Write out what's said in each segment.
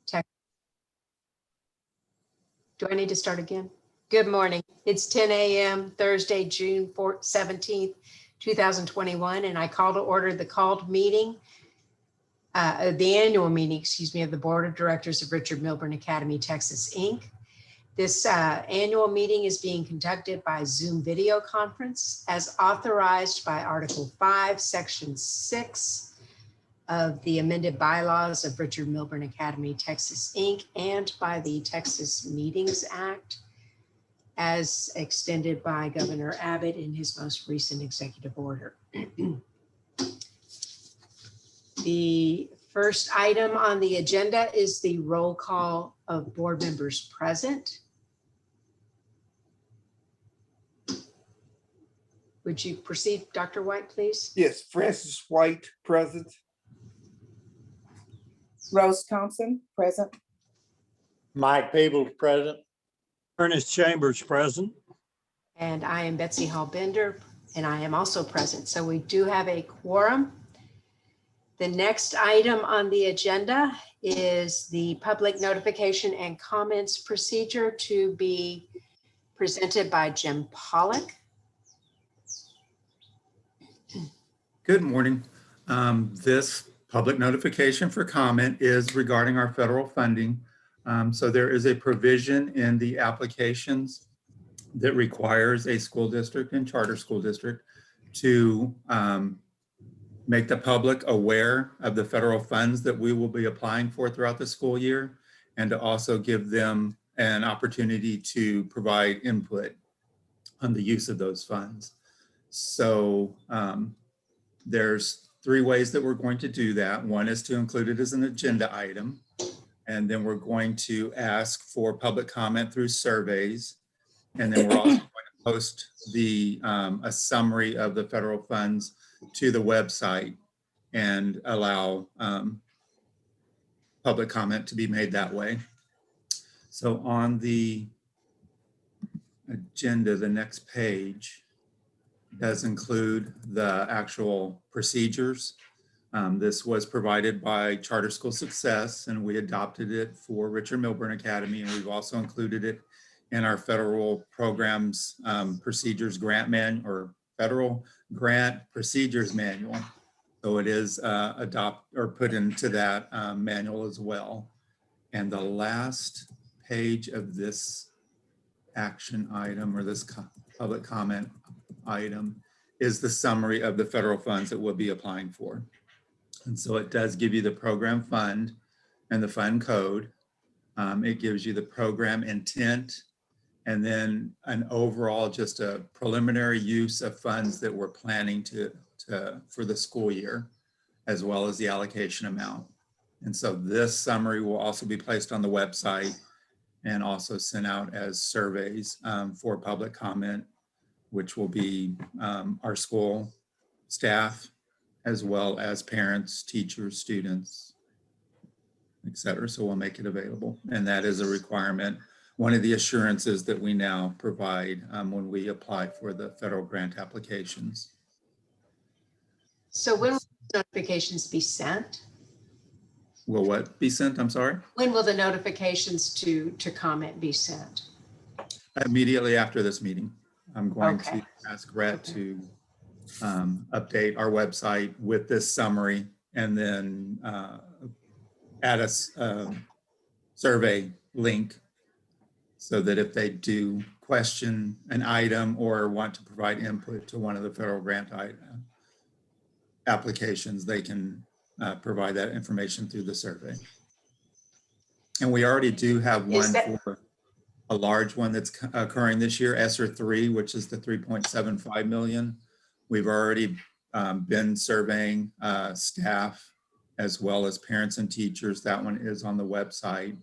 Tech. Do I need to start again? Good morning. It's 10 a.m. Thursday, June 17th, 2021, and I call to order the called meeting, the annual meeting, excuse me, of the Board of Directors of Richard Milburn Academy, Texas, Inc. This annual meeting is being conducted by Zoom video conference as authorized by Article 5, Section 6 of the amended bylaws of Richard Milburn Academy, Texas, Inc., and by the Texas Meetings Act as extended by Governor Abbott in his most recent executive order. The first item on the agenda is the roll call of board members present. Would you proceed, Dr. White, please? Yes, Francis White, present. Rose Thompson, present. Mike Peebles, present. Ernest Chambers, present. And I am Betsy Hall Bender, and I am also present. So we do have a quorum. The next item on the agenda is the public notification and comments procedure to be presented by Jim Pollock. Good morning. This public notification for comment is regarding our federal funding. So there is a provision in the applications that requires a school district and charter school district to make the public aware of the federal funds that we will be applying for throughout the school year, and to also give them an opportunity to provide input on the use of those funds. So there's 3 ways that we're going to do that. One is to include it as an agenda item. And then we're going to ask for public comment through surveys. And then we're also going to post the a summary of the federal funds to the website and allow public comment to be made that way. So on the agenda, the next page does include the actual procedures. This was provided by Charter School Success, and we adopted it for Richard Milburn Academy, and we've also included it in our federal programs procedures grant or federal grant procedures manual. So it is put into that manual as well. And the last page of this action item, or this public comment item, is the summary of the federal funds that we'll be applying for. And so it does give you the program fund and the fund code. It gives you the program intent, and then an overall, just a preliminary use of funds that we're planning for the school year, as well as the allocation amount. And so this summary will also be placed on the website and also sent out as surveys for public comment, which will be our school staff, as well as parents, teachers, students, et cetera. So we'll make it available. And that is a requirement. One of the assurances that we now provide when we apply for the federal grant applications. So when will the notifications be sent? Will what be sent? I'm sorry? When will the notifications to comment be sent? Immediately after this meeting. I'm going Okay. to ask Rhett to update our website with this summary, and then add a survey link so that if they do question an item or want to provide input to one of the federal grant applications, they can provide that information through the survey. And we already do have one for a large one that's occurring this year, ESSER 3, which is the 3.75 million. We've already been surveying staff as well as parents and teachers. That one is on the website.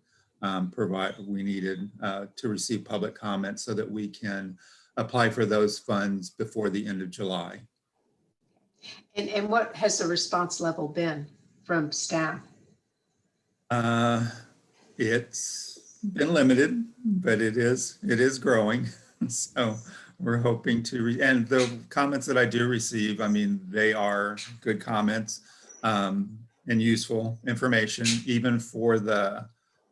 We needed to receive public comment so that we can apply for those funds before the end of July. And what has the response level been from staff? It's been limited, but it is growing. So we're hoping to, and the comments that I do receive, I mean, they are good comments and useful information, even for the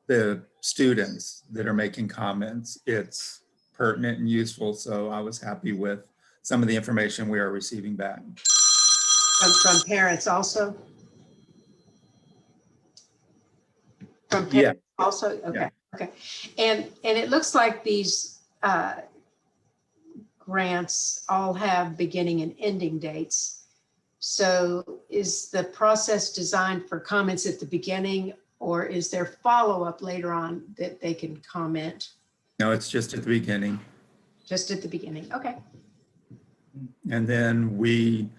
the students that are making comments, it's pertinent and useful. So I was happy with some of the information we are receiving back. From parents also? From Yeah. parents also? Okay, okay. And it looks like these grants all have beginning and ending dates. So is the process designed for comments at the beginning, or is there follow-up later on that they can comment? No, it's just at the beginning. Just at the beginning, okay. And then we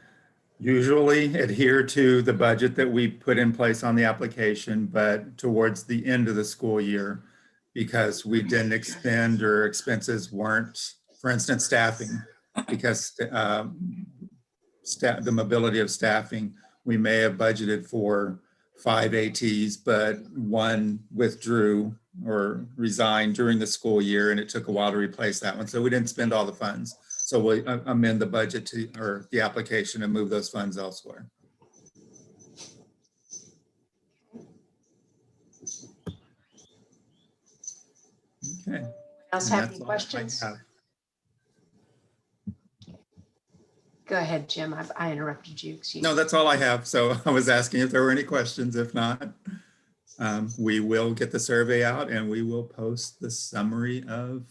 usually adhere to the budget that we put in place on the application, but towards the end of the school year, because we didn't expend or expenses weren't, for instance, staffing, because the mobility of staffing, we may have budgeted for 5 ATs, but one withdrew or resigned during the school year, and it took a while to replace that one. So we didn't spend all the funds. So we'll amend the budget to, or the application, and move those funds elsewhere. Okay. Else And have that's any all I questions? have. Go ahead, Jim. I interrupted you. Excuse me. No, that's all I have. So I was asking if there were any questions. If not, we will get the survey out and we will post the summary of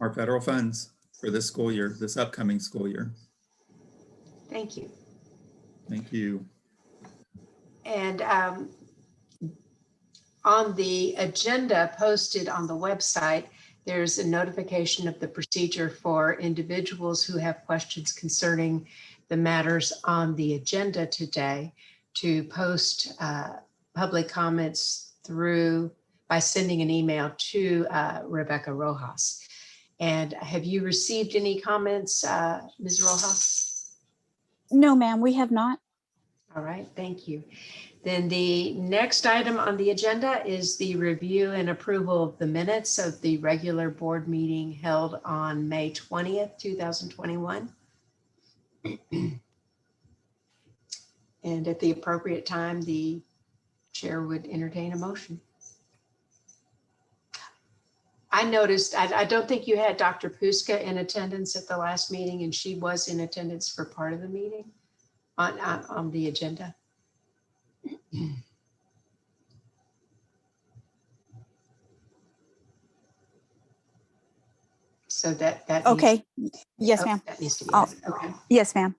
our federal funds for this school year, this upcoming school year. Thank you. Thank you. And on the agenda posted on the website, there's a notification of the procedure for individuals who have questions concerning the matters on the agenda today to post public comments through by sending an email to Rebecca Rojas. And have you received any comments, Ms. Rojas? No, ma'am, we have not. All right, thank you. Then the next item on the agenda is the review and approval of the minutes of the regular board meeting held on May 20th, 2021. And at the appropriate time, the chair would entertain a motion. I noticed, I don't think you had Dr. Puska in attendance at the last meeting, and she was in attendance for part of the meeting on the agenda. So that Okay. Yes, oh, ma'am. that needs to be Oh. added. Okay. Yes, ma'am.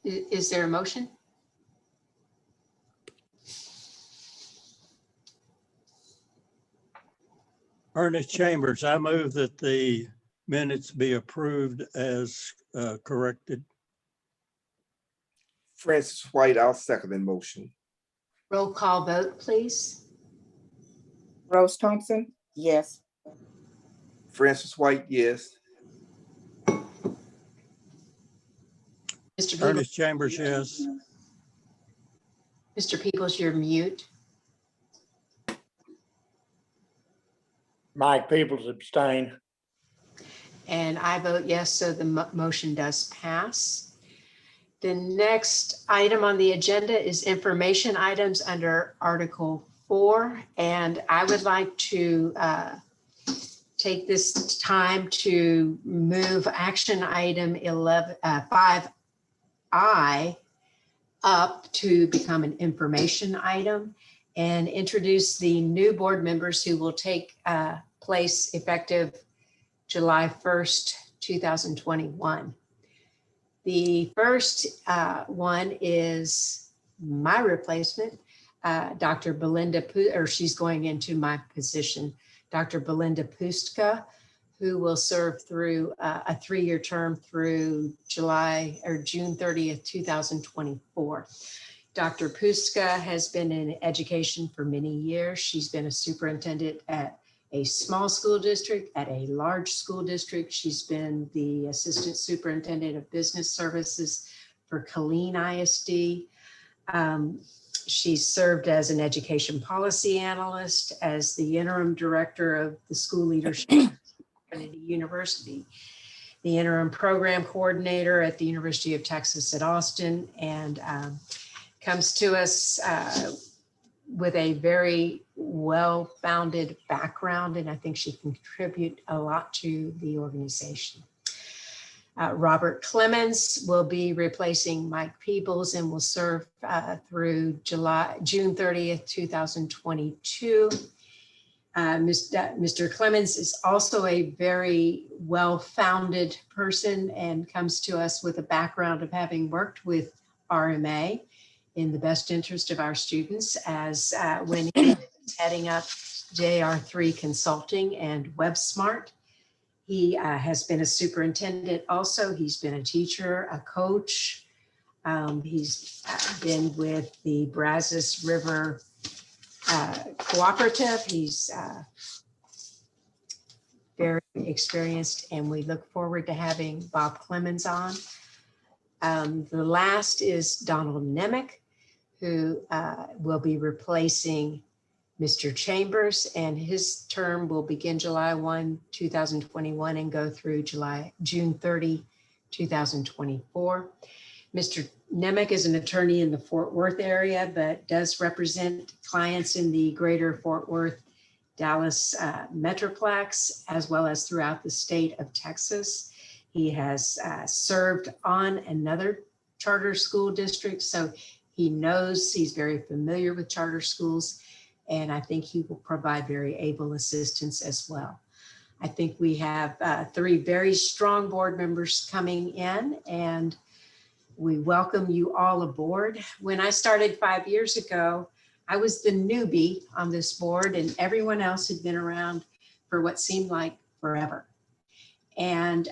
Is there a motion? Ernest Chambers, I move that the minutes be approved as corrected. Francis White, I'll second the motion. Roll call vote, please. Rose Thompson, yes. Francis White, yes. Mr. Peebles, Ernest Chambers, yes. Mr. Peebles, you're mute. Mike Peoples abstain. And I vote yes, so the motion does pass. The next item on the agenda is information items under Article 4. And I would like to take this time to move action item 5I up to become an information item and introduce the new board members who will take place effective July 1st, 2021. The first one is my replacement, Dr. Belinda, or she's going into my position, Dr. Belinda Pustka, who will serve through a 3-year term through July or June 30th, 2024. Dr. Pustka has been in education for many years. She's been a superintendent at a small school district, at a large school district. She's been the assistant superintendent of business services for Killeen ISD. She's served as an education policy analyst, as the interim director of the school leadership Trinity University, the interim program coordinator at the University of Texas at Austin, and comes to us with a very well-founded background, and I think she can contribute a lot to the organization. Robert Clemens will be replacing Mike Peebles and will serve through June 30th, 2022. Mr. Clemens is also a very well-founded person and comes to us with a background of having worked with RMA in the best interest of our students as when he was heading up JR3 Consulting and WebSmart. He has been a superintendent also. He's been a teacher, a coach. He's been with the Brazos River Cooperative. He's very experienced, and we look forward to having Bob Clemens on. The last is Donald Nemec, who will be replacing Mr. Chambers, and his term will begin July 1, 2021 and go through June 30, 2024. Mr. Nemec is an attorney in the Fort Worth area, but does represent clients in the greater Fort Worth, Dallas Metroplex, as well as throughout the state of Texas. He has served on another charter school district, so he knows, he's very familiar with charter schools, and I think he will provide very able assistance as well. I think we have 3 very strong board members coming in, and we welcome you all aboard. When I started 5 years ago, I was the newbie on this board, and everyone else had been around for what seemed like forever. And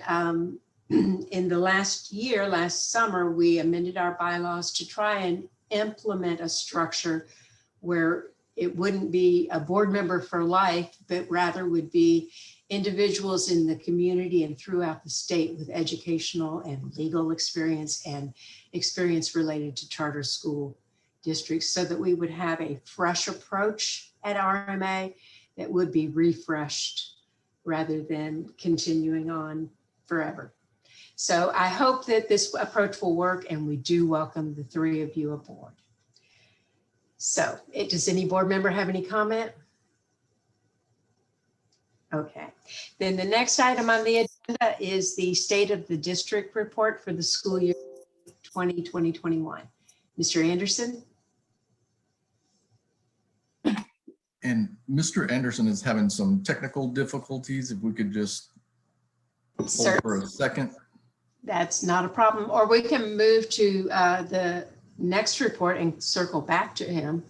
in the last summer, we amended our bylaws to try and implement a structure where it wouldn't be a board member for life, but rather would be individuals in the community and throughout the state with educational and legal experience and experience related to charter school districts, so that we would have a fresh approach at RMA that would be refreshed rather than continuing on forever. So I hope that this approach will work, and we do welcome the 3 of you aboard. So does any board member have any comment? Okay, then the next item on the agenda is the State of the District report for the school year 2020-2021. Mr. Anderson? And Mr. Anderson is having some technical difficulties. If we could just hold Sir, for a second. that's not a problem. Or we can move to the next report and circle back to him,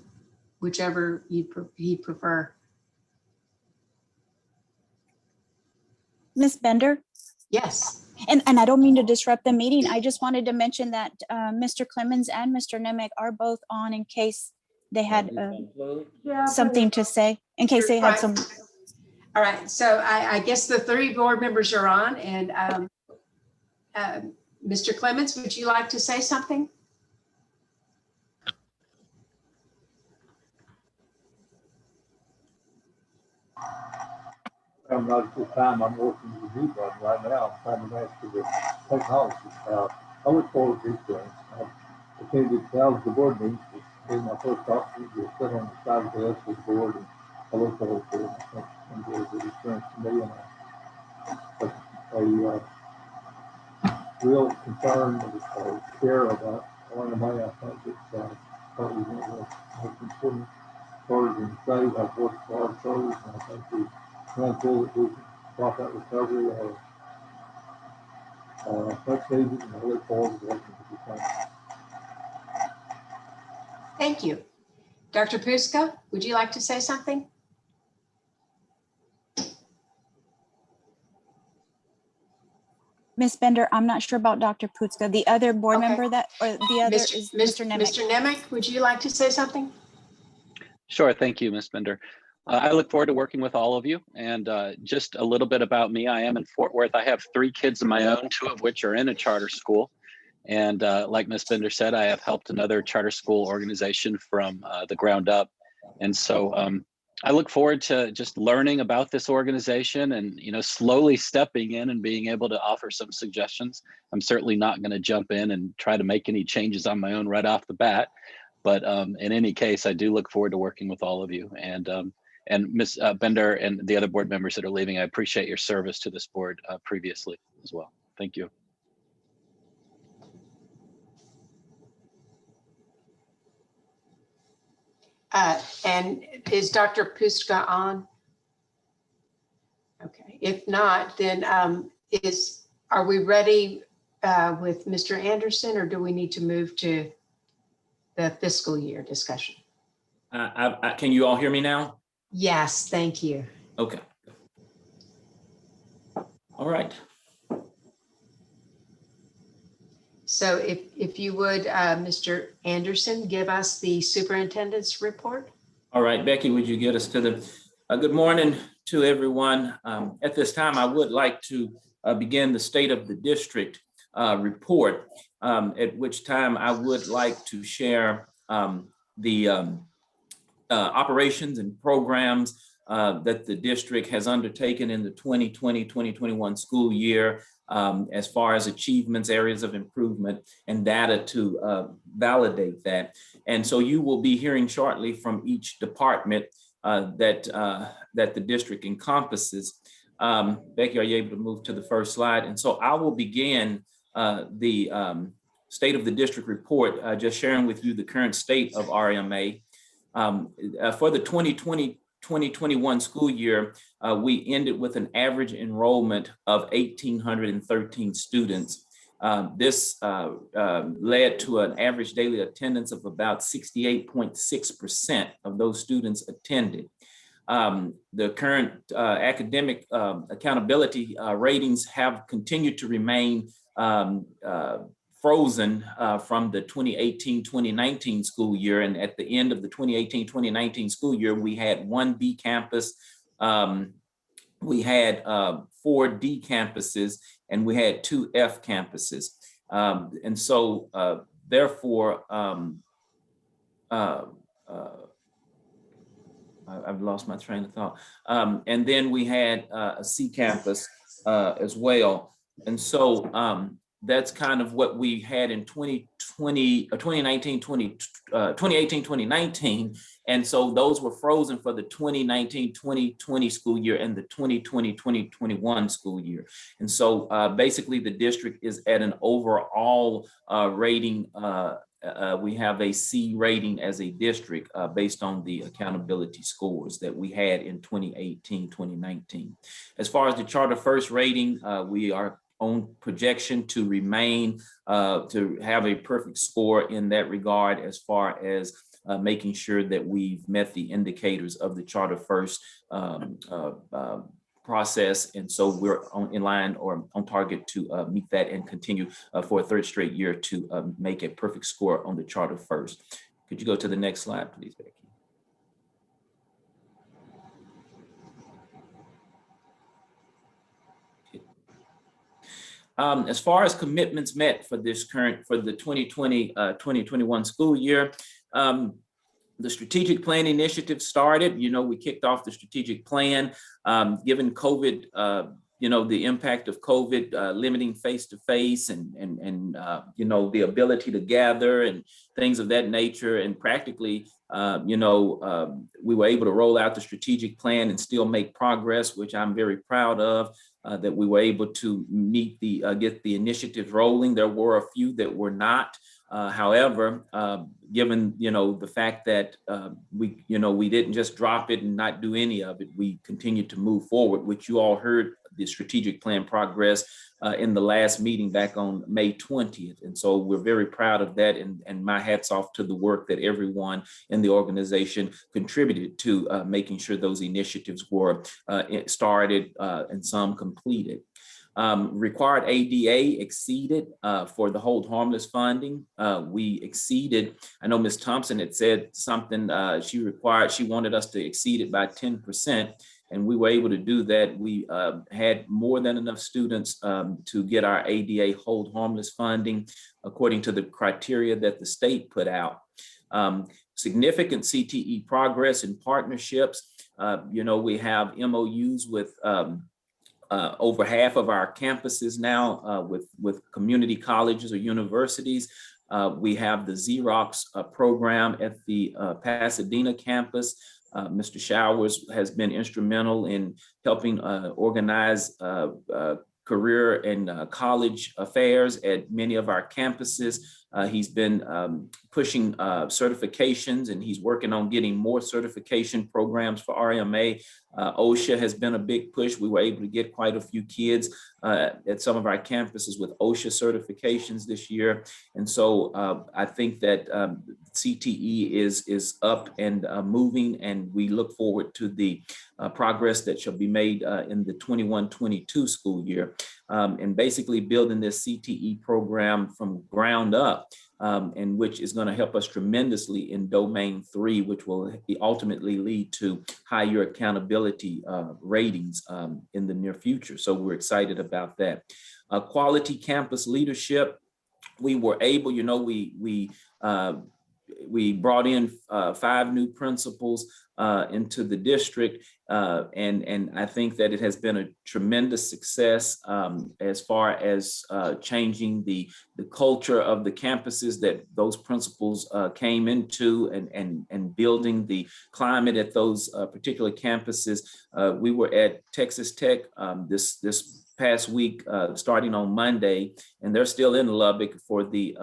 whichever he'd prefer. Ms. Bender, Yes. and I don't mean to disrupt the meeting. I just wanted to mention that Mr. Clemens and Mr. Nemec are both on in case they had something to say, in case they had some. All right, so I guess the 3 board members are on, and Mr. Clemens, would you like to say something? I'm not at this time. I'm working with the mute button right now. I'm trying to master the technology. I look forward to these things. I've attended thousands of board meetings. This is my first opportunity to sit on the side of the desk with the board, and I look forward to it. I think it's going to be a good experience for me, and a real concern and care about RMA. I think it's probably one of the most important charters in the state. I've worked for our charters, and I think the handful that we can block out recovery much needed, and I look forward to working with you. Thank you. Dr. Puska, would you like to say something? Ms. Bender, I'm not sure about Dr. Putzka. The other board Okay. member is Mr. Nemec. Mr. Nemec, would you like to say something? Sure, thank you, Ms. Bender. I look forward to working with all of you, and just a little bit about me. I am in Fort Worth. I have 3 kids of my own, 2 of which are in a charter school. And like Ms. Bender said, I have helped another charter school organization from the ground up. And so I look forward to just learning about this organization and, slowly stepping in and being able to offer some suggestions. I'm certainly not going to jump in and try to make any changes on my own right off the bat. But in any case, I do look forward to working with all of you. And Ms. Bender and the other board members that are leaving, I appreciate your service to this board previously as well. Thank you. And is Dr. Pustka on? Okay, if not, then are we ready with Mr. Anderson, or do we need to move to the fiscal year discussion? Can you all hear me now? Yes, thank you. Okay. All right. So if you would, Mr. Anderson, give us the superintendent's report. All right, Becky, would you get us to the, good morning to everyone. At this time, I would like to begin the state of the district report, at which time I would like to share the operations and programs that the district has undertaken in the 2020-2021 school year, as far as achievements, areas of improvement, and data to validate that. And so you will be hearing shortly from each department that the district encompasses. Becky, are you able to move to the first slide? And so I will begin the state of the district report, just sharing with you the current state of RMA. For the 2020-2021 school year, we ended with an average enrollment of 1,813 students. This led to an average daily attendance of about 68.6% of those students attended. The current academic accountability ratings have continued to remain frozen from the 2018-2019 school year. And at the end of the 2018-2019 school year, we had 1 B campus, we had 4 D campuses, and we had 2 F campuses. And so therefore, I've lost my train of thought. And then we had a C campus as well. And so that's kind of what we had in 2018-2019. And so those were frozen for the 2019-2020 school year and the 2020-2021 school year. And so basically the district is at an overall rating. We have a C rating as a district based on the accountability scores that we had in 2018-2019. As far as the Charter First rating, we are on projection to remain, to have a perfect score in that regard, as far as making sure that we've met the indicators of the Charter First process. And so we're in line or on target to meet that and continue for a 3rd straight year to make a perfect score on the Charter First. Could you go to the next slide, please, Becky? As far as commitments met for this for the 2020-2021 school year, the strategic plan initiative started. We kicked off the strategic plan, given COVID, the impact of COVID limiting face-to-face and the ability to gather and things of that nature. And practically, we were able to roll out the strategic plan and still make progress, which I'm very proud of. That we were able to meet get the initiatives rolling. There were a few that were not. However, given the fact that we didn't just drop it and not do any of it, we continued to move forward, which you all heard the strategic plan progress in the last meeting back on May 20th. And so we're very proud of that, and my hat's off to the work that everyone in the organization contributed to making sure those initiatives were started and some completed. Required ADA exceeded for the hold harmless funding. We exceeded, I know Ms. Thompson had said something, she wanted us to exceed it by 10%, and we were able to do that. We had more than enough students to get our ADA hold harmless funding according to the criteria that the state put out. Significant CTE progress in partnerships. You know, we have MOUs with over half of our campuses now with community colleges or universities. We have the Xerox program at the Pasadena campus. Mr. Showers has been instrumental in helping organize career and college affairs at many of our campuses. He's been pushing certifications, and he's working on getting more certification programs for RMA. OSHA has been a big push. We were able to get quite a few kids at some of our campuses with OSHA certifications this year. And so I think that CTE is up and moving, and we look forward to the progress that shall be made in the 21-22 school year. And basically building this CTE program from ground up, and which is going to help us tremendously in domain 3, which will ultimately lead to higher accountability ratings in the near future. So we're excited about that. Quality campus leadership. We were able, you know, we brought in 5 new principals into the district, and I think that it has been a tremendous success as far as changing the culture of the campuses that those principals came into, and building the climate at those particular campuses. We were at Texas Tech this past week, starting on Monday, and they're still in Lubbock for the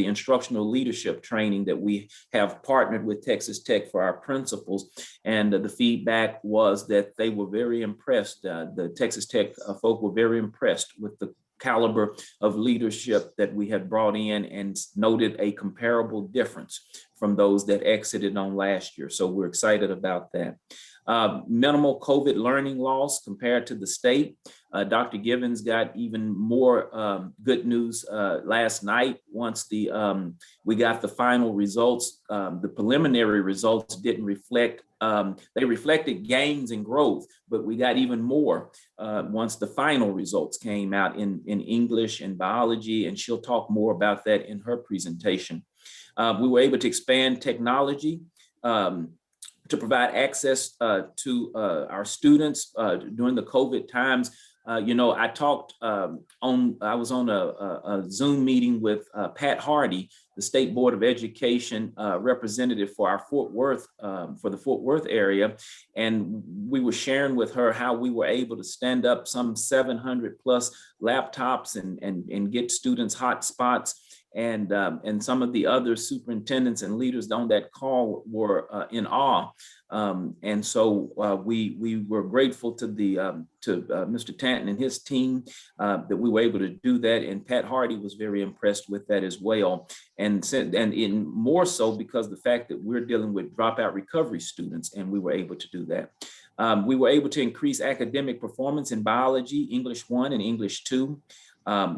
instructional leadership training that we have partnered with Texas Tech for our principals. And the feedback was that they were very impressed. The Texas Tech folk were very impressed with the caliber of leadership that we had brought in, and noted a comparable difference from those that exited on last year. So we're excited about that. Minimal COVID learning loss compared to the state. Dr. Givens got even more good news last night. Once we got the final results, the preliminary results didn't reflect, they reflected gains and growth, but we got even more once the final results came out in English and biology, and she'll talk more about that in her presentation. We were able to expand technology to provide access to our students during the COVID times. You know, I was on a Zoom meeting with Pat Hardy, the State Board of Education representative for our Fort Worth area. And we were sharing with her how we were able to stand up some 700 plus laptops and get students hot-spots. And some of the other superintendents and leaders on that call were in awe. And so we were grateful to Mr. Tanton and his team that we were able to do that. And Pat Hardy was very impressed with that as well. And in more so because the fact that we're dealing with dropout recovery students, and we were able to do that. We were able to increase academic performance in biology, English 1 and English 2.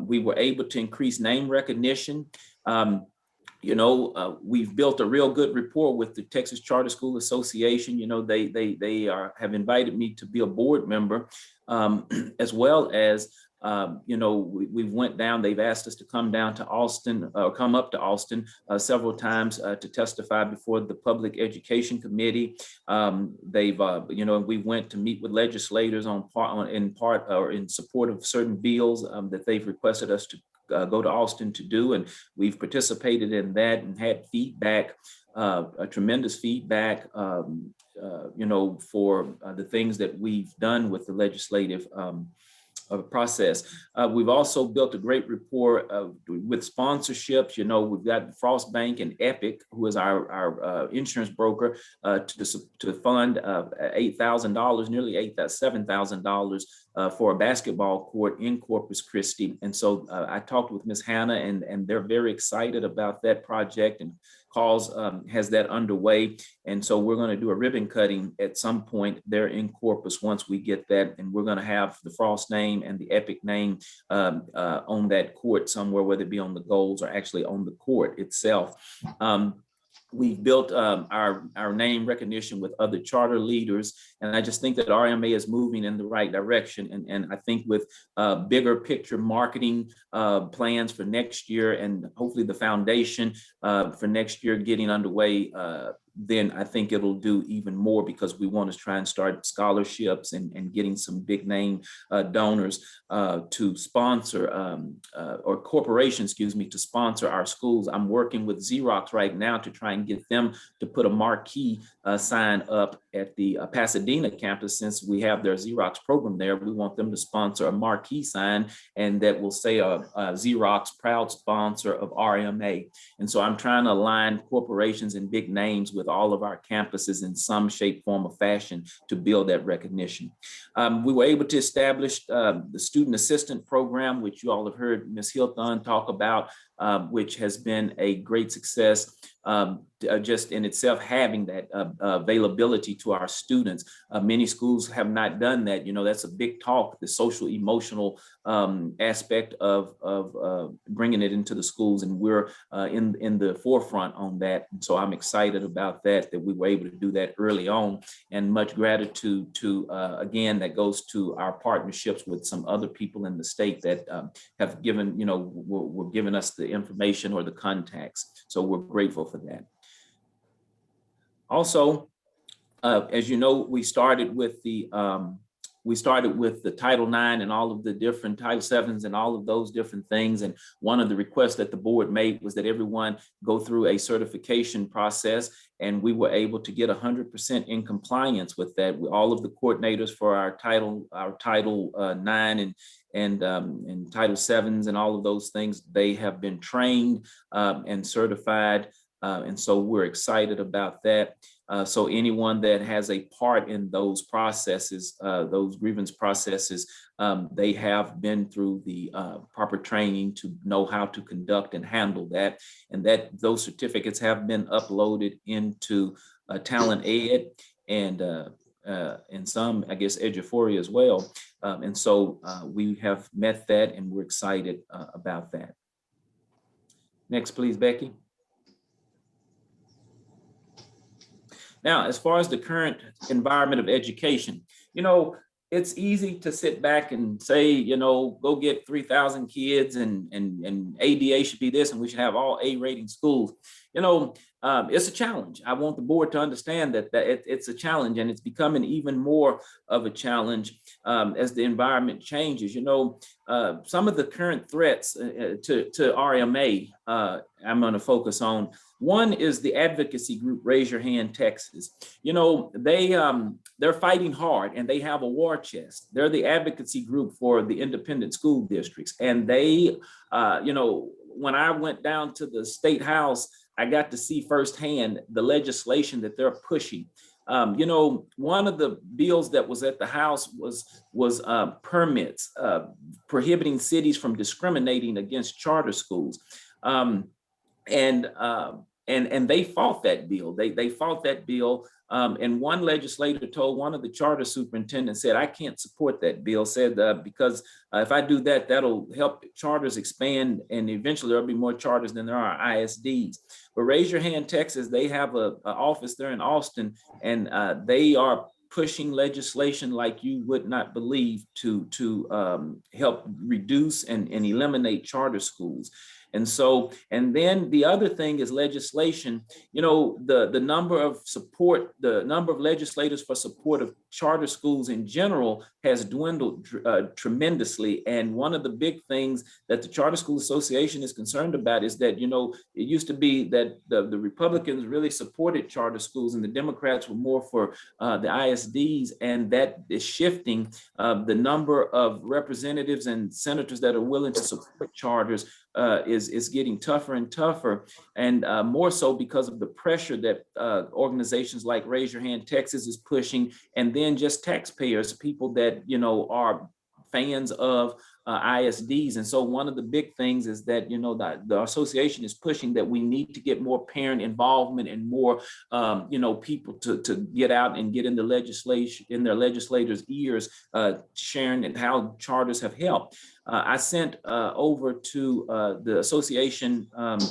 We were able to increase name recognition. You know, we've built a real good rapport with the Texas Charter School Association. You know, they have invited me to be a board member, as well as, you know, we went down, they've asked us to come down to Austin, or come up to Austin several times to testify before the Public Education Committee. You know, we went to meet with legislators in support of certain bills that they've requested us to go to Austin to do. And we've participated in that and had feedback, a tremendous feedback, you know, for the things that we've done with the legislative process. We've also built a great rapport with sponsorships. You know, we've got Frost Bank and Epic, who is our insurance broker, to fund $8,000, nearly $7,000 for a basketball court in Corpus Christi. And so I talked with Ms. Hannah, and they're very excited about that project, and Calls has that underway. And so we're going to do a ribbon cutting at some point there in Corpus once we get that. And we're going to have the Frost name and the Epic name on that court somewhere, whether it be on the goals or actually on the court itself. We've built our name recognition with other charter leaders. And I just think that RMA is moving in the right direction. And I think with bigger picture marketing plans for next year, and hopefully the foundation for next year getting underway then I think it'll do even more, because we want to try and start scholarships and getting some big name donors to sponsor or corporations, excuse me, to sponsor our schools. I'm working with Xerox right now to try and get them to put a marquee sign up at the Pasadena campus. Since we have their Xerox program there, we want them to sponsor a marquee sign, and that will say Xerox, proud sponsor of RMA. And so I'm trying to align corporations and big names with all of our campuses in some shape, form, or fashion to build that recognition. We were able to establish the Student Assistant Program, which you all have heard Ms. Hilton talk about, which has been a great success. Just in itself, having that availability to our students. Many schools have not done that. You know, that's a big talk, the social emotional aspect of bringing it into the schools, and we're in the forefront on that. And so I'm excited about that we were able to do that early on, and much gratitude to, again, that goes to our partnerships with some other people in the state that have given, were giving us the information or the contacts. So we're grateful for that. Also, as you know, we started with the Title IX and all of the different Title VIIs and all of those different things. And one of the requests that the board made was that everyone go through a certification process. And we were able to get 100% in compliance with that. All of the coordinators for our Title IX and Title VIIs and all of those things, they have been trained and certified. And so we're excited about that. So anyone that has a part in those processes, those grievance processes, they have been through the proper training to know how to conduct and handle that. And that those certificates have been uploaded into Talent Ed and some, I guess, Eduphoria as well. And so we have met that, and we're excited about that. Next, please, Becky. Now, as far as the current environment of education, it's easy to sit back and say, go get 3,000 kids and ADA should be this, and we should have all A rating schools. It's a challenge. I want the board to understand that it's a challenge, and it's becoming even more of a challenge as the environment changes. Some of the current threats to RMA, I'm going to focus on. One is the advocacy group, Raise Your Hand Texas. They're fighting hard, and they have a war chest. They're the advocacy group for the independent school districts. And they, when I went down to the State House, I got to see firsthand the legislation that they're pushing. One of the bills that was at the House was permits prohibiting cities from discriminating against charter schools. And they fought that bill. They fought that bill. And one legislator told one of the charter superintendents, said, I can't support that bill, said because if I do that, that'll help charters expand, and eventually there'll be more charters than there are ISDs. But Raise Your Hand Texas, they have an office there in Austin, and they are pushing legislation like you would not believe to help reduce and eliminate charter schools. And then the other thing is legislation. The number of legislators for support of charter schools in general has dwindled tremendously. And one of the big things that the Charter School Association is concerned about is that, it used to be that the Republicans really supported charter schools and the Democrats were more for the ISDs, and that is shifting. The number of representatives and senators that are willing to support charters is getting tougher and tougher, and more so because of the pressure that organizations like Raise Your Hand Texas is pushing, and then just taxpayers, people that are fans of ISDs. And so one of the big things is that the association is pushing that we need to get more parent involvement and more people to get out and get in the legislation, in their legislators' ears, sharing and how charters have helped. I sent over to the association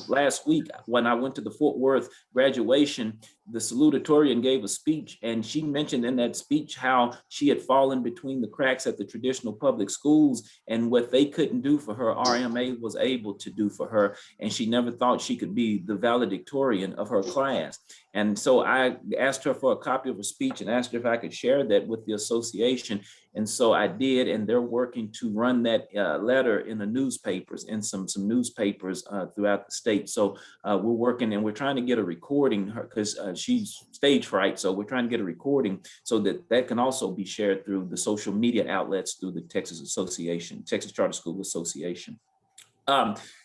last week when I went to the Fort Worth graduation. the salutatorian gave a speech, and she mentioned in that speech how she had fallen between the cracks at the traditional public schools, and what they couldn't do for her, RMA was able to do for her. And she never thought she could be the valedictorian of her class. And so I asked her for a copy of her speech and asked her if I could share that with the association. And so I did, and they're working to run that letter in the newspapers, in some newspapers throughout the state. So we're working, and we're trying to get a recording, because she's stage fright. So we're trying to get a recording so that that can also be shared through the social media outlets through the Texas Association, Texas Charter School Association.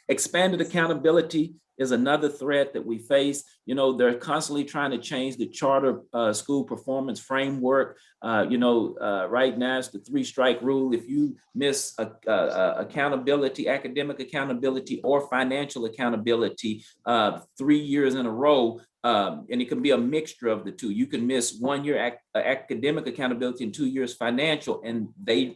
Expanded accountability is another threat that we face. You know, they're constantly trying to change the charter school performance framework. Right now it's the 3-strike rule. If you miss accountability, academic accountability or financial accountability 3 years in a row, and it can be a mixture of the two. You can miss 1 year academic accountability and 2 years financial, and the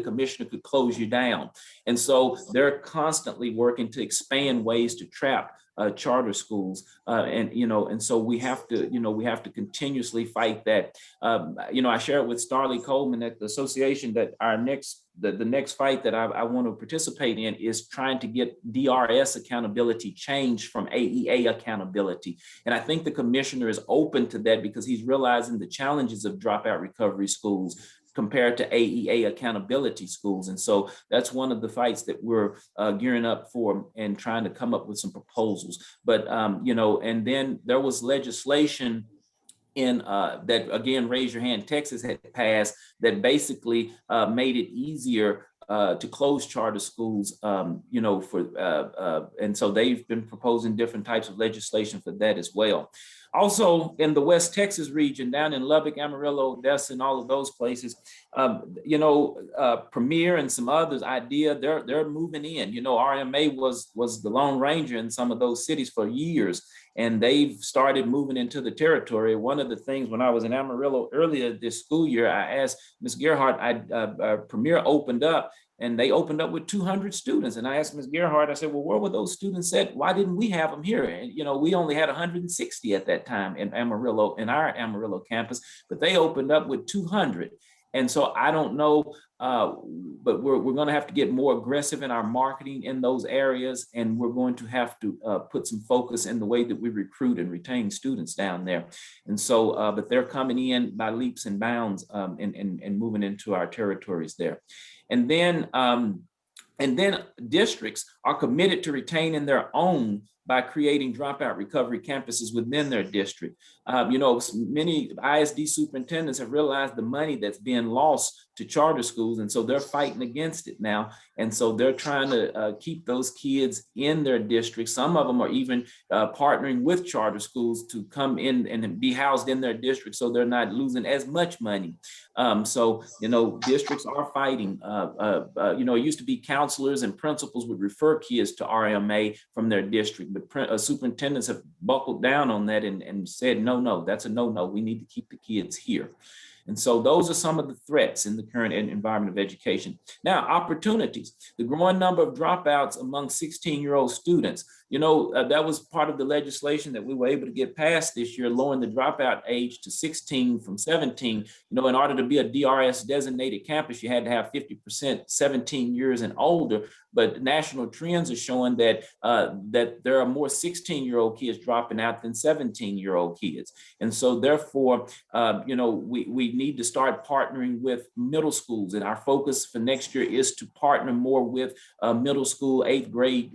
commissioner could close you down. And so they're constantly working to expand ways to trap charter schools, and so we have to continuously fight that. I shared with Starley Coleman at the association that the next fight that I want to participate in is trying to get DRS accountability changed from AEA accountability. And I think the commissioner is open to that because he's realizing the challenges of dropout recovery schools compared to AEA accountability schools. And so that's one of the fights that we're gearing up for and trying to come up with some proposals. But, and then there was legislation in that, again, Raise Your Hand Texas had passed that basically made it easier to close charter schools, and so they've been proposing different types of legislation for that as well. Also in the West Texas region, down in Lubbock, Amarillo, Odessa, and all of those places, Premier and some others, IDEA, they're moving in. RMA was the Lone Ranger in some of those cities for years, and they've started moving into the territory. One of the things when I was in Amarillo earlier this school year, I asked Ms. Gerhardt, Premier opened up, and they opened up with 200 students. And I asked Ms. Gerhardt, I said, well, where were those students at? Why didn't we have them here? And, we only had 160 at that time in Amarillo, in our Amarillo campus, but they opened up with 200. And so I don't know, but we're going to have to get more aggressive in our marketing in those areas. And we're going to have to put some focus in the way that we recruit and retain students down there. And so, but they're coming in by leaps and bounds and moving into our territories there. And then districts are committed to retaining their own by creating dropout recovery campuses within their district. Many ISD superintendents have realized the money that's being lost to charter schools, and so they're fighting against it now. And so they're trying to keep those kids in their district. Some of them are even partnering with charter schools to come in and be housed in their district so they're not losing as much money. Districts are fighting. It used to be counselors and principals would refer kids to RMA from their district, but superintendents have buckled down on that and said, no, that's a no. We need to keep the kids here. And so those are some of the threats in the current environment of education. Now, opportunities, the growing number of dropouts among 16-year-old students. That was part of the legislation that we were able to get passed this year, lowering the dropout age to 16 from 17. In order to be a DRS designated campus, you had to have 50% 17 years and older. But national trends are showing that there are more 16-year-old kids dropping out than 17-year-old kids. And so therefore, we need to start partnering with middle schools. And our focus for next year is to partner more with middle school, eighth grade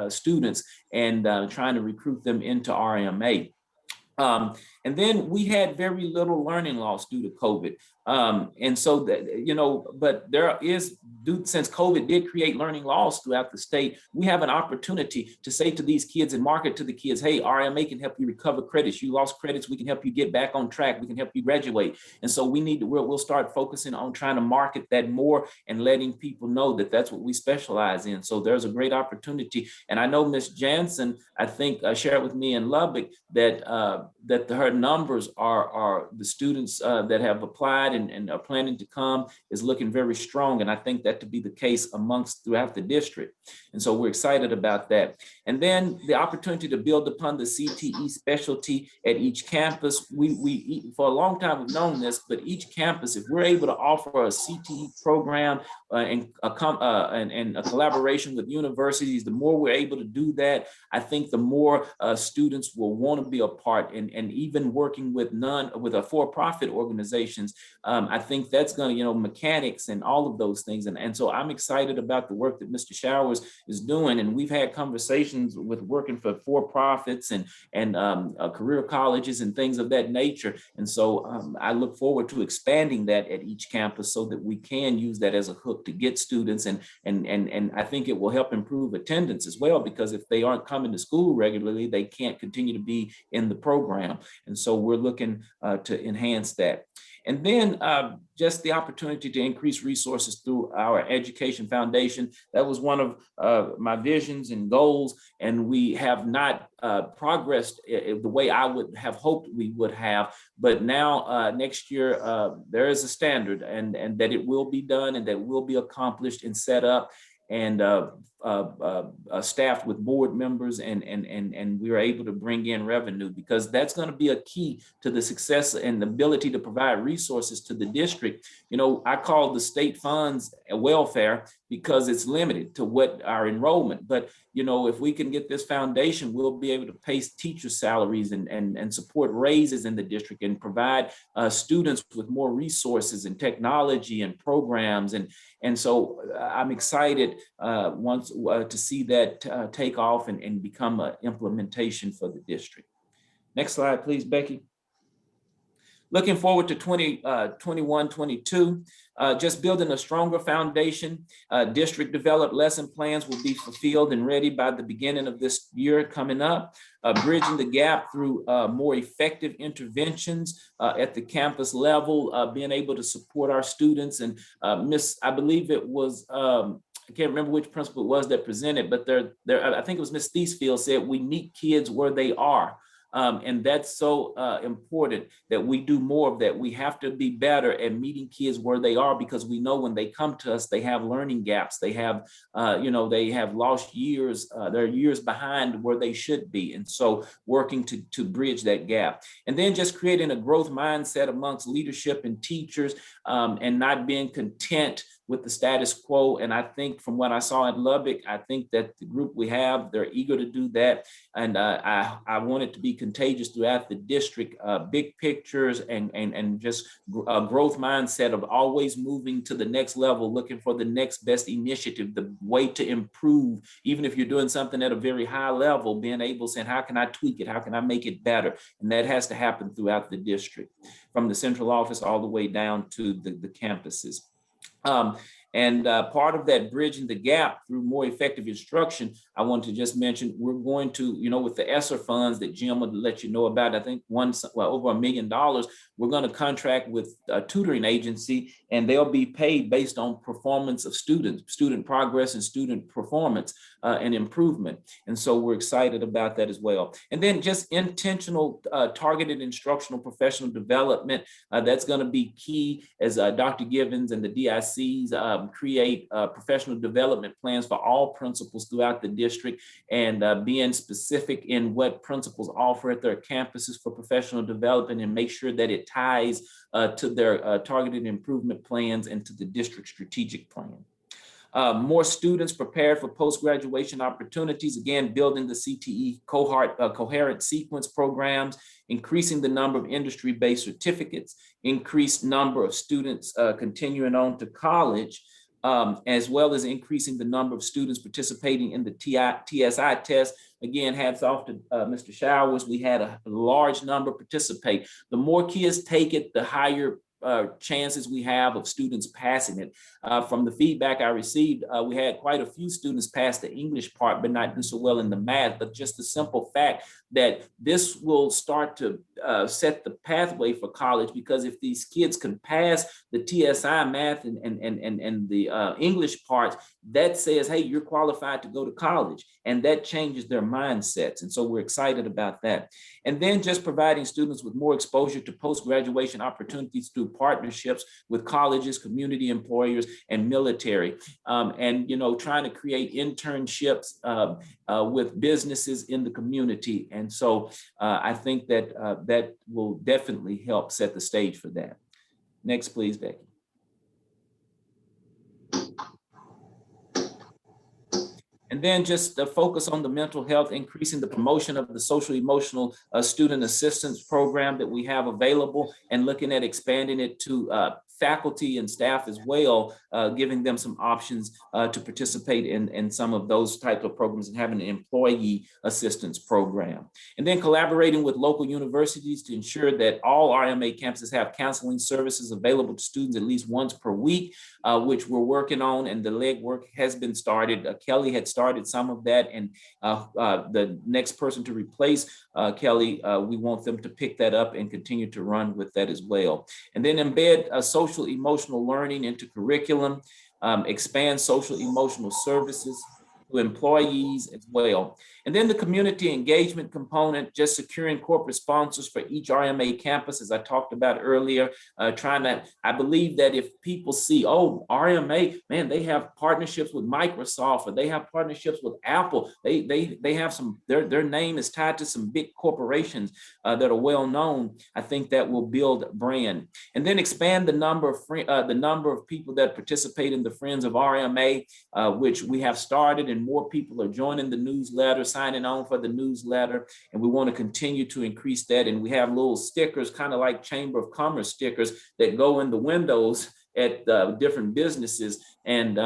students and trying to recruit them into RMA. And then we had very little learning loss due to COVID. And so that, but there is, since COVID did create learning loss throughout the state, we have an opportunity to say to these kids and market to the kids, hey, RMA can help you recover credits. You lost credits, we can help you get back on track. We can help you graduate. And so we'll start focusing on trying to market that more and letting people know that that's what we specialize in. So there's a great opportunity. And I know Ms. Jansen, I think, shared with me in Lubbock that her numbers are the students that have applied and are planning to come is looking very strong. And I think that to be the case amongst throughout the district. And so we're excited about that. And then the opportunity to build upon the CTE specialty at each campus. We for a long time we've known this, but each campus, if we're able to offer a CTE program and a collaboration with universities, the more we're able to do that, I think the more students will want to be a part. And even working with a for-profit organizations, I think that's going to, mechanics and all of those things. And so I'm excited about the work that Mr. Showers is doing. And we've had conversations with working for-profits and career colleges and things of that nature. And so I look forward to expanding that at each campus so that we can use that as a hook to get students. And I think it will help improve attendance as well, because if they aren't coming to school regularly, they can't continue to be in the program. And so we're looking to enhance that. And then just the opportunity to increase resources through our education foundation. That was one of my visions and goals, and we have not progressed the way I would have hoped we would have. But now next year, there is a standard and that it will be done and that will be accomplished and set up and staffed with board members, and we were able to bring in revenue, because that's going to be a key to the success and the ability to provide resources to the district. I call the state funds welfare because it's limited to what our enrollment. But if we can get this foundation, we'll be able to pay teacher salaries and support raises in the district and provide students with more resources and technology and programs. And so I'm excited to see that take off and become an implementation for the district. Next slide, please, Becky. Looking forward to 2021-22, just building a stronger foundation. District developed lesson plans will be fulfilled and ready by the beginning of this year coming up. Bridging the gap through more effective interventions at the campus level, being able to support our students. And I believe it was, I can't remember which principal it was that presented, but I think it was Ms. Thiesfield said, we meet kids where they are. And that's so important that we do more of that. We have to be better at meeting kids where they are, because we know when they come to us, they have learning gaps. They have, they have lost years. They're years behind where they should be. And so working to bridge that gap. And then just creating a growth mindset amongst leadership and teachers, and not being content with the status quo. And I think from what I saw at Lubbock, I think that the group we have, they're eager to do that. And I want it to be contagious throughout the district, big pictures and just a growth mindset of always moving to the next level, looking for the next best initiative, the way to improve, even if you're doing something at a very high level, being able to say, how can I tweak it? How can I make it better? And that has to happen throughout the district, from the central office all the way down to the campuses. Part of that bridging the gap through more effective instruction, I want to just mention, we're going to, with the ESSER funds that Jim would let you know about, I think over $1 million, we're going to contract with a tutoring agency, and they'll be paid based on performance of students, student progress and student performance and improvement. And so we're excited about that as well. And then just intentional targeted instructional professional development, that's going to be key as Dr. Givens and the DICs create professional development plans for all principals throughout the district, and being specific in what principals offer at their campuses for professional development, and make sure that it ties to their targeted improvement plans and to the district strategic plan. More students prepared for post-graduation opportunities, again, building the CTE coherent sequence programs, increasing the number of industry-based certificates, increased number of students continuing on to college, as well as increasing the number of students participating in the TSI test. Again, hats off to Mr. Showers. We had a large number participate. The more kids take it, the higher chances we have of students passing it. From the feedback I received, we had quite a few students pass the English part, but not do so well in the math. But just the simple fact that this will start to set the pathway for college, because if these kids can pass the TSI math and the English parts, that says, hey, you're qualified to go to college, and that changes their mindsets. And so we're excited about that. And then just providing students with more exposure to post-graduation opportunities through through partnerships with colleges, community employers, and military. And, you know, trying to create internships with businesses in the community. And so I think that that will definitely help set the stage for that. Next, please, Becky. And then just focus on the mental health, increasing the promotion of the social emotional student assistance program that we have available, and looking at expanding it to faculty and staff as well, giving them some options to participate in some of those types of programs, and having an employee assistance program. And then collaborating with local universities to ensure that all RMA campuses have counseling services available to students at least once per week, which we're working on, and the legwork has been started. Kelly had started some of that, and the next person to replace Kelly, we want them to pick that up and continue to run with that as well. And then embed social emotional learning into curriculum, expand social emotional services to employees as well. And then the community engagement component, just securing corporate sponsors for each RMA campus, as I talked about earlier, I believe that if people see, oh, RMA, man, they have partnerships with Microsoft, or they have partnerships with Apple, they have some, their name is tied to some big corporations that are well known. I think that will build brand. And then expand the number of people that participate in the Friends of RMA, which we have started, and more people are joining the newsletter, signing on for the newsletter, and we want to continue to increase that. And we have little stickers, kind of like Chamber of Commerce stickers, that go in the windows at different businesses, and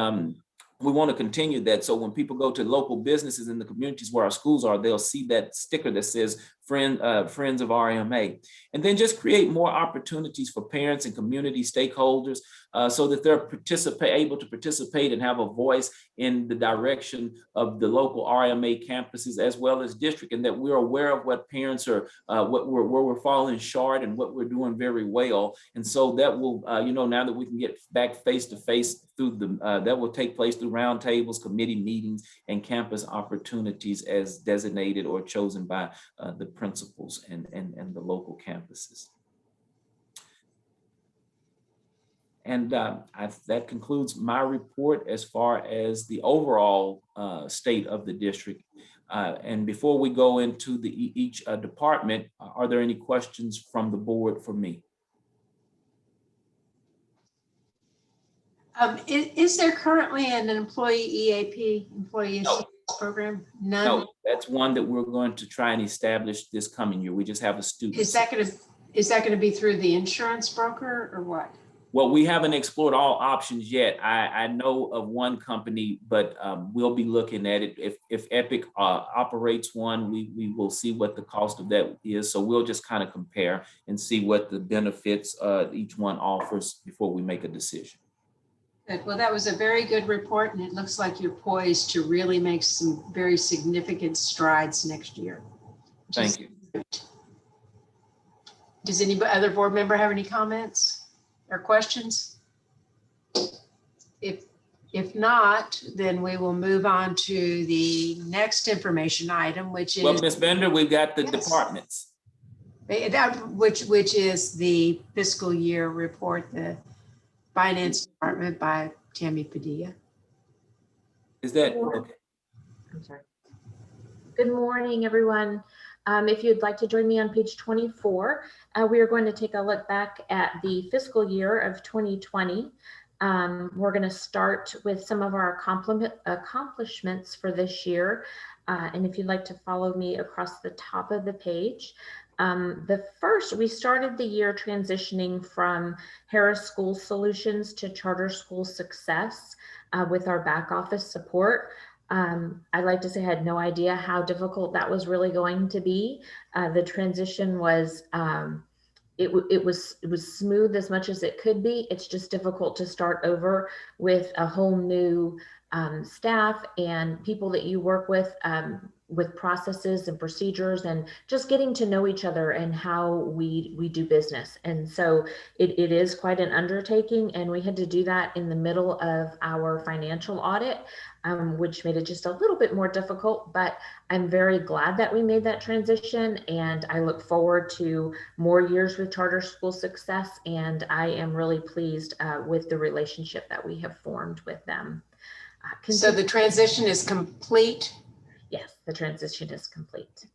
we want to continue that. So when people go to local businesses in the communities where our schools are, they'll see that sticker that says Friends of RMA. And then just create more opportunities for parents and community stakeholders so that they're able to participate and have a voice in the direction of the local RMA campuses as well as district, and that we're aware of what parents are, where we're falling short and what we're doing very well. And so that will, now that we can get back face to face through that will take place through roundtables, committee meetings, and campus opportunities as designated or chosen by the principals and the local campuses. And that concludes my report as far as the overall state of the district. And before we go into each department, are there any questions from the board for me? Is there currently an employee EAP, employee assistance program? None? No, that's one that we're going to try and establish this coming year. We just have a student. Is that going to be through the insurance broker or what? Well, we haven't explored all options yet. I know of one company, but we'll be looking at it. If Epic operates one, we will see what the cost of that is. So we'll just kind of compare and see what the benefits each one offers before we make a decision. Good. Well, that was a very good report, and it looks like you're poised to really make some very significant strides next year. Thank you. Does any other board member have any comments or questions? If not, then we will move on to the next information item, which is. Well, Ms. Bender, we've got the departments. Which is the fiscal year report, the finance department by Tammy Padilla. Is that okay? I'm sorry. Good morning, everyone. If you'd like to join me on page 24, we are going to take a look back at the fiscal year of 2020. We're going to start with some of our accomplishments for this year. And if you'd like to follow me across the top of the page, we started the year transitioning from Harris School Solutions to Charter School Success with our back office support. I'd like to say I had no idea how difficult that was really going to be. The transition was, it was smooth as much as it could be. It's just difficult to start over with a whole new staff and people that you work with with processes and procedures and just getting to know each other and how we do business. And so it is quite an undertaking, and we had to do that in the middle of our financial audit, which made it just a little bit more difficult, but I'm very glad that we made that transition, and I look forward to more years with Charter School Success, and I am really pleased with the relationship that we have formed with them. So the transition is complete? Yes, the transition is complete.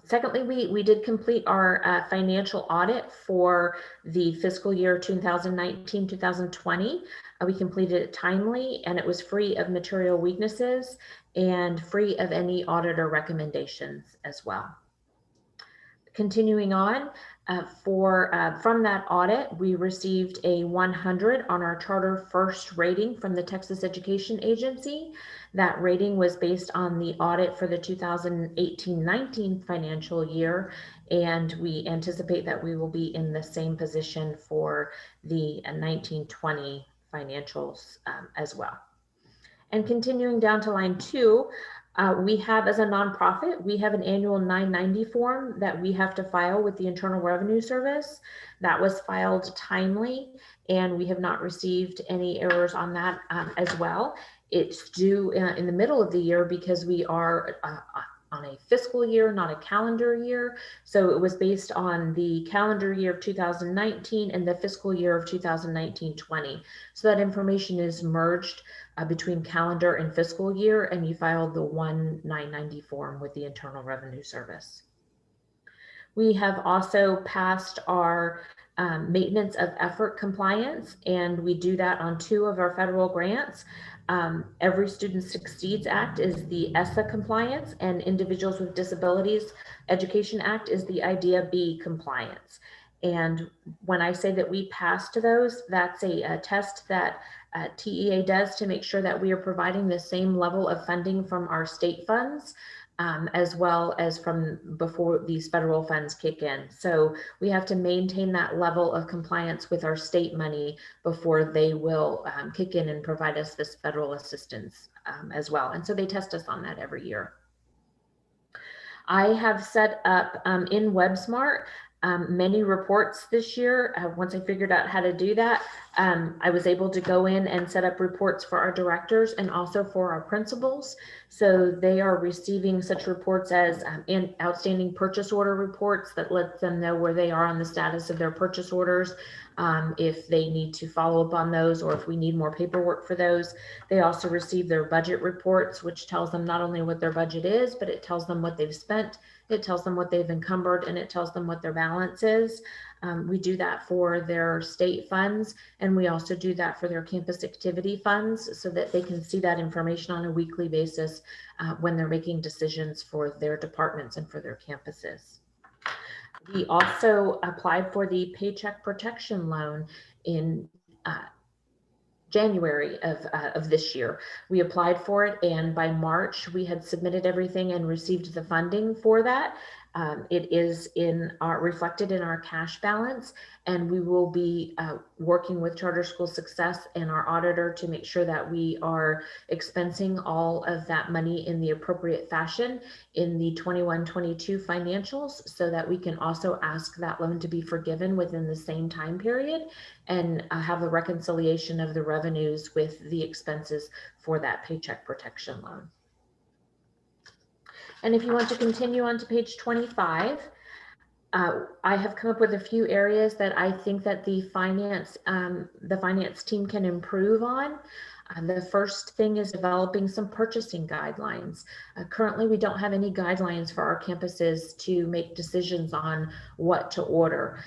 Secondly, we did complete our financial audit for the fiscal year 2019-2020. We completed it timely, and it was free of material weaknesses and free of any auditor recommendations as well. Continuing on, from that audit, we received a 100 on our Charter First rating from the Texas Education Agency. That rating was based on the audit for the 2018-19 financial year, and we anticipate that we will be in the same position for the 19-20 financials as well. And continuing down to line 2, we have, as a nonprofit, we have an annual 990 form that we have to file with the Internal Revenue Service. That was filed timely, and we have not received any errors on that as well. It's due in the middle of the year because we are on a fiscal year, not a calendar year. So it was based on the calendar year of 2019 and the fiscal year of 2019-20. So that information is merged between calendar and fiscal year, and you filed the 990 form with the Internal Revenue Service. We have also passed our maintenance of effort compliance, and we do that on 2 of our federal grants. Every Student Succeeds Act is the ESSA compliance, and Individuals with Disabilities Education Act is the IDEA B compliance. And when I say that we passed those, that's a test that TEA does to make sure that we are providing the same level of funding from our state funds as well as from before these federal funds kick in. So we have to maintain that level of compliance with our state money before they will kick in and provide us this federal assistance as well. And so they test us on that every year. I have set up in WebSmart many reports this year. Once I figured out how to do that, I was able to go in and set up reports for our directors and also for our principals. So they are receiving such reports as outstanding purchase order reports that let them know where they are on the status of their purchase orders, if they need to follow up on those or if we need more paperwork for those. They also receive their budget reports, which tells them not only what their budget is, but it tells them what they've spent, it tells them what they've encumbered, and it tells them what their balance is. We do that for their state funds, and we also do that for their campus activity funds so that they can see that information on a weekly basis when they're making decisions for their departments and for their campuses. We also applied for the Paycheck Protection Loan in January of this year. We applied for it, and by March we had submitted everything and received the funding for that. It is reflected in our cash balance, and we will be working with Charter School Success and our auditor to make sure that we are expensing all of that money in the appropriate fashion in the 21-22 financials, so that we can also ask that loan to be forgiven within the same time period and have a reconciliation of the revenues with the expenses for that Paycheck Protection Loan. And if you want to continue on to page 25, I have come up with a few areas that I think that the finance team can improve on. The first thing is developing some purchasing guidelines. Currently, we don't have any guidelines for our campuses to make decisions on what to order.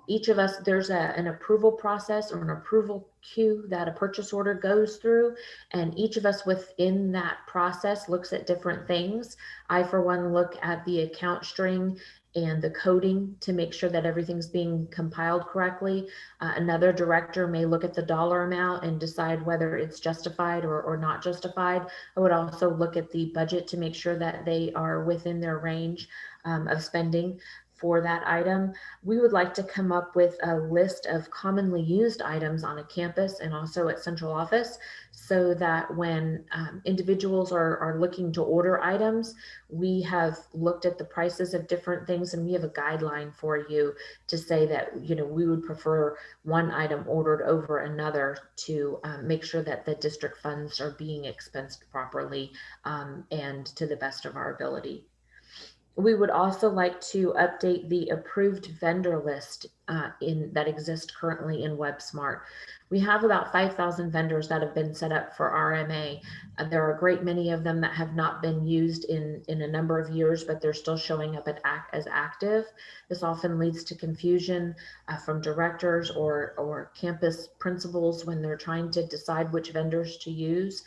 Each of us, there's an approval process or an approval queue that a purchase order goes through, and each of us within that process looks at different things. I, for one, look at the account string and the coding to make sure that everything's being compiled correctly. Another director may look at the dollar amount and decide whether it's justified or not justified. I would also look at the budget to make sure that they are within their range of spending. for that item. We would like to come up with a list of commonly used items on a campus and also at central office, so that when individuals are looking to order items, we have looked at the prices of different things and we have a guideline for you to say that, you know, we would prefer one item ordered over another to make sure that the district funds are being expensed properly and to the best of our ability. We would also like to update the approved vendor list that exists currently in WebSmart. We have about 5,000 vendors that have been set up for RMA. There are a great many of them that have not been used in a number of years, but they're still showing up as active. This often leads to confusion from directors or campus principals when they're trying to decide which vendors to use.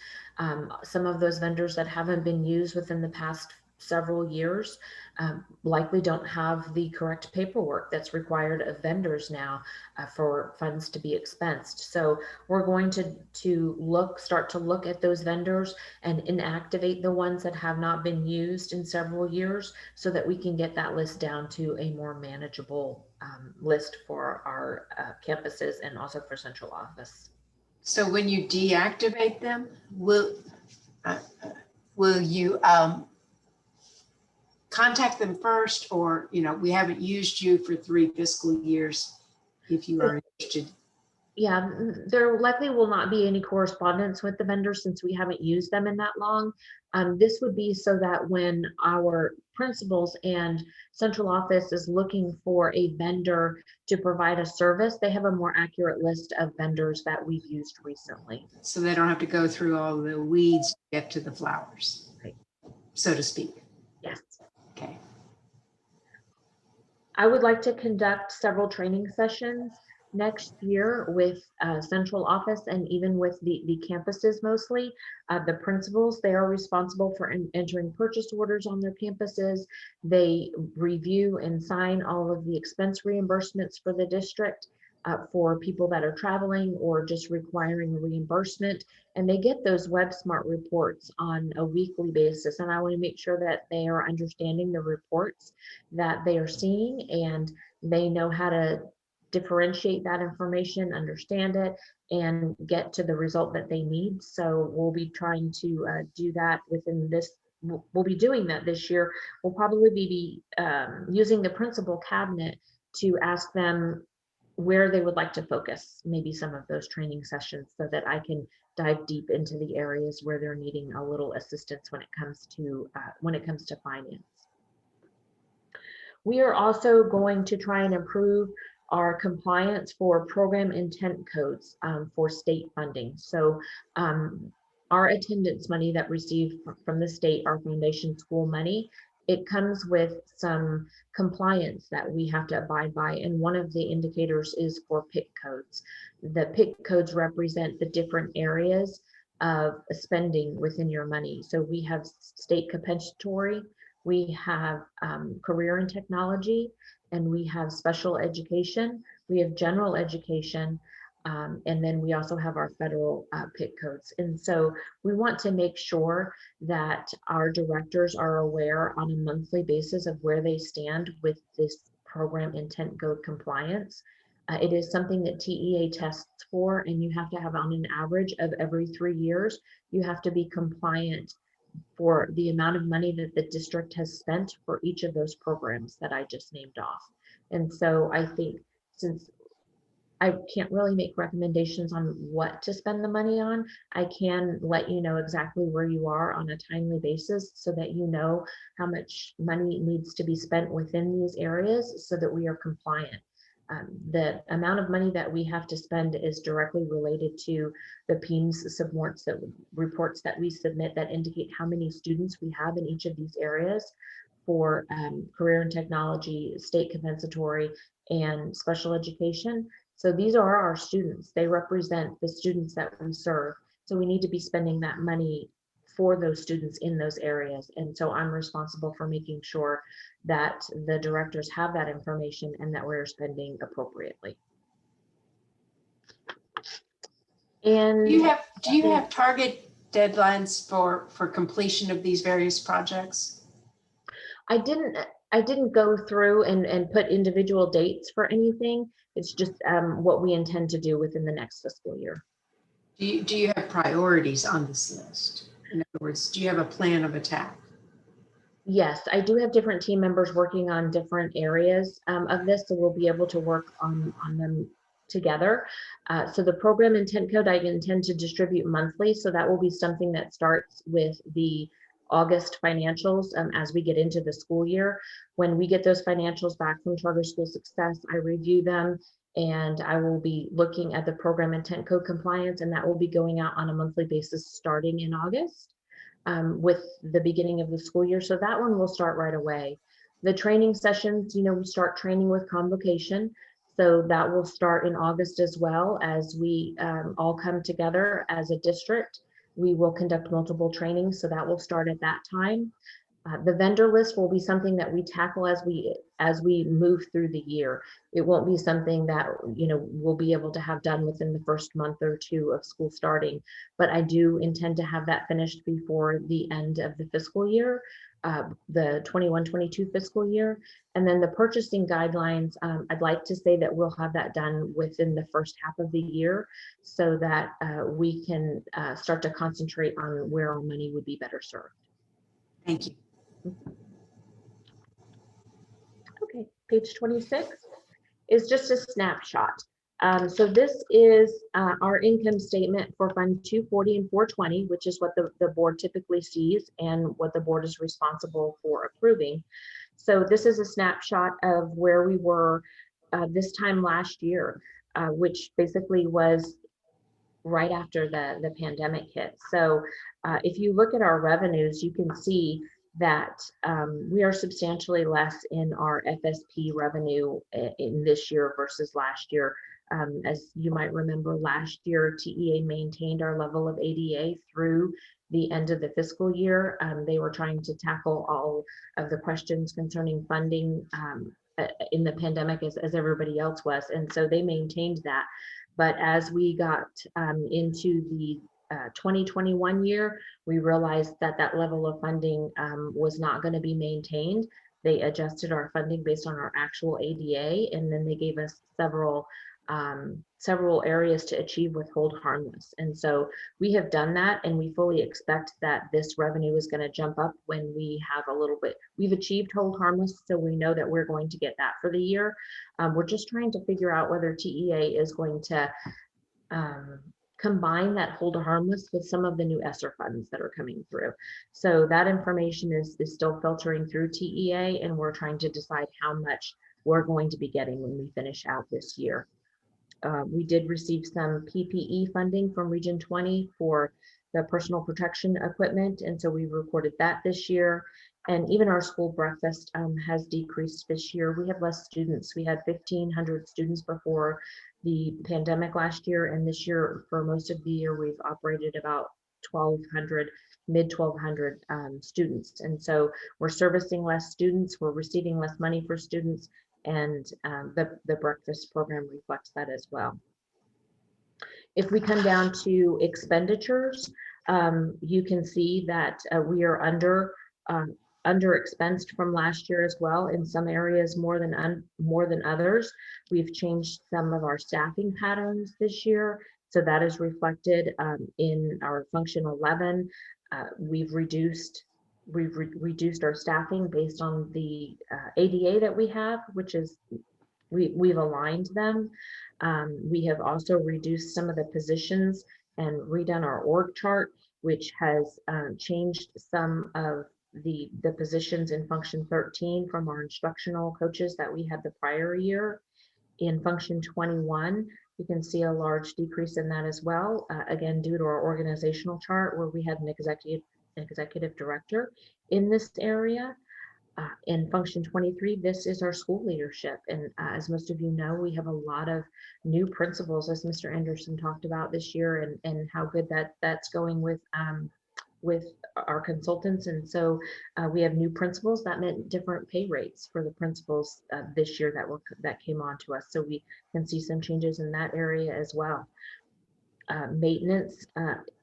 Some of those vendors that haven't been used within the past several years likely don't have the correct paperwork that's required of vendors now for funds to be expensed. So we're going to start to look at those vendors and inactivate the ones that have not been used in several years, so that we can get that list down to a more manageable list for our campuses and also for central office. So when you deactivate them, will you contact them first, or, you know, we haven't used you for 3 fiscal years, if you are interested? Yeah, there likely will not be any correspondence with the vendors since we haven't used them in that long. This would be so that when our principals and central office is looking for a vendor to provide a service, they have a more accurate list of vendors that we've used recently. So they don't have to go through all the weeds to get to the flowers, right, so to speak. Yes. Okay. I would like to conduct several training sessions next year with central office and even with the campuses mostly. The principals, they are responsible for entering purchase orders on their campuses. They review and sign all of the expense reimbursements for the district for people that are traveling or just requiring a reimbursement. And they get those WebSmart reports on a weekly basis. And I want to make sure that they are understanding the reports that they are seeing, and they know how to differentiate that information, understand it, and get to the result that they need. So we'll be trying to do that within this. We'll be doing that this year. We'll probably be using the principal cabinet to ask them where they would like to focus maybe some of those training sessions, so that I can dive deep into the areas where they're needing a little assistance when it comes to finance. We are also going to try and improve our compliance for program intent codes for state funding. So our attendance money that received from the state, our foundation school money, it comes with some compliance that we have to abide by. And one of the indicators is for PIC codes. The PIC codes represent the different areas of spending within your money. So we have state compensatory, we have career and technology, and we have special education, we have general education, and then we also have our federal PIC codes. And so we want to make sure that our directors are aware on a monthly basis of where they stand with this program intent code compliance. It is something that TEA tests for, and you have to have on an average of every 3 years, you have to be compliant for the amount of money that the district has spent for each of those programs that I just named off. And so I think, since I can't really make recommendations on what to spend the money on, I can let you know exactly where you are on a timely basis, so that you know how much money needs to be spent within these areas so that we are compliant. The amount of money that we have to spend is directly related to the PEIMS reports that we submit that indicate how many students we have in each of these areas for career and technology, state compensatory, and special education. So these are our students. They represent the students that we serve. So we need to be spending that money for those students in those areas. And so I'm responsible for making sure that the directors have that information and that we're spending appropriately. And Do you have target deadlines for completion of these various projects? I didn't I didn't go through and put individual dates for anything. It's just what we intend to do within the next fiscal year. Do you have priorities on this list? In other words, do you have a plan of attack? Yes, I do have different team members working on different areas of this, so we'll be able to work on them together. So the program intent code I intend to distribute monthly, so that will be something that starts with the August financials as we get into the school year. When we get those financials back from Charter School Success, I review them and I will be looking at the program intent code compliance, and that will be going out on a monthly basis starting in August. With the beginning of the school year. So that one will start right away. The training sessions, we start training with convocation. So that will start in August as well as we all come together as a district. We will conduct multiple trainings. So that will start at that time. The vendor list will be something that we tackle as we move through the year. It won't be something that we'll be able to have done within the first month or two of school starting, but I do intend to have that finished before the end of the fiscal year, the 21-22 fiscal year. And then the purchasing guidelines, I'd like to say that we'll have that done within the first half of the year so that we can start to concentrate on where our money would be better served. Thank you. Okay, page 26 is just a snapshot. So this is our income statement for Fund 240 and 420, which is what the board typically sees and what the board is responsible for approving. So this is a snapshot of where we were this time last year, which basically was right after the pandemic hit. So if you look at our revenues, you can see that we are substantially less in our FSP revenue in this year versus last year. As you might remember, last year, TEA maintained our level of ADA through the end of the fiscal year. They were trying to tackle all of the questions concerning funding in the pandemic as everybody else was. And so they maintained that. But as we got into the 2021 year, we realized that that level of funding was not going to be maintained. They adjusted our funding based on our actual ADA, and then they gave us several areas to achieve with hold harmless. And so we have done that, and we fully expect that this revenue is going to jump up when we have a little bit. We've achieved hold harmless, so we know that we're going to get that for the year. We're just trying to figure out whether TEA is going to combine that hold harmless with some of the new ESSER funds that are coming through. So that information is still filtering through TEA, and we're trying to decide how much we're going to be getting when we finish out this year. We did receive some PPE funding from Region 20 for the personal protection equipment, and so we reported that this year. And even our school breakfast has decreased this year. We have less students. We had 1,500 students before the pandemic last year, and this year, for most of the year, we've operated about 1,200, mid-1,200 students. And so we're servicing less students, we're receiving less money for students, and the breakfast program reflects that as well. If we come down to expenditures, you can see that we are under expensed from last year as well, in some areas more than others. We've changed some of our staffing patterns this year, so that is reflected in our function 11. We've reduced our staffing based on the ADA that we have, which is we've aligned them. We have also reduced some of the positions and redone our org chart, which has changed some of the positions in function 13 from our instructional coaches that we had the prior year. In function 21, you can see a large decrease in that as well, again, due to our organizational chart where we had an executive director in this area. In function 23, this is our school leadership. And as most of you know, we have a lot of new principals, as Mr. Anderson talked about this year, and how good that's going with our consultants. And so we have new principals. That meant different pay rates for the principals this year that came on to us. So we can see some changes in that area as well. Maintenance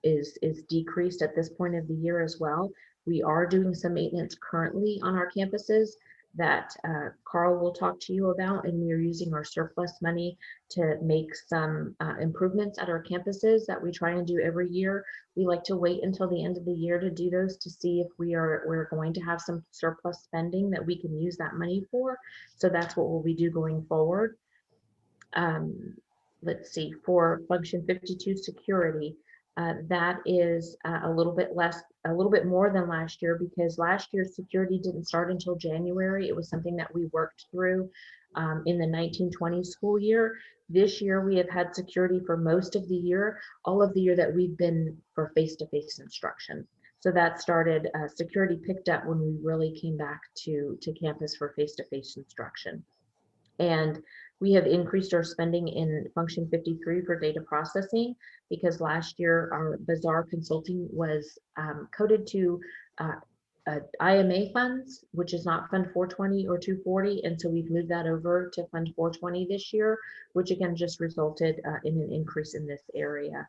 is decreased at this point of the year as well. We are doing some maintenance currently on our campuses, that Carl will talk to you about, and we are using our surplus money to make some improvements at our campuses that we try and do every year. We like to wait until the end of the year to do those to see if we're going to have some surplus spending that we can use that money for. So that's what we do going forward. Let's see, for function 52 security, that is a little bit more than last year, because last year's security didn't start until January. It was something that we worked through in the 1920 school year. This year we have had security for most of the year, all of the year that we've been for face-to-face instruction. So that started, security picked up when we really came back to campus for face-to-face instruction. And we have increased our spending in function 53 for data processing, because last year our Bazaar consulting was coded to IMA funds, which is not Fund 420 or 240. And so we've moved that over to Fund 420 this year, which again just resulted in an increase in this area.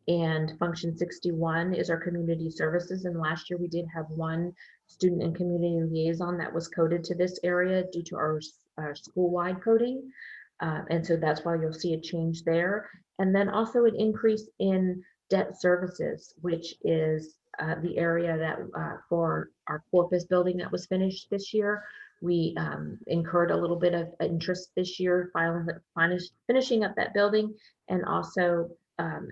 And function 61 is our community services. And last year we did have one student and community liaison that was coded to this area due to our school-wide coding. And so that's why you'll see a change there. And then also an increase in debt services, which is the area that for our Corpus building that was finished this year. We incurred a little bit of interest this year, finishing up that building, and also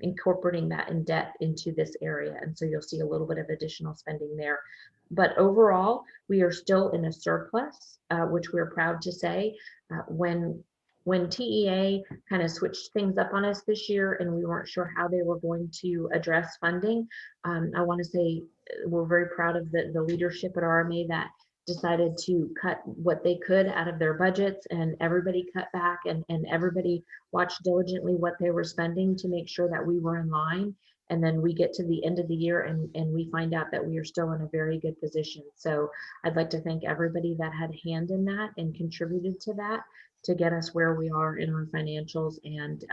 incorporating that in debt into this area. And so you'll see a little bit of additional spending there. But overall, we are still in a surplus, which we're proud to say. When TEA kind of switched things up on us this year and we weren't sure how they were going to address funding, I want to say we're very proud of the leadership at RMA that decided to cut what they could out of their budgets, and everybody cut back, and everybody watched diligently what they were spending to make sure that we were in line. And then we get to the end of the year and we find out that we are still in a very good position. So I'd like to thank everybody that had a hand in that and contributed to that to get us where we are in our financials, and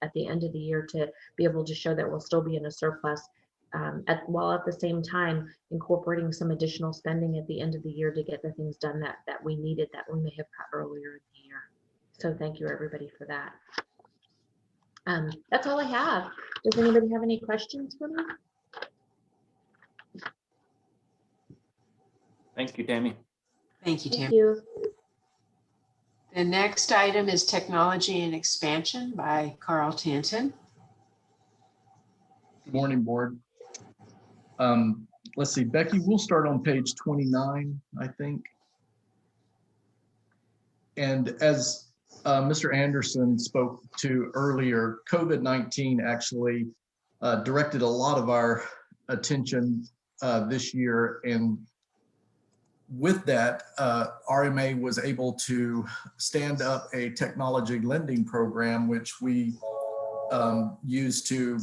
at the end of the year to be able to show that we'll still be in a surplus, while at the same time incorporating some additional spending at the end of the year to get the things done that we needed that we may have cut earlier in the year. So thank you everybody for that. That's all I have. Does anybody have any questions for me? Thank you, Tammy. Thank you, Tim. Thank you. The next item is technology and expansion by Carl Tanton. Good morning, board. Let's see, Becky, we'll start on page 29, I think. And as Mr. Anderson spoke to earlier, COVID-19 actually directed a lot of our attention this year. And with that, RMA was able to stand up a technology lending program, which we use to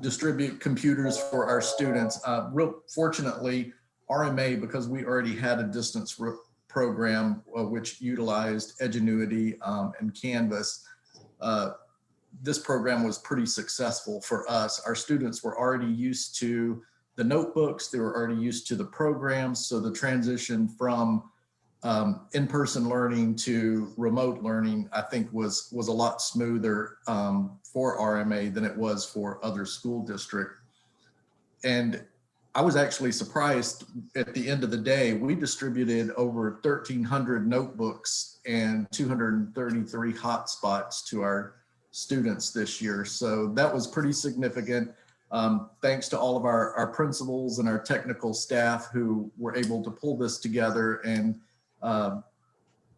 distribute computers for our students. Real fortunately, RMA, because we already had a distance program which utilized Edgenuity and Canvas, this program was pretty successful for us. Our students were already used to the notebooks, they were already used to the programs, so the transition from in-person learning to remote learning, I think was a lot smoother for RMA than it was for other school districts. And I was actually surprised at the end of the day, we distributed over 1,300 notebooks and 233 hotspots to our students this year. So that was pretty significant. Thanks to all of our principals and our technical staff who were able to pull this together and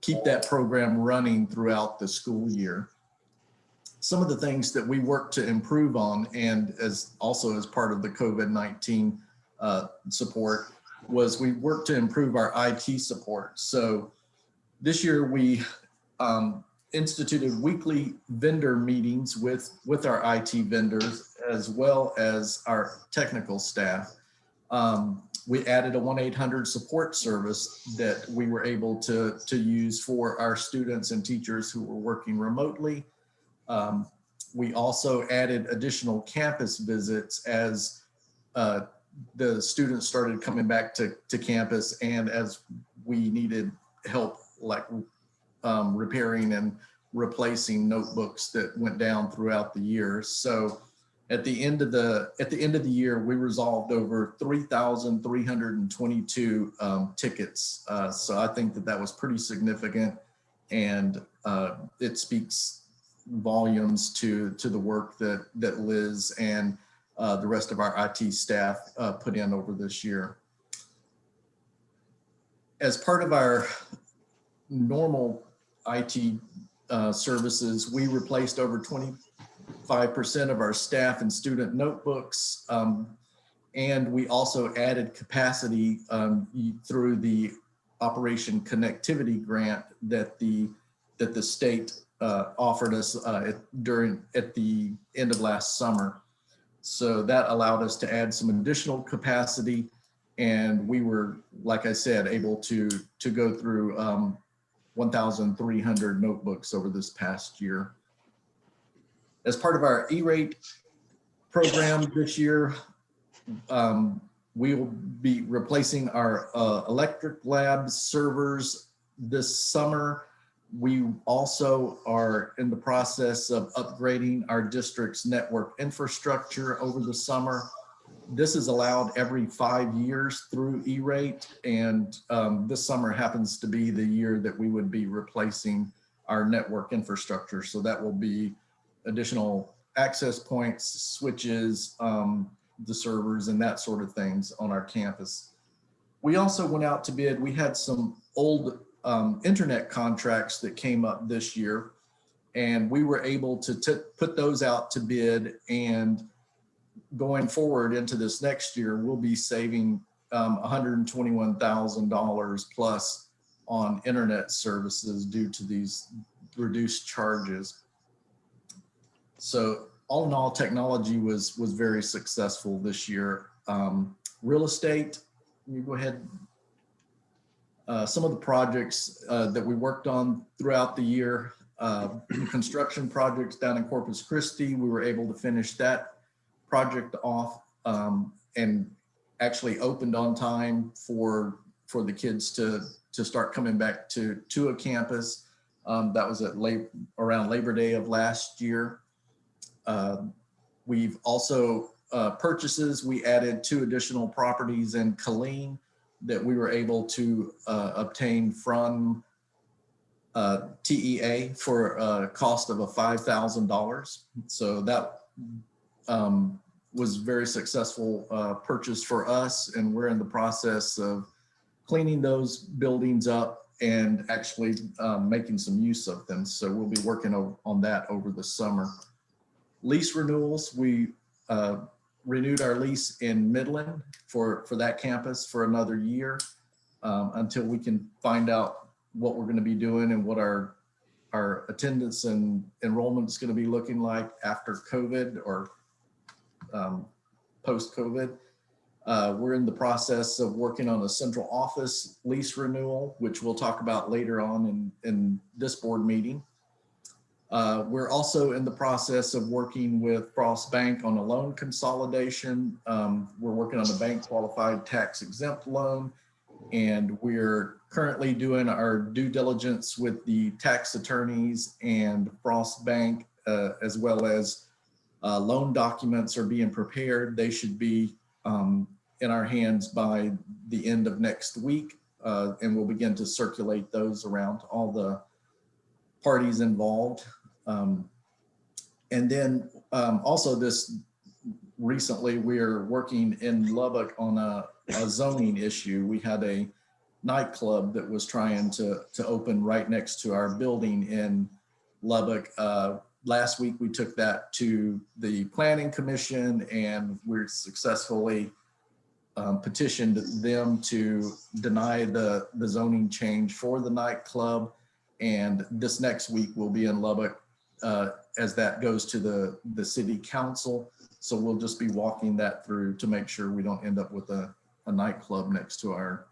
keep that program running throughout the school year. Some of the things that we worked to improve on, and also as part of the COVID-19 support, was we worked to improve our IT support. So this year we instituted weekly vendor meetings with our IT vendors as well as our technical staff. We added a 1-800 support service that we were able to use for our students and teachers who were working remotely. We also added additional campus visits as the students started coming back to campus, and as we needed help like repairing and replacing notebooks that went down throughout the year. So at the end of the year, we resolved over 3,322 tickets. So I think that was pretty significant, and it speaks volumes to the work that Liz and the rest of our IT staff put in over this year. As part of our normal IT services, we replaced over 25% of our staff and student notebooks, and we also added capacity through the Operation Connectivity Grant that the state offered us at the end of last summer. So that allowed us to add some additional capacity, and we were, like I said, able to go through 1,300 notebooks over this past year. As part of our E-rate program this year, we will be replacing our electric lab servers this summer. We also are in the process of upgrading our district's network infrastructure over the summer. This is allowed every 5 years through E-rate, and this summer happens to be the year that we would be replacing our network infrastructure. So that will be additional access points, switches, the servers, and that sort of things on our campus. We also went out to bid. We had some old internet contracts that came up this year, and we were able to put those out to bid, and going forward into this next year, we'll be saving $121,000 plus on internet services due to these reduced charges. So all in all, technology was very successful this year. Real estate, let me go ahead. Some of the projects that we worked on throughout the year, construction projects down in Corpus Christi, we were able to finish that project off and actually opened on time for the kids to start coming back to a campus. That was around Labor Day of last year. We've also purchases. We added 2 additional properties in Killeen that we were able to obtain from TEA for a cost of $5,000. So that was very successful purchase for us, and we're in the process of cleaning those buildings up and actually making some use of them. So we'll be working on that over the summer. Lease renewals, we renewed our lease in Midland for that campus for another year until we can find out what we're going to be doing and what our attendance and enrollment is going to be looking like after COVID or post-COVID. We're in the process of working on a central office lease renewal, which we'll talk about later on in this board meeting. We're also in the process of working with Frost Bank on a loan consolidation. We're working on a bank qualified tax exempt loan, and we're currently doing our due diligence with the tax attorneys and Frost Bank, as well as loan documents are being prepared. They should be in our hands by the end of next week, and we'll begin to circulate those around to all the parties involved. And then also this recently, we're working in Lubbock on a zoning issue. We had a nightclub that was trying to open right next to our building in Lubbock. Last week, we took that to the Planning Commission, and we're successfully petitioned them to deny the zoning change for the nightclub. And this next week, we'll be in Lubbock as that goes to the city council. So we'll just be walking that through to make sure we don't end up with a nightclub next to our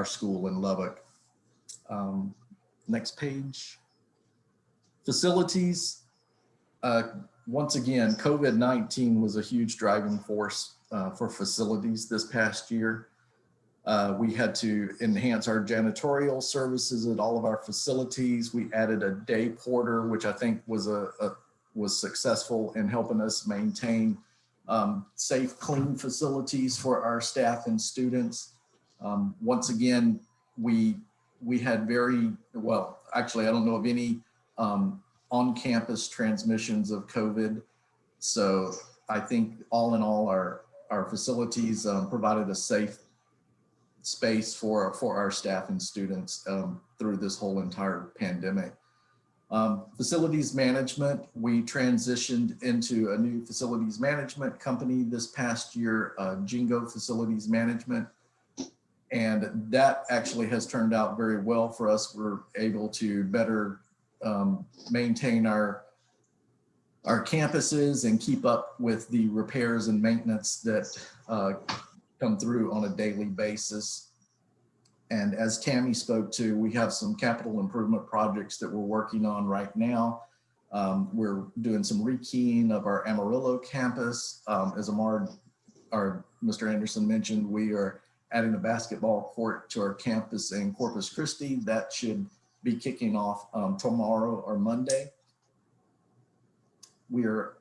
school in Lubbock. Next page. Facilities. Once again, COVID-19 was a huge driving force for facilities this past year. We had to enhance our janitorial services at all of our facilities. We added a day porter, which I think was was successful in helping us maintain safe, clean facilities for our staff and students. Once again, we had well, actually, I don't know of any on-campus transmissions of COVID. So I think all in all, our facilities provided a safe space for our staff and students through this whole entire pandemic. Facilities management, we transitioned into a new facilities management company this past year, Jingo Facilities Management. And that actually has turned out very well for us. We're able to better maintain our campuses and keep up with the repairs and maintenance that come through on a daily basis. And as Tammy spoke to, we have some capital improvement projects that we're working on right now. We're doing some rekeying of our Amarillo campus. As Mr. Anderson mentioned, we are adding a basketball court to our campus in Corpus Christi. That should be kicking off tomorrow or Monday. We are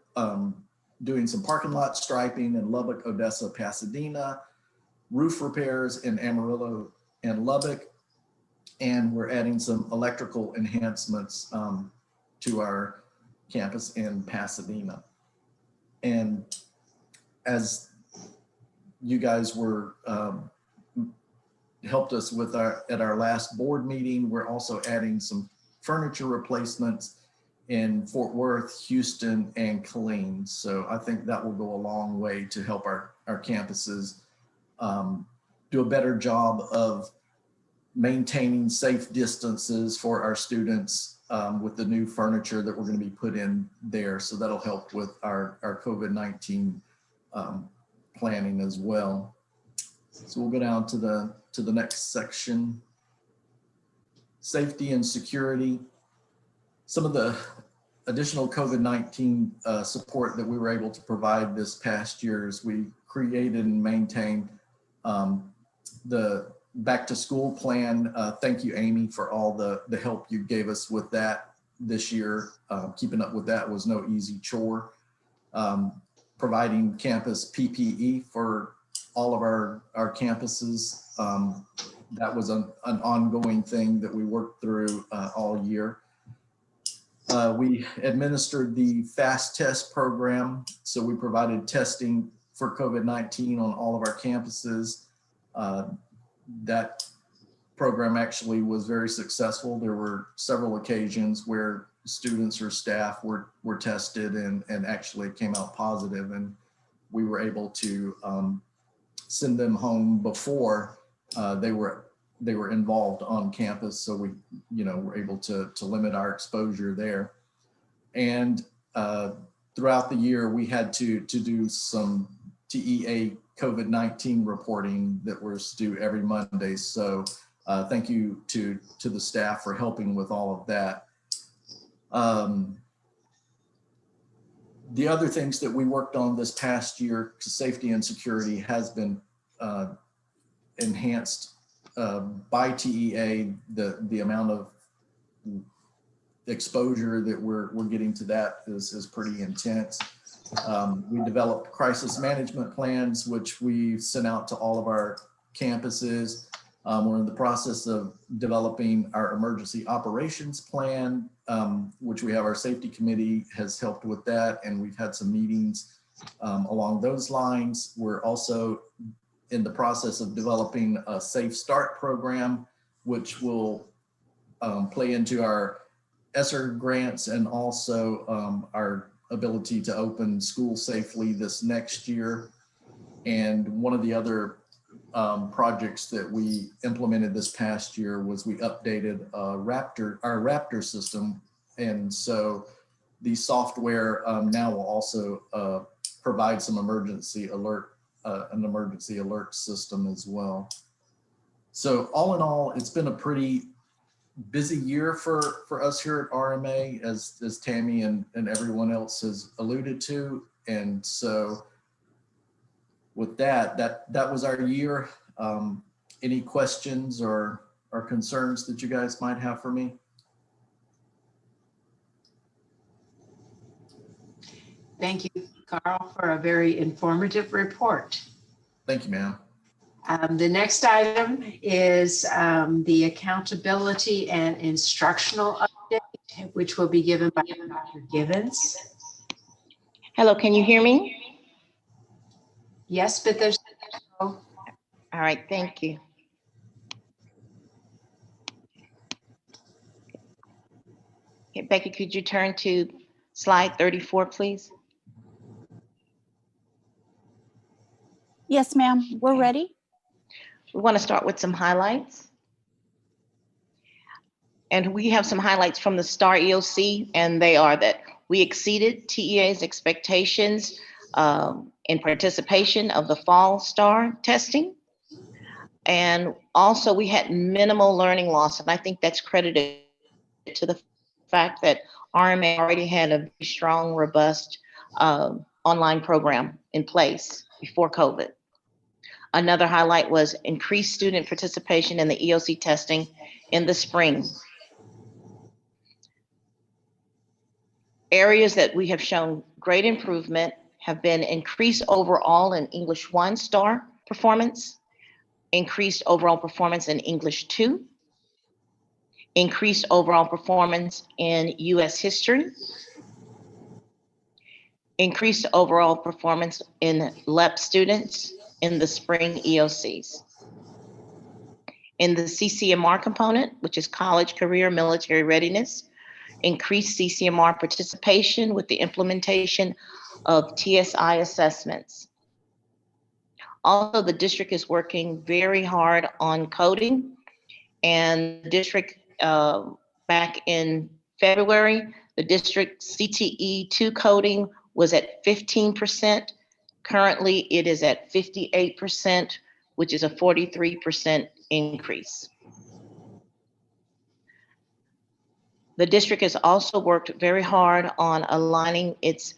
doing some parking lot striping in Lubbock, Odessa, Pasadena, roof repairs in Amarillo and Lubbock, and we're adding some electrical enhancements to our campus in Pasadena. And as you guys were helped us with at our last board meeting, we're also adding some furniture replacements in Fort Worth, Houston, and Killeen. So I think that will go a long way to help our campuses do a better job of maintaining safe distances for our students with the new furniture that we're going to be put in there. So that'll help with our COVID-19 planning as well. So we'll go down to the next section. Safety and security. Some of the additional COVID-19 support that we were able to provide this past year is we created and maintained the back to school plan. Thank you, Amy, for all the help you gave us with that this year. Keeping up with that was no easy chore. Providing campus PPE for all of our campuses. That was an ongoing thing that we worked through all year. We administered the fast test program. So we provided testing for COVID-19 on all of our campuses. That program actually was very successful. There were several occasions where students or staff were tested and actually came out positive, and we were able to send them home before they were involved on campus. So we, were able to limit our exposure there. And throughout the year, we had to do some TEA COVID-19 reporting that was due every Monday. So thank you to the staff for helping with all of that. The other things that we worked on this past year, safety and security, has been enhanced by TEA. The amount of exposure that we're getting to that is pretty intense. We developed crisis management plans, which we sent out to all of our campuses. We're in the process of developing our emergency operations plan, which we have our safety committee has helped with that, and we've had some meetings along those lines. We're also in the process of developing a Safe Start program, which will play into our ESSER grants and also our ability to open schools safely this next year. And one of the other projects that we implemented this past year was we updated our Raptor system. And so the software now will also provide some emergency alert, an emergency alert system as well. So all in all, it's been a pretty busy year for us here at RMA, as Tammy and everyone else has alluded to. And so with that was our year. any questions or concerns that you guys might have for me. Thank you, Carl, for a very informative report. Thank you, ma'am. The next item is the accountability and instructional update, which will be given by Dr. Givens. Hello, can you hear me? Yes, but there's All right, thank you. Okay, Becky, could you turn to slide 34, please? Yes, ma'am, we're ready. We want to start with some highlights. And we have some highlights from the STAR EOC, and they are that we exceeded TEA's expectations in participation of the fall STAR testing. And also we had minimal learning loss, and I think that's credited to the fact that RMA already had a very strong, robust online program in place before COVID. Another highlight was increased student participation in the EOC testing in the spring. Areas that we have shown great improvement have been increased overall in English 1 STAR performance, increased overall performance in English 2, increased overall performance in US history, increased overall performance in LEP students in the spring EOCs. In the CCMR component, which is college, career, military readiness, increased CCMR participation with the implementation of TSI assessments. Also, the district is working very hard on coding, and the district back in February, the district CTE 2 coding was at 15%. Currently, it is at 58%, which is a 43% increase. The district has also worked very hard on aligning its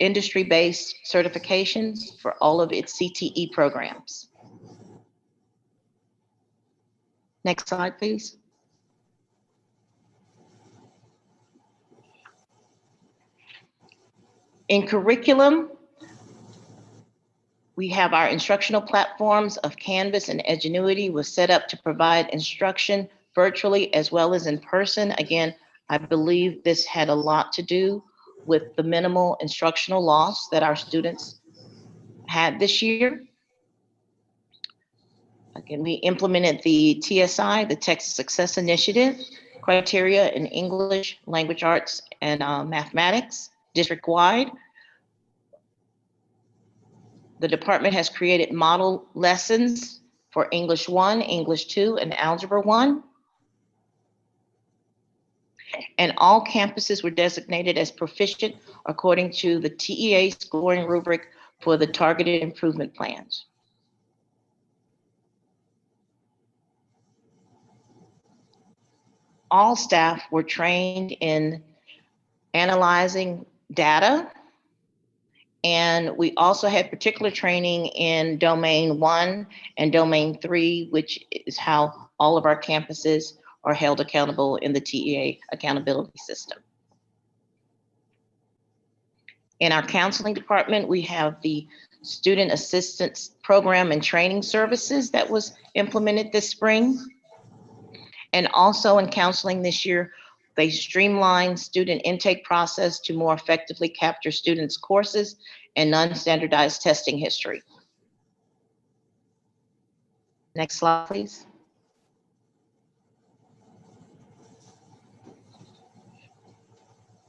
industry-based certifications for all of its CTE programs. Next slide, please. In curriculum, we have our instructional platforms of Canvas and Edgenuity was set up to provide instruction virtually as well as in person. Again, I believe this had a lot to do with the minimal instructional loss that our students had this year. Again, we implemented the TSI, the Texas Success Initiative, criteria in English, language arts, and mathematics, district-wide. The department has created model lessons for English 1, English 2, and Algebra 1. And all campuses were designated as proficient according to the TEA scoring rubric for the targeted improvement plans. All staff were trained in analyzing data, and we also had particular training in Domain 1 and Domain 3, which is how all of our campuses are held accountable in the TEA accountability system. In our counseling department, we have the Student Assistance Program and Training Services that was implemented this spring. And also in counseling this year, they streamlined student intake process to more effectively capture students' courses and non-standardized testing history. Next slide, please.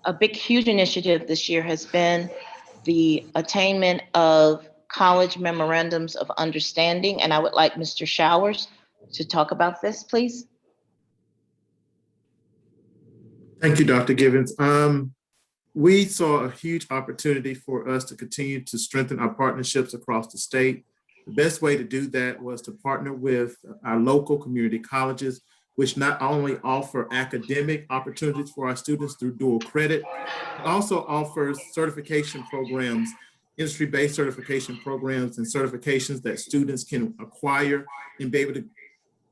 A big, huge initiative this year has been the attainment of college memorandums of understanding. And I would like Mr. Showers to talk about this, please. Thank you, Dr. Givens. We saw a huge opportunity for us to continue to strengthen our partnerships across the state. The best way to do that was to partner with our local community colleges, which not only offer academic opportunities for our students through dual credit, but also offers certification programs industry-based certification programs and certifications that students can acquire and be able to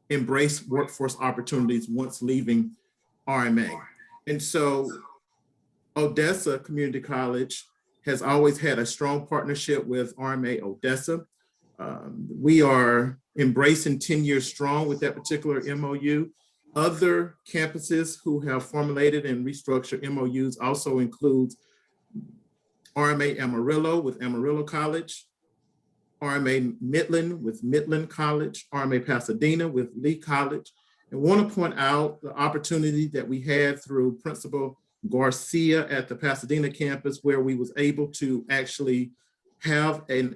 embrace workforce opportunities once leaving RMA. And so Odessa Community College has always had a strong partnership with RMA Odessa. We are embracing 10 years strong with that particular MOU. Other campuses who have formulated and restructured MOUs also includes RMA Amarillo with Amarillo College, RMA Midland with Midland College, RMA Pasadena with Lee College. And want to point out the opportunity that we had through Principal Garcia at the Pasadena campus, where we was able to actually have a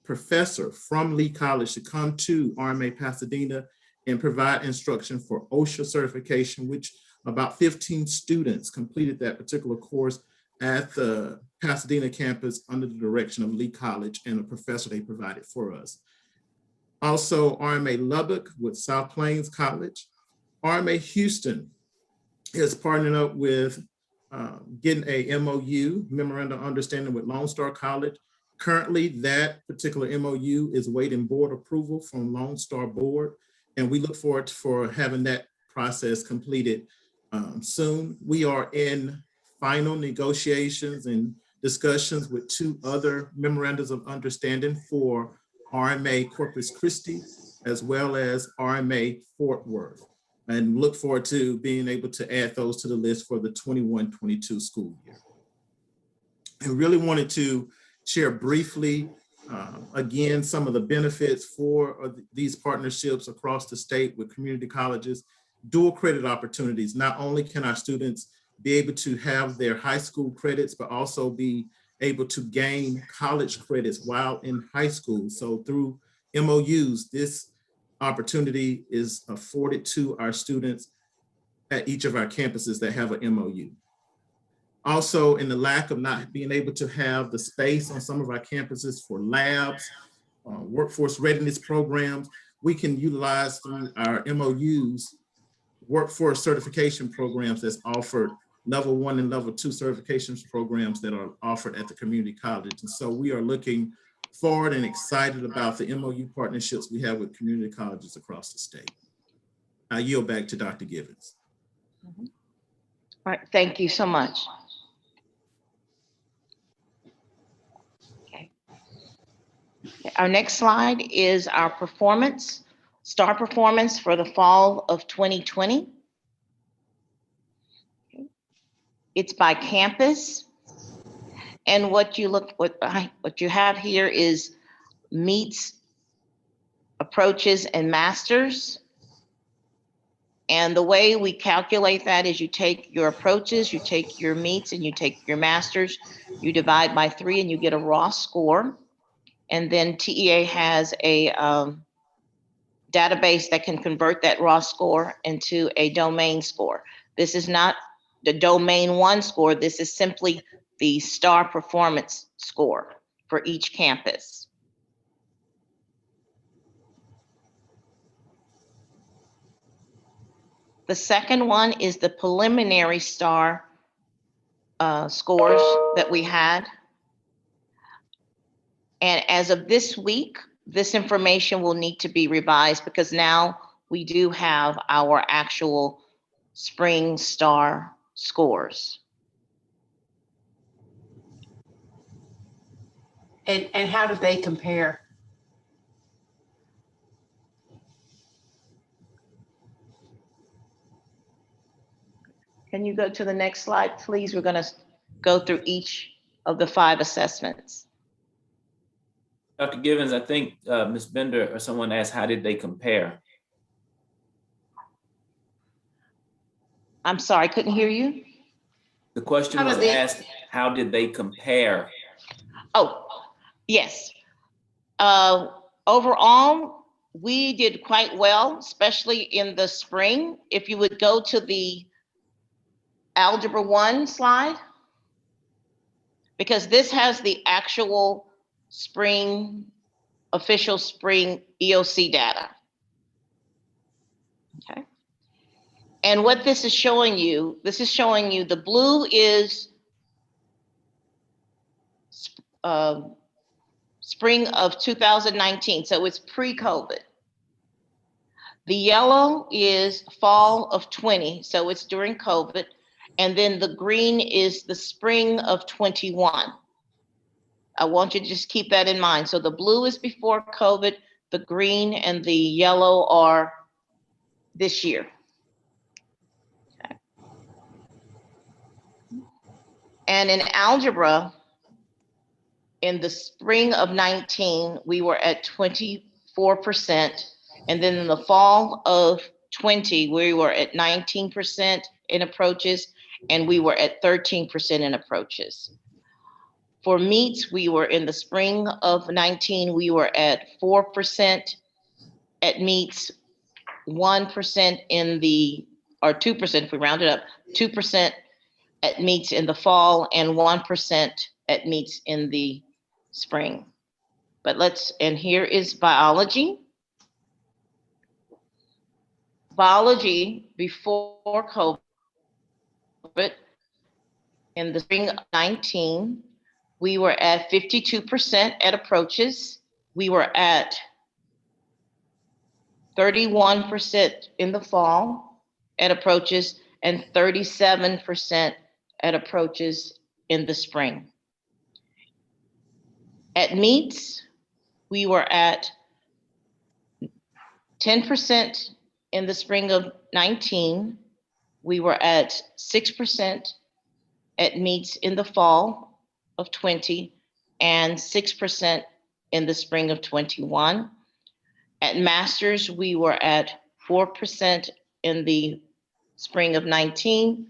professor from Lee College to come to RMA Pasadena and provide instruction for OSHA certification, which about 15 students completed that particular course at the Pasadena campus under the direction of Lee College and a professor they provided for us. Also, RMA Lubbock with South Plains College. RMA Houston is partnering up with getting a MOU, Memorandum of Understanding with Lone Star College. Currently, that particular MOU is waiting board approval from Lone Star Board, and we look forward for having that process completed soon. We are in final negotiations and discussions with 2 other memorandums of understanding for RMA Corpus Christi, as well as RMA Fort Worth, and look forward to being able to add those to the list for the 21-22 school year. I really wanted to share briefly, again, some of the benefits for these partnerships across the state with community colleges. Dual credit opportunities. Not only can our students be able to have their high school credits, but also be able to gain college credits while in high school. So through MOUs, this opportunity is afforded to our students at each of our campuses that have an MOU. Also, in the lack of not being able to have the space on some of our campuses for labs, workforce readiness programs, we can utilize through our MOUs workforce certification programs that's offered, level 1 and level 2 certifications programs that are offered at the community college. And so we are looking forward and excited about the MOU partnerships we have with community colleges across the state. I yield back to Dr. Givens. All right, thank you so much. Okay. Our next slide is our performance, star performance for the fall of 2020. It's by campus. And what you have here is meets, approaches, and masters. And the way we calculate that is you take your approaches, you take your meets, and you take your masters, you divide by 3 and you get a raw score. And then TEA has a database that can convert that raw score into a domain score. This is not the domain 1 score, this is simply the star performance score for each campus. The second one is the preliminary star scores that we had. And as of this week, this information will need to be revised because now we do have our actual spring star scores. And how do they compare? Can you go to the next slide, please? We're going to go through each of the 5 assessments. Dr. Givens, I think Ms. Bender or someone asked, how did they compare? I'm sorry, I couldn't hear you. The question was asked, how did they compare? Oh, yes. Overall, we did quite well, especially in the spring. If you would go to the Algebra 1 slide, because this has the actual spring, official spring EOC data. Okay. And what this is showing you the blue is spring of 2019, so it's pre-COVID. The yellow is fall of 20, so it's during COVID. And then the green is the spring of 21. I want you to just keep that in mind. So the blue is before COVID, the green and the yellow are this year. Okay. And in algebra, in the spring of 19, we were at 24%. And then in the fall of 20, we were at 19% in approaches, and we were at 13% in approaches. For meets, we were in the spring of 19, we were at 4% at meets, 1% in the, or 2% if we round it up, 2% at meets in the fall, and 1% at meets in the spring. But let's, and here is biology. Biology before COVID, in the spring of 19, we were at 52% at approaches. We were at 31% in the fall at approaches, and 37% at approaches in the spring. At meets, we were at 10% in the spring of 19. We were at 6% at meets in the fall of 20, and 6% in the spring of 21. At masters, we were at 4% in the spring of 19,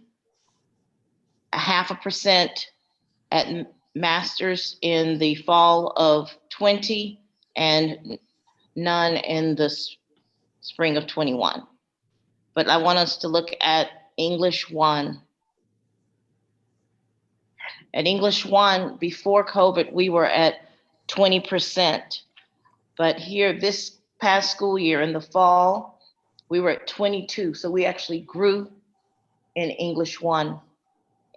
0.5% at masters in the fall of 20, and none in the spring of 21. But I want us to look at English 1. At English 1, before COVID, we were at 20%. But here, this past school year in the fall, we were at 22. So we actually grew in English 1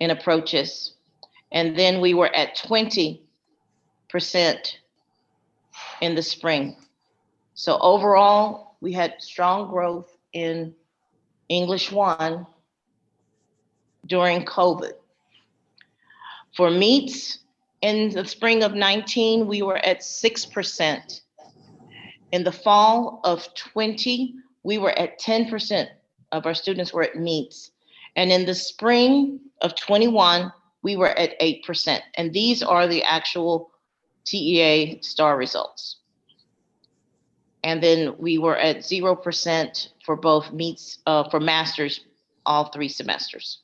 in approaches. And then we were at 20% in the spring. So overall, we had strong growth in English 1 during COVID. For meets, in the spring of 19, we were at 6%. In the fall of 20, we were at 10% of our students were at meets. And in the spring of 21, we were at 8%. And these are the actual TEA star results. And then we were at 0% for both meets, for masters, all 3 semesters.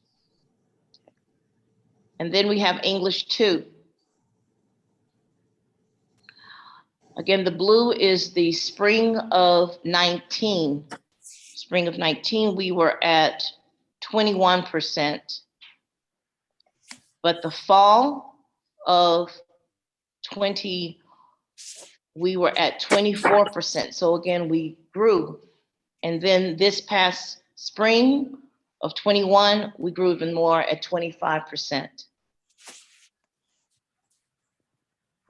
And then we have English 2. Again, the blue is the spring of 19. Spring of 19, we were at 21%. But the fall of 20, we were at 24%. So again, we grew. And then this past spring of 21, we grew even more at 25%.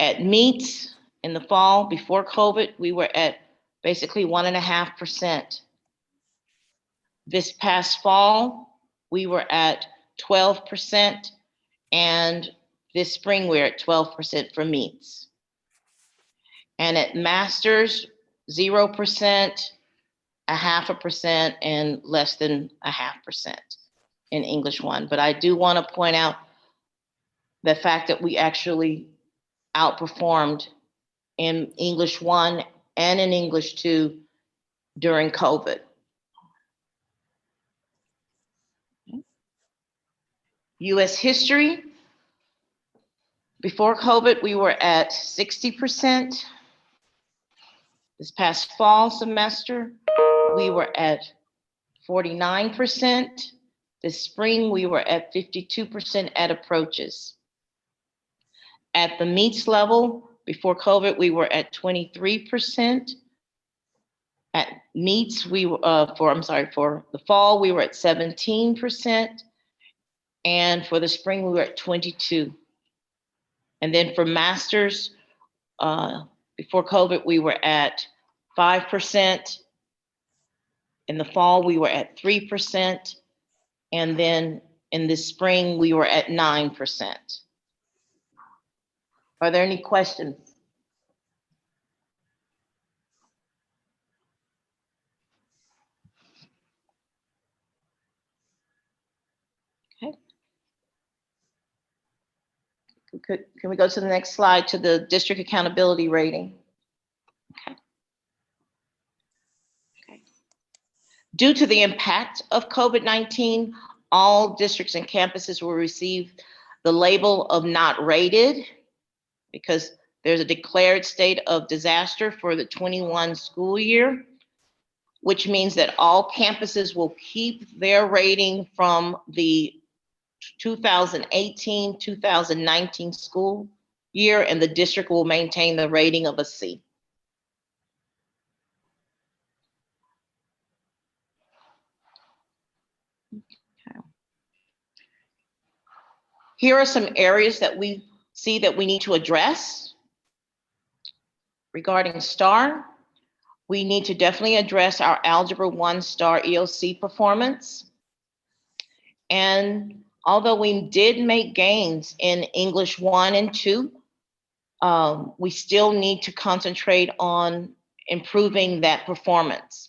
At meets in the fall before COVID, we were at basically 1.5%. This past fall, we were at 12%, and this spring we're at 12% for meets. And at masters, 0%, 0.5%, and less than 0.5% in English 1. But I do want to point out the fact that we actually outperformed in English 1 and in English 2 during COVID. US history, before COVID, we were at 60%. This past fall semester, we were at 49%. This spring, we were at 52% at approaches. At the meets level, before COVID, we were at 23%. At meets, we for the fall, we were at 17%. And for the spring, we were at 22%. And then for masters, Before COVID, we were at 5%. In the fall, we were at 3%. And then in the spring, we were at 9%. Are there any questions? Okay. Can we go to the next slide, to the district accountability rating? Okay. Okay. Due to the impact of COVID-19, all districts and campuses will receive the label of not rated because there's a declared state of disaster for the 21 school year, which means that all campuses will keep their rating from the 2018-2019 school year, and the district will maintain the rating of a C. Okay. Here are some areas that we see that we need to address regarding STAR. We need to definitely address our Algebra 1 STAR EOC performance. And although we did make gains in English 1 and 2, we still need to concentrate on improving that performance.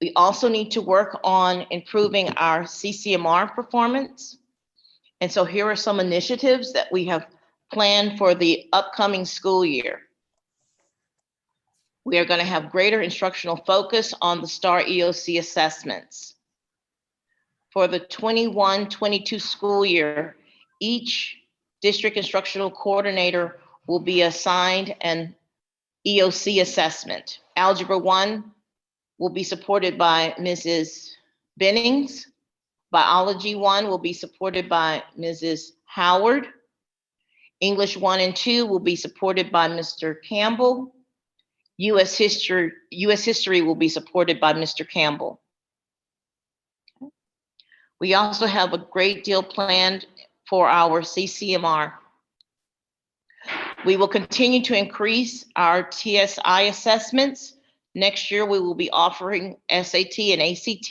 We also need to work on improving our CCMR performance. And so here are some initiatives that we have planned for the upcoming school year. We are going to have greater instructional focus on the STAR EOC assessments. For the 21-22 school year, each district instructional coordinator will be assigned an EOC assessment. Algebra 1 will be supported by Mrs. Bennings. Biology 1 will be supported by Mrs. Howard. English 1 and 2 will be supported by Mr. Campbell. US history will be supported by Mr. Campbell. We also have a great deal planned for our CCMR. We will continue to increase our TSI assessments. Next year, we will be offering SAT and ACT.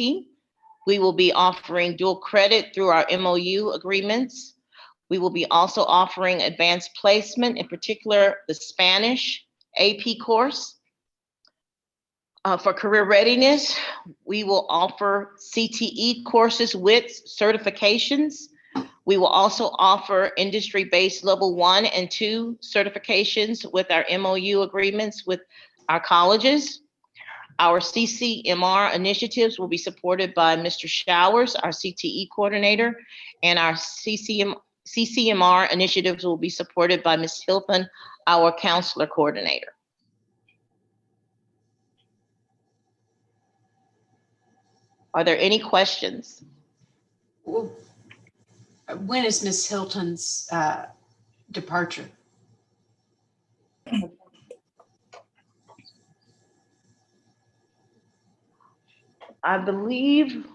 We will be offering dual credit through our MOU agreements. We will be also offering advanced placement, in particular, the Spanish AP course. For career readiness, we will offer CTE courses with certifications. We will also offer industry-based level 1 and 2 certifications with our MOU agreements with our colleges. Our CCMR initiatives will be supported by Mr. Showers, our CTE coordinator, and our CCMR initiatives will be supported by Ms. Hilton, our counselor coordinator. Are there any questions? When is Ms. Hilton's departure? I believe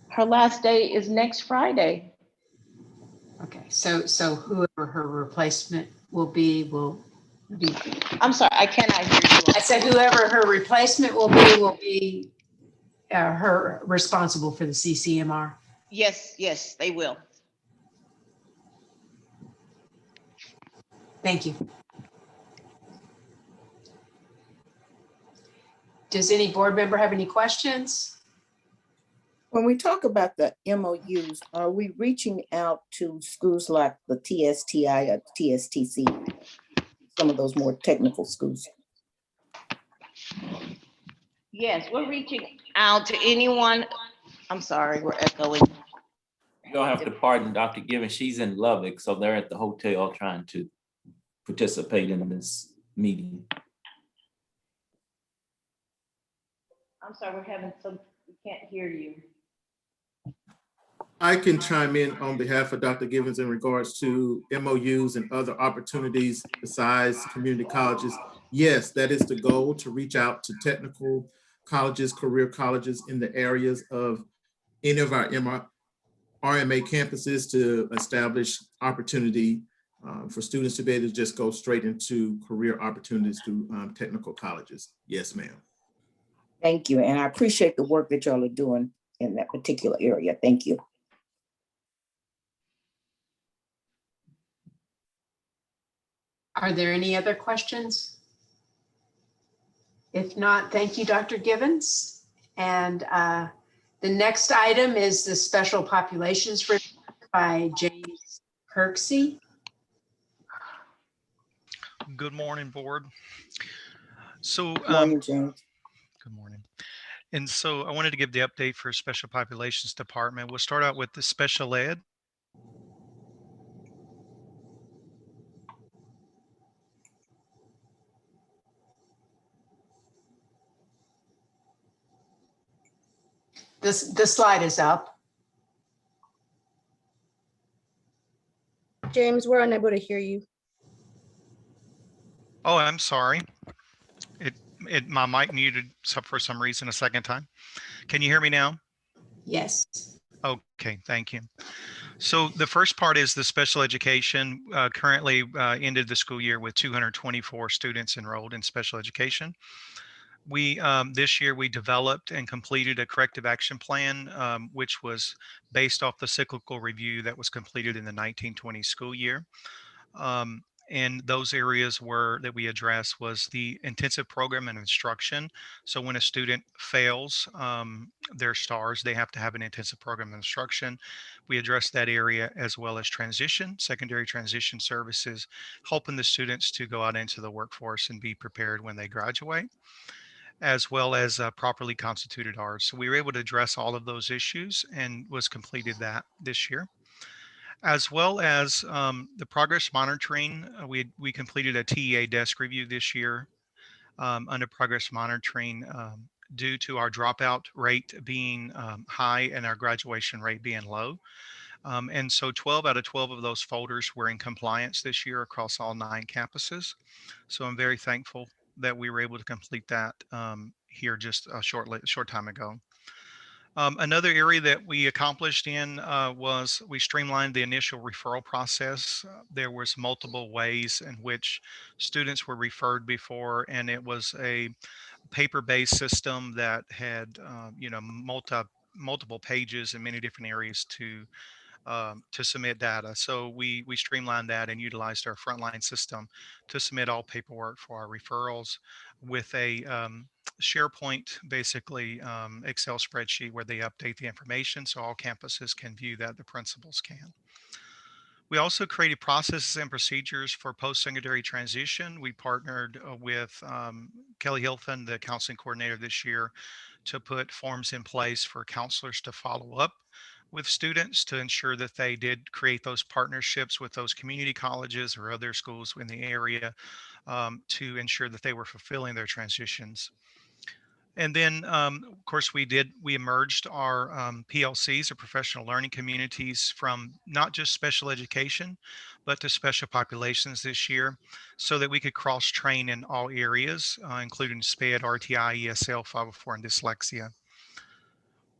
her last day is next Friday. Okay, so whoever her replacement will be. I'm sorry, I cannot hear you. I said whoever her replacement will be her responsible for the CCMR. Yes, they will. Thank you. Does any board member have any questions? When we talk about the MOUs, are we reaching out to schools like the TSTI or TSTC, some of those more technical schools? Yes, we're reaching out to anyone. I'm sorry, we're echoing. You'll have to pardon Dr. Givens. She's in Lubbock, so they're at the hotel trying to participate in this meeting. I'm sorry, we can't hear you. I can chime in on behalf of Dr. Givens in regards to MOUs and other opportunities besides community colleges. Yes, that is the goal, to reach out to technical colleges, career colleges in the areas of any of our RMA campuses to establish opportunity for students to be able to just go straight into career opportunities through technical colleges. Yes, ma'am. Thank you. And I appreciate the work that y'all are doing in that particular area. Thank you. Are there any other questions? If not, thank you, Dr. Givens. And the next item is the special populations report by James Kirksey. Good morning, board. So, Morning, James. good morning. And so I wanted to give the update for Special Populations Department. We'll start out with the special ed. The slide is up. James, we're unable to hear you. Oh, I'm sorry. My mic muted for some reason a second time. Can you hear me now? Yes. Okay, thank you. So the first part is the special education. Currently ended the school year with 224 students enrolled in special education. We this year we developed and completed a corrective action plan, which was based off the cyclical review that was completed in the 1920 school year. And those areas that we addressed was the intensive program and instruction. So when a student fails their STARS, they have to have an intensive program of instruction. We addressed that area, as well as secondary transition services, helping the students to go out into the workforce and be prepared when they graduate, as well as properly constituted ARDS. So we were able to address all of those issues and was completed that this year. As well as the progress monitoring, we completed a TEA desk review this year under progress monitoring due to our dropout rate being high and our graduation rate being low. And so 12 out of 12 of those folders were in compliance this year across all 9 campuses. So I'm very thankful that we were able to complete that here just a short time ago. Another area that we accomplished in was we streamlined the initial referral process. There was multiple ways in which students were referred before, and it was a paper-based system that had multiple pages in many different areas to submit data. So we streamlined that and utilized our frontline system to submit all paperwork for our referrals with a SharePoint, basically Excel spreadsheet where they update the information so all campuses can view that, the principals can. We also created processes and procedures for post-secondary transition. We partnered with Kelly Hilton, the counseling coordinator this year, to put forms in place for counselors to follow up with students to ensure that they did create those partnerships with those community colleges or other schools in the area to ensure that they were fulfilling their transitions. And then, of course, we emerged our PLCs, or professional learning communities, from not just special education, but to special populations this year, so that we could cross-train in all areas, including SPED, RTI, ESL, 504, and dyslexia.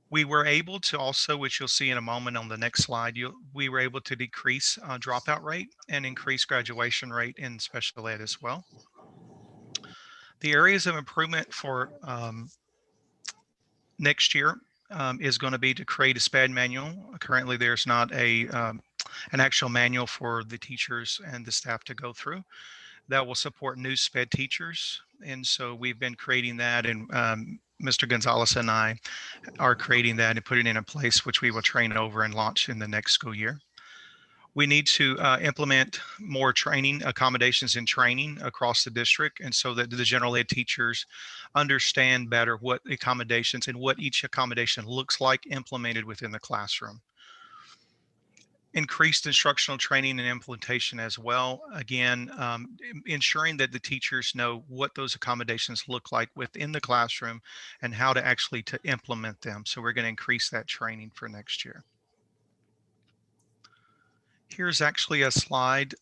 We were able to also, which you'll see in a moment on the next slide, we were able to decrease dropout rate and increase graduation rate in special ed as well. The areas of improvement for next year is going to be to create a SPED manual. Currently, there's not an actual manual for the teachers and the staff to go through that will support new SPED teachers. And so we've been creating that, and Mr. Gonzalez and I are creating that and putting it in place, which we will train over and launch in the next school year. We need to implement more training, accommodations and training across the district, and so that the general ed teachers understand better what accommodations and what each accommodation looks like implemented within the classroom. Increased instructional training and implementation as well. Again, ensuring that the teachers know what those accommodations look like within the classroom and how to actually implement them. So we're going to increase that training for next year. Here's actually a slide.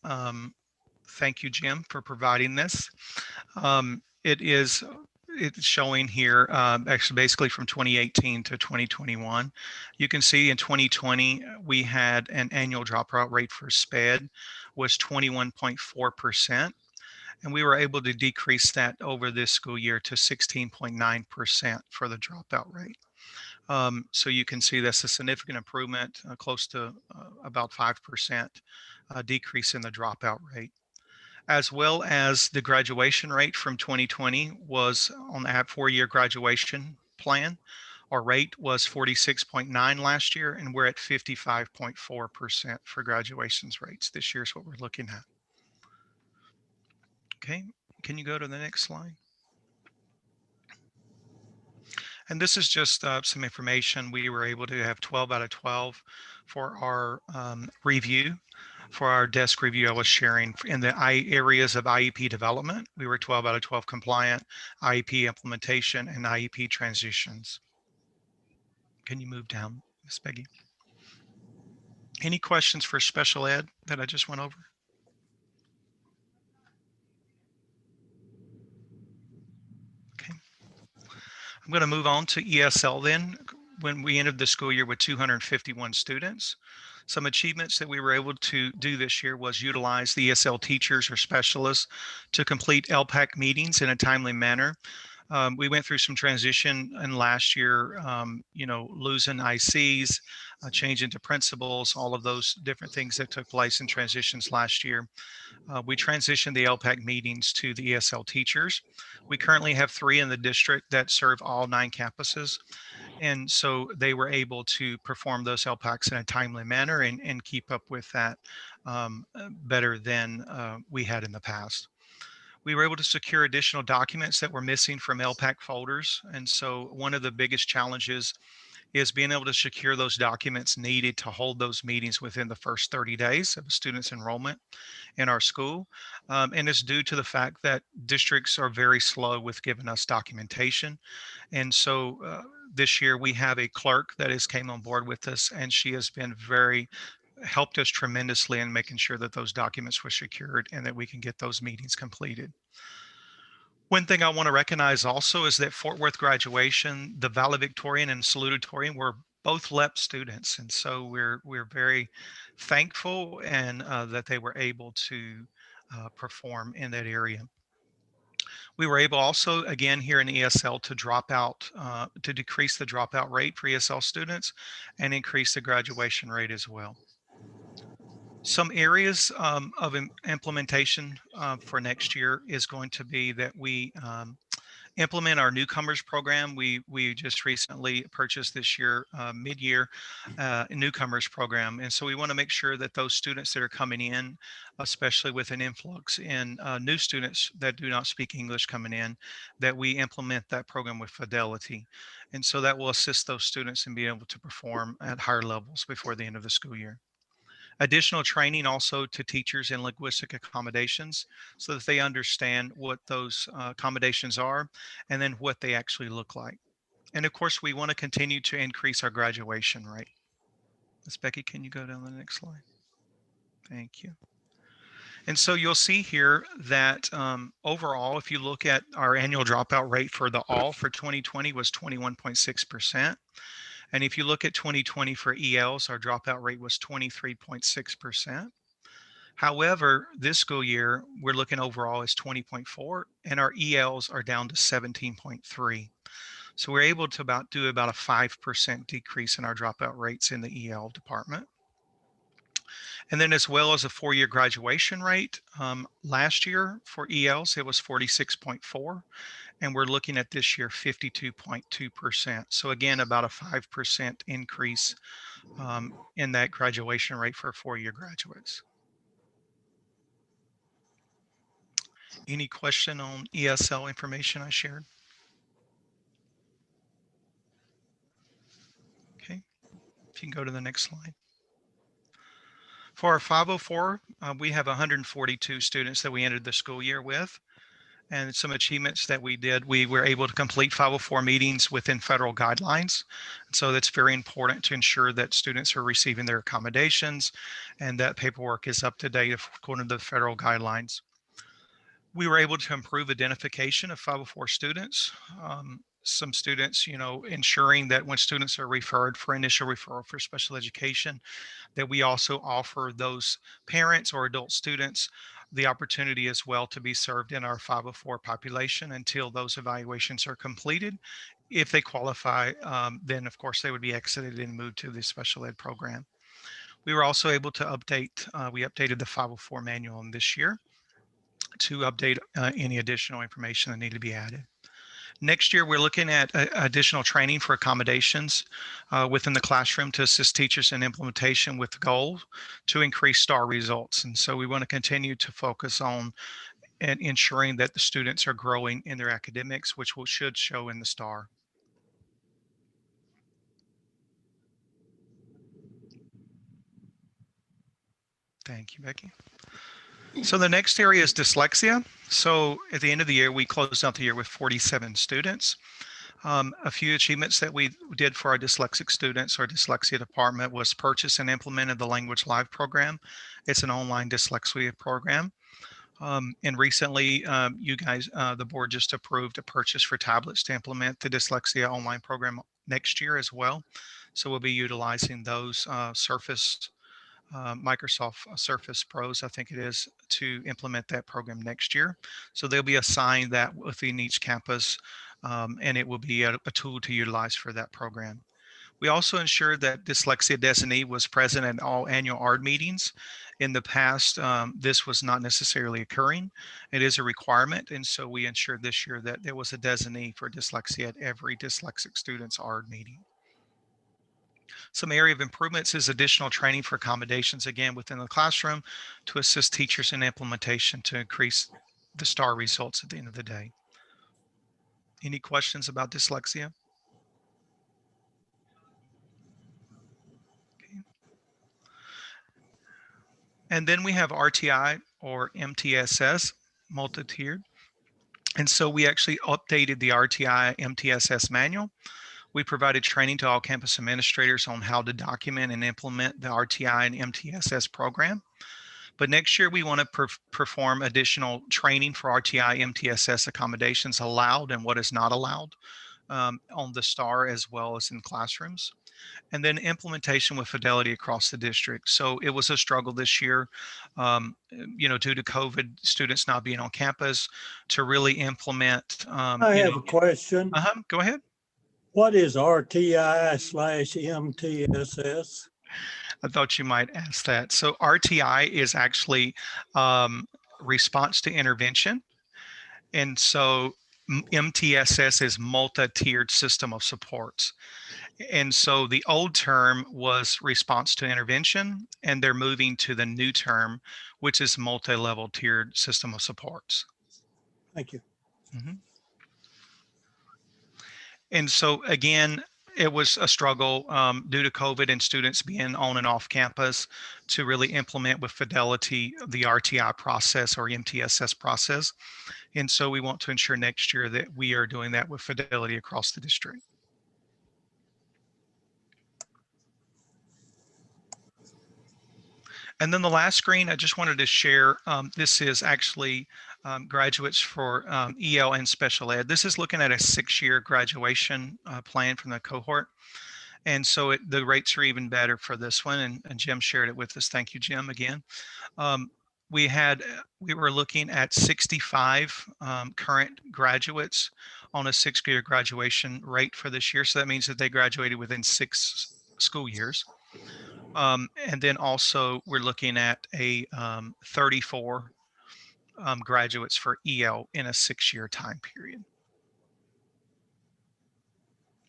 Thank you, Jim, for providing this. It is it's showing here, actually basically from 2018 to 2021. You can see in 2020, we had an annual dropout rate for SPED was 21.4%. And we were able to decrease that over this school year to 16.9% for the dropout rate. So you can see that's a significant improvement, close to about 5% decrease in the dropout rate, as well as the graduation rate from 2020 was on that 4-year graduation plan. Our rate was 46.9 last year, and we're at 55.4% for graduations rates. This year is what we're looking at. Okay, can you go to the next slide? And this is just some information. We were able to have 12 out of 12 for our review. For our desk review, I was sharing in the areas of IEP development. We were 12 out of 12 compliant, IEP implementation, and IEP transitions. Can you move down, Ms. Peggy? Any questions for special ed that I just went over? Okay. I'm going to move on to ESL then. When we ended the school year with 251 students, some achievements that we were able to do this year was utilize the ESL teachers or specialists to complete LPAC meetings in a timely manner. We went through some transition in last year, losing ICs, changing to principals, all of those different things that took place in transitions last year. We transitioned the LPAC meetings to the ESL teachers. We currently have 3 in the district that serve all 9 campuses. And so they were able to perform those LPACs in a timely manner and keep up with that better than we had in the past. We were able to secure additional documents that were missing from LPAC folders. And so one of the biggest challenges is being able to secure those documents needed to hold those meetings within the first 30 days of a student's enrollment in our school. And it's due to the fact that districts are very slow with giving us documentation. And so this year we have a clerk that has came on board with us, and she has been helped us tremendously in making sure that those documents were secured and that we can get those meetings completed. One thing I want to recognize also is that Fort Worth graduation, the valedictorian and salutatorian were both LEP students. And so we're very thankful and that they were able to perform in that area. We were able also, again, here in ESL to decrease the dropout rate for ESL students and increase the graduation rate as well. Some areas of implementation for next year is going to be that we implement our newcomers program. We just recently purchased this year, mid-year, newcomers program. And so we want to make sure that those students that are coming in, especially with an influx in new students that do not speak English coming in, that we implement that program with fidelity. And so that will assist those students in being able to perform at higher levels before the end of the school year. Additional training also to teachers in linguistic accommodations so that they understand what those accommodations are and then what they actually look like. And of course, we want to continue to increase our graduation rate. Ms. Becky, can you go down to the next slide? Thank you. And so you'll see here that overall, if you look at our annual dropout rate for the all for 2020 was 21.6%. And if you look at 2020 for ELs, our dropout rate was 23.6%. However, this school year, we're looking overall as 20.4, and our ELs are down to 17.3. So we're able to do about a 5% decrease in our dropout rates in the EL department. And then as well as a 4-year graduation rate, last year for ELs, it was 46.4. And we're looking at this year 52.2%. So again, about a 5% increase in that graduation rate for 4-year graduates. Any question on ESL information I shared? Okay, if you can go to the next slide. For our 504, we have 142 students that we entered the school year with. And some achievements that we did, we were able to complete 504 meetings within federal guidelines. So that's very important to ensure that students are receiving their accommodations and that paperwork is up to date according to the federal guidelines. We were able to improve identification of 504 students. Some students, ensuring that when students are referred for initial referral for special education, that we also offer those parents or adult students the opportunity as well to be served in our 504 population until those evaluations are completed. If they qualify, then of course they would be exited and moved to the special ed program. We were also able to we updated the 504 manual in this year to update any additional information that needed to be added. Next year, we're looking at additional training for accommodations within the classroom to assist teachers in implementation with the goal to increase STAR results. And so we want to continue to focus on and ensuring that the students are growing in their academics, which should show in the STAR. Thank you, Becky. So the next area is dyslexia. So at the end of the year, we closed out the year with 47 students. A few achievements that we did for our dyslexic students, our dyslexia department, was purchase and implemented the Language Live program. It's an online dyslexia program. And recently, you guys, the board just approved a purchase for tablets to implement the dyslexia online program next year as well. So we'll be utilizing those Surface, Microsoft Surface Pros, I think it is, to implement that program next year. So they'll be assigned that within each campus, and it will be a tool to utilize for that program. We also ensured that dyslexia designee was present at all annual ARD meetings. In the past, this was not necessarily occurring. It is a requirement, and so we ensured this year that there was a designee for dyslexia at every dyslexic student's ARD meeting. Some area of improvements is additional training for accommodations, again, within the classroom to assist teachers in implementation to increase the STAR results at the end of the day. Any questions about dyslexia? Okay. And then we have RTI or MTSS, multi-tiered. And so we actually updated the RTI MTSS manual. We provided training to all campus administrators on how to document and implement the RTI and MTSS program. But next year, we want to perform additional training for RTI MTSS accommodations allowed and what is not allowed on the STAR as well as in classrooms. And then implementation with fidelity across the district. So it was a struggle this year, due to COVID, students not being on campus, to really implement. I have a question. Go ahead. What is RTI/MTSS? I thought you might ask that. So RTI is actually response to intervention. And so MTSS is multi-tiered system of supports. And so the old term was response to intervention, and they're moving to the new term, which is multi-level tiered system of supports. Thank you. Mm-hmm. And so again, it was a struggle due to COVID and students being on and off campus to really implement with fidelity the RTI process or MTSS process. And so we want to ensure next year that we are doing that with fidelity across the district. And then the last screen, I just wanted to share, this is actually graduates for EL and special ed. This is looking at a 6-year graduation plan from the cohort. And so the rates are even better for this one. And Jim shared it with us. Thank you, Jim, again. We were looking at 65 current graduates on a 6-year graduation rate for this year. So that means that they graduated within 6 school years. And then also we're looking at a 34 graduates for EL in a 6-year time period.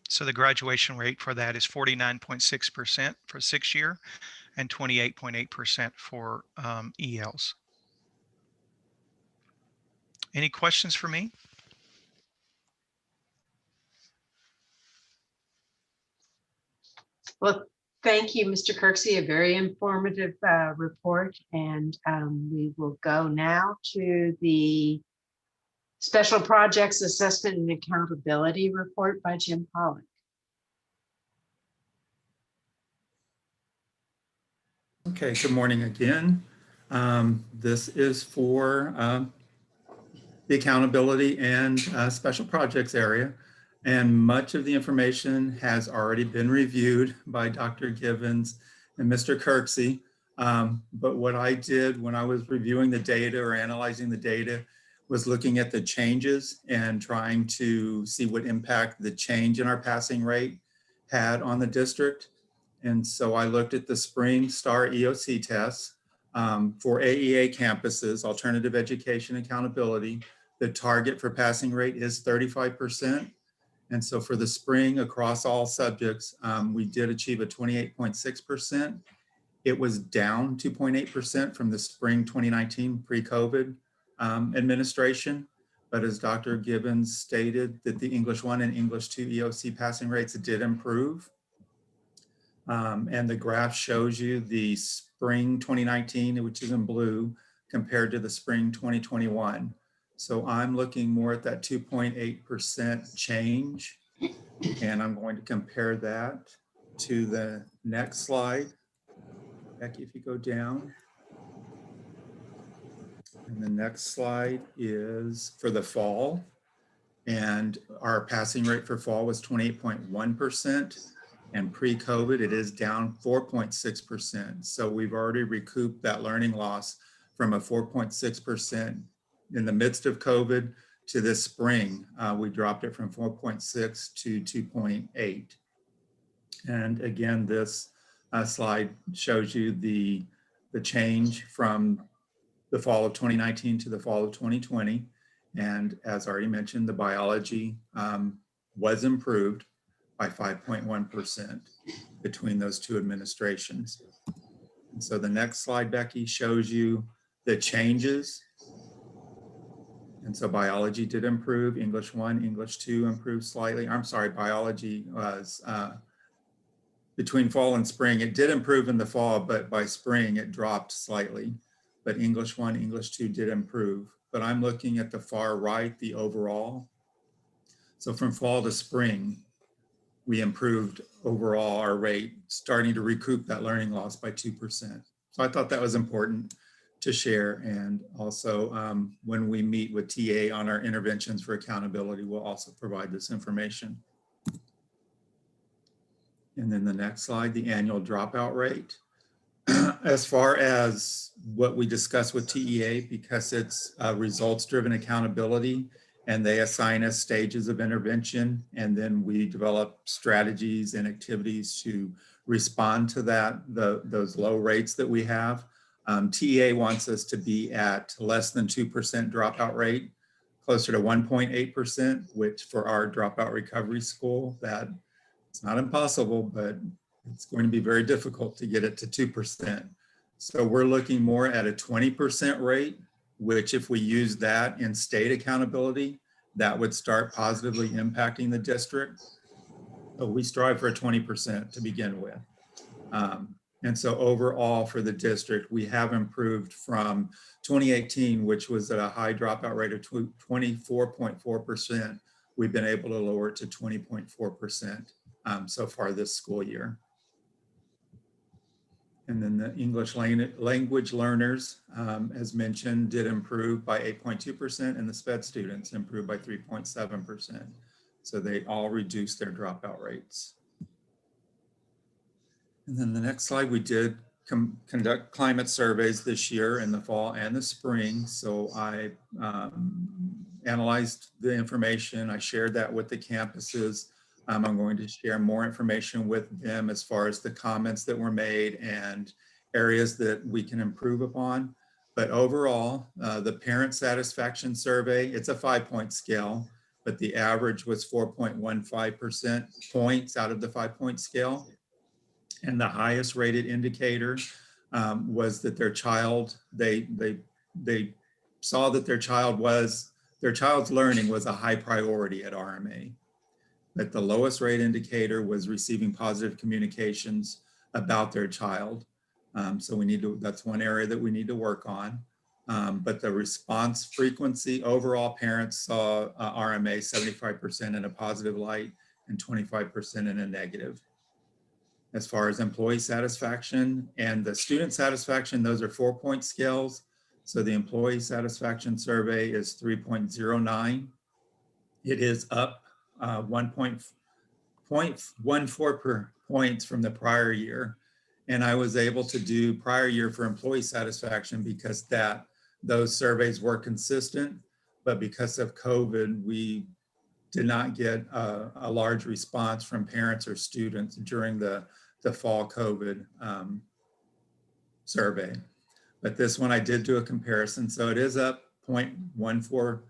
So the graduation rate for that is 49.6% for 6-year and 28.8% for ELs. Any questions for me? Well, thank you, Mr. Kirksey, a very informative report. And we will go now to the Special Projects Assessment and Accountability Report by Jim Pollock. Okay, good morning again. This is for the accountability and special projects area. And much of the information has already been reviewed by Dr. Givens and Mr. Kirksey. But what I did when I was reviewing the data or analyzing the data was looking at the changes and trying to see what impact the change in our passing rate had on the district. And so I looked at the spring STAR EOC tests for AEA campuses, alternative education accountability. The target for passing rate is 35%. And so for the spring across all subjects, we did achieve a 28.6%. It was down 2.8% from the spring 2019 pre-COVID administration. But as Dr. Gibbons stated, that the English 1 and English 2 EOC passing rates did improve. And the graph shows you the spring 2019, which is in blue, compared to the spring 2021. So I'm looking more at that 2.8% change. And I'm going to compare that to the next slide. Becky, if you go down. And the next slide is for the fall. And our passing rate for fall was 28.1%. And pre-COVID, it is down 4.6%. So we've already recouped that learning loss from a 4.6% in the midst of COVID to this spring. We dropped it from 4.6 to 2.8. And again, this slide shows you the change from the fall of 2019 to the fall of 2020. And as already mentioned, the biology was improved by 5.1% between those two administrations. And so the next slide, Becky, shows you the changes. And so biology did improve, English 1, English 2 improved slightly. I'm sorry, biology was between fall and spring. It did improve in the fall, but by spring it dropped slightly. But English 1, English 2 did improve. But I'm looking at the far right, the overall. So from fall to spring, we improved overall our rate, starting to recoup that learning loss by 2%. So I thought that was important to share. And also when we meet with TA on our interventions for accountability, we'll also provide this information. And then the next slide, the annual dropout rate. As far as what we discussed with TEA, because it's results-driven accountability, and they assign us stages of intervention, and then we develop strategies and activities to respond to that, those low rates that we have. TEA wants us to be at less than 2% dropout rate, closer to 1.8%, which for our dropout recovery school, that it's not impossible, but it's going to be very difficult to get it to 2%. So we're looking more at a 20% rate, which if we use that in state accountability, that would start positively impacting the district. So we strive for a 20% to begin with. And so overall for the district, we have improved from 2018, which was at a high dropout rate of 24.4%. We've been able to lower it to 20.4% so far this school year. And then the English language learners, as mentioned, did improve by 8.2%, and the SPED students improved by 3.7%. So they all reduced their dropout rates. And then the next slide, we did conduct climate surveys this year in the fall and the spring. So I analyzed the information. I shared that with the campuses. I'm going to share more information with them as far as the comments that were made and areas that we can improve upon. But overall, the parent satisfaction survey, it's a 5-point scale, but the average was 4.15% points out of the 5-point scale. And the highest rated indicator was that their child, they saw that their child's learning was a high priority at RMA. That the lowest rate indicator was receiving positive communications about their child. So we need to, that's one area that we need to work on. But the response frequency, overall parents saw RMA 75% in a positive light and 25% in a negative. As far as employee satisfaction and the student satisfaction, those are 4-point scales. So the employee satisfaction survey is 3.09. It is up 1.14 points from the prior year. And I was able to do prior year for employee satisfaction because those surveys were consistent, but because of COVID, we did not get a large response from parents or students during the fall COVID survey. But this one I did do a comparison. So it is up 0.14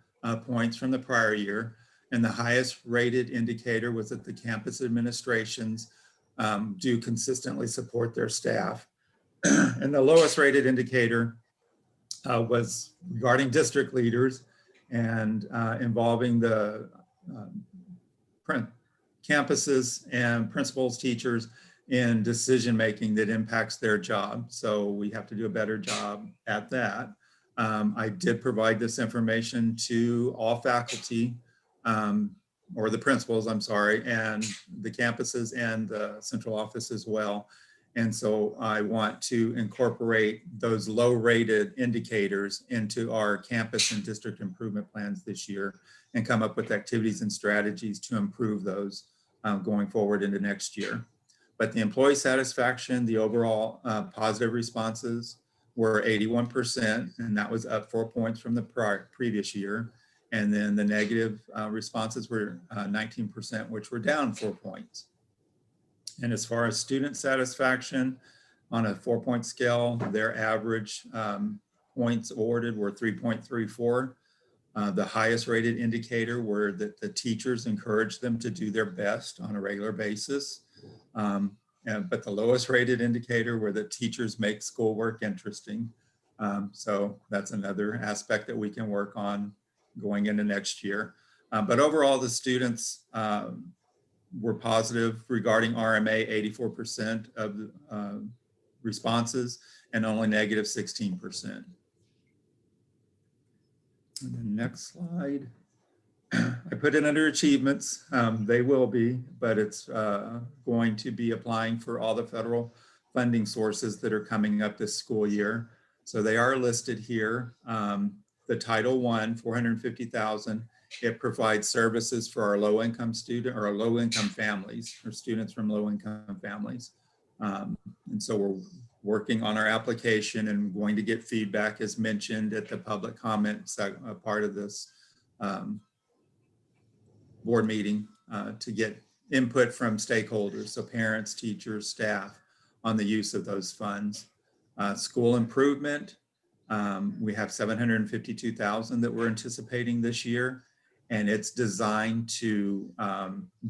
points from the prior year. And the highest rated indicator was that the campus administrations do consistently support their staff. And the lowest rated indicator was regarding district leaders and involving the campuses and principals, teachers in decision-making that impacts their job. So we have to do a better job at that. I did provide this information to all faculty, or the principals, I'm sorry, and the campuses and the central office as well. And so I want to incorporate those low-rated indicators into our campus and district improvement plans this year and come up with activities and strategies to improve those going forward into next year. But the employee satisfaction, the overall positive responses were 81%, and that was up 4 points from the previous year. And then the negative responses were 19%, which were down 4 points. And as far as student satisfaction, on a 4-point scale, their average points awarded were 3.34. The highest rated indicator were that the teachers encouraged them to do their best on a regular basis. But the lowest rated indicator were that teachers make schoolwork interesting. So that's another aspect that we can work on going into next year. But overall, the students were positive regarding RMA, 84% of the responses, and only negative 16%. And the next slide, I put it under achievements. They will be, but it's going to be applying for all the federal funding sources that are coming up this school year. So they are listed here. The Title I, $450,000. It provides services for our low-income student or our low-income families or students from low-income families. And so we're working on our application and going to get feedback as mentioned at the public comment part of this board meeting to get input from stakeholders, so parents, teachers, staff, on the use of those funds. School improvement, we have $752,000 that we're anticipating this year, and it's designed to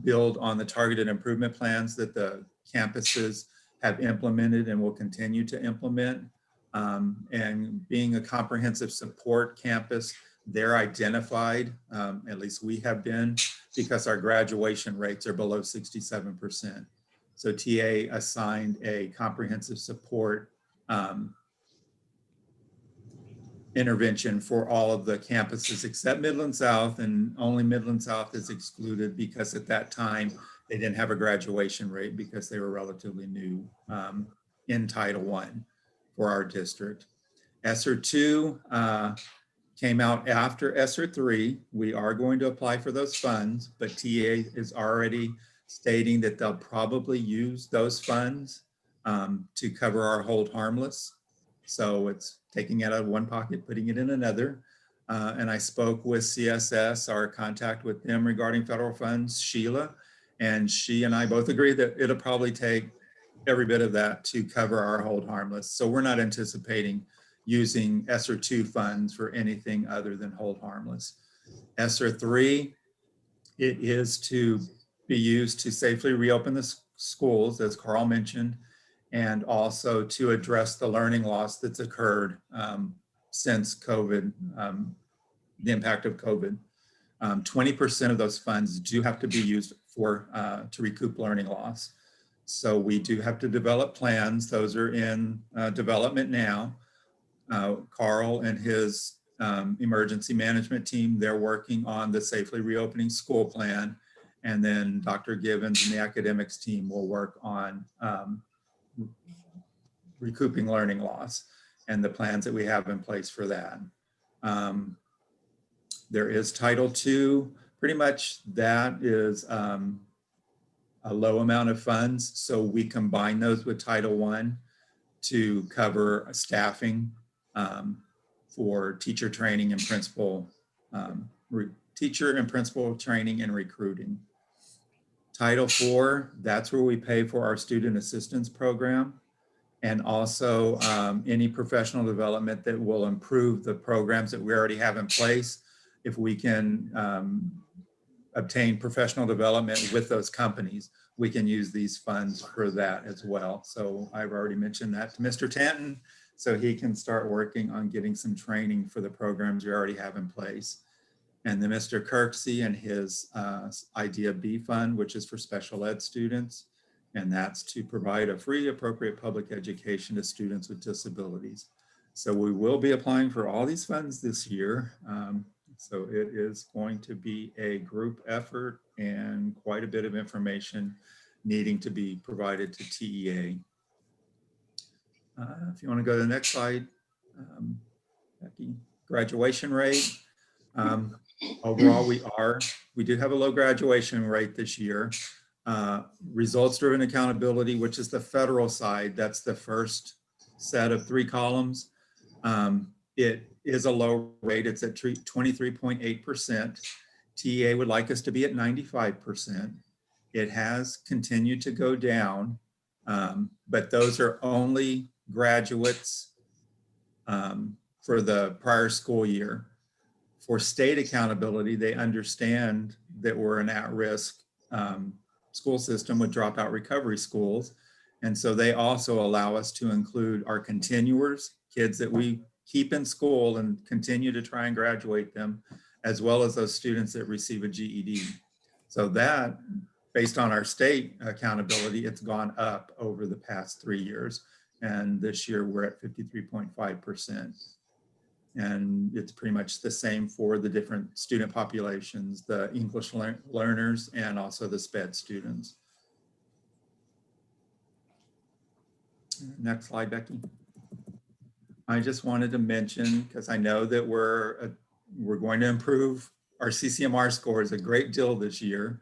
build on the targeted improvement plans that the campuses have implemented and will continue to implement. And being a comprehensive support campus, they're identified, at least we have been, because our graduation rates are below 67%. So TA assigned a comprehensive support intervention for all of the campuses except Midland South, and only Midland South is excluded because at that time they didn't have a graduation rate because they were relatively new in Title I for our district. ESSER 2 came out after ESSER 3. We are going to apply for those funds, but TA is already stating that they'll probably use those funds to cover our hold harmless. So it's taking it out of one pocket, putting it in another. And I spoke with CSS, our contact with them regarding federal funds, Sheila, and she and I both agree that it'll probably take every bit of that to cover our hold harmless. So we're not anticipating using ESSER 2 funds for anything other than hold harmless. ESSER 3, it is to be used to safely reopen the schools, as Carl mentioned, and also to address the learning loss that's occurred since COVID, the impact of COVID. 20% of those funds do have to be used for to recoup learning loss. So we do have to develop plans. Those are in development now. Carl and his emergency management team, they're working on the safely reopening school plan. And then Dr. Givens and the academics team will work on recouping learning loss. and the plans that we have in place for that. There is Title II. Pretty much that is a low amount of funds. So we combine those with Title I to cover staffing for teacher training and principal, teacher and principal training and recruiting. Title IV, that's where we pay for our student assistance program, and also any professional development that will improve the programs that we already have in place. If we can obtain professional development with those companies, we can use these funds for that as well. So I've already mentioned that to Mr. Tanton, so he can start working on getting some training for the programs we already have in place. And then Mr. Kirksey and his Idea B Fund, which is for special ed students. And that's to provide a free, appropriate public education to students with disabilities. So we will be applying for all these funds this year. So it is going to be a group effort and quite a bit of information needing to be provided to TEA. If you want to go to the next slide, Becky, graduation rate. Overall, we do have a low graduation rate this year. Results-driven accountability, which is the federal side, that's the first set of 3 columns. It is a low rate, it's at 23.8%. TEA would like us to be at 95%. It has continued to go down, but those are only graduates for the prior school year. For state accountability, they understand that we're an at-risk school system with dropout recovery schools. And so they also allow us to include our continuers, kids that we keep in school and continue to try and graduate them, as well as those students that receive a GED. So that, based on our state accountability, it's gone up over the past 3 years. And this year we're at 53.5%. And it's pretty much the same for the different student populations, the English learners and also the SPED students. Next slide, Becky. I just wanted to mention, because I know that we're going to improve our CCMR scores a great deal this year.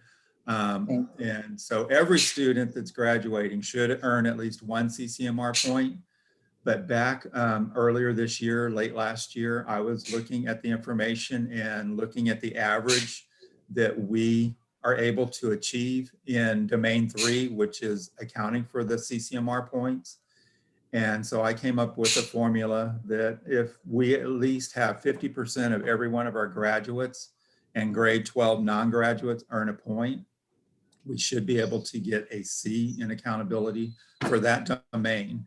And so every student that's graduating should earn at least 1 CCMR point. But back earlier this year, late last year, I was looking at the information and looking at the average that we are able to achieve in domain 3, which is accounting for the CCMR points. And so I came up with a formula that if we at least have 50% of every one of our graduates and grade 12 non-graduates earn a point, we should be able to get a C in accountability for that domain.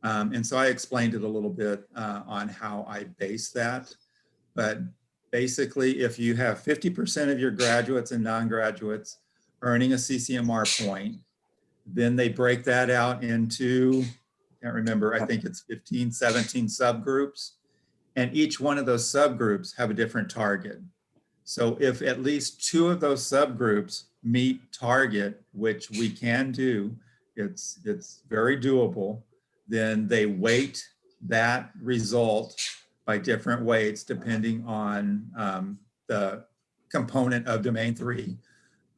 And so I explained it a little bit on how I base that. But basically, if you have 50% of your graduates and non-graduates earning a CCMR point, then they break that out into, I can't remember, I think it's 15, 17 subgroups. And each one of those subgroups have a different target. So if at least 2 of those subgroups meet target, which we can do, it's very doable, then they weight that result by different weights depending on the component of domain 3.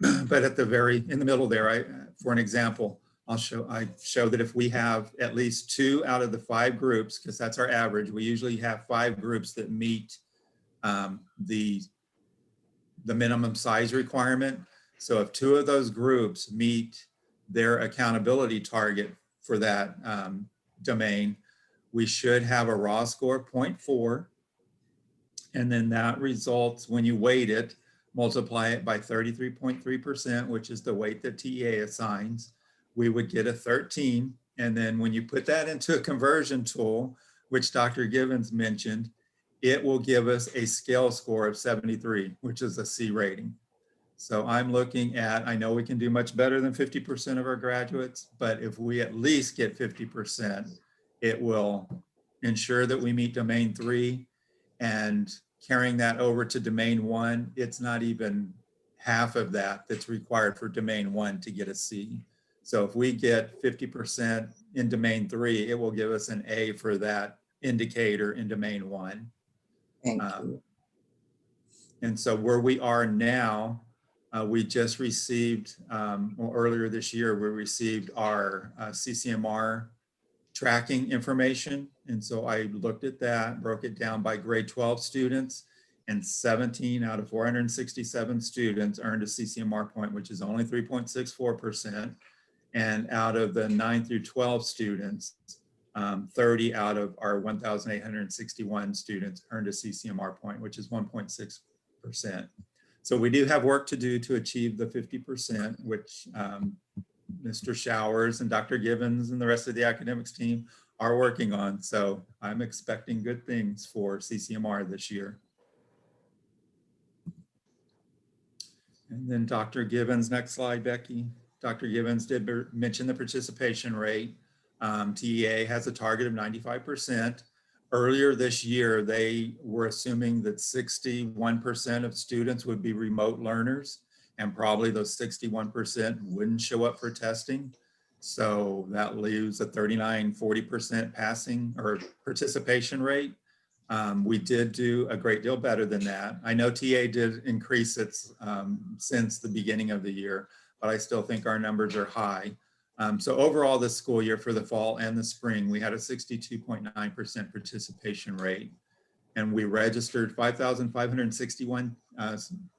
But at the in the middle there, for an example, I show that if we have at least 2 out of the 5 groups, because that's our average, we usually have 5 groups that meet the minimum size requirement. So if 2 of those groups meet their accountability target for that domain, we should have a raw score 0.4. And then that results, when you weight it, multiply it by 33.3%, which is the weight that TEA assigns, we would get a 13. And then when you put that into a conversion tool, which Dr. Givens mentioned, it will give us a scale score of 73, which is a C rating. So I'm looking at, I know we can do much better than 50% of our graduates, but if we at least get 50%, it will ensure that we meet domain 3, and carrying that over to domain 1, it's not even half of that that's required for domain 1 to get a C. So if we get 50% in domain 3, it will give us an A for that indicator in domain 1. Thank you. And so where we are now, we just received, well, earlier this year, we received our CCMR tracking information. And so I looked at that, broke it down by grade 12 students, and 17 out of 467 students earned a CCMR point, which is only 3.64%. And out of the 9 through 12 students, 30 out of our 1,861 students earned a CCMR point, which is 1.6%. So we do have work to do to achieve the 50%, which Mr. Showers and Dr. Givens and the rest of the academics team are working on. So I'm expecting good things for CCMR this year. And then Dr. Givens, next slide, Becky. Dr. Givens did mention the participation rate. TEA has a target of 95%. Earlier this year, they were assuming that 61% of students would be remote learners, and probably those 61% wouldn't show up for testing. So that leaves a 39–40% passing or participation rate. We did do a great deal better than that. I know TA did increase its since the beginning of the year, but I still think our numbers are high. So overall this school year for the fall and the spring, we had a 62.9% participation rate. And we registered 5,561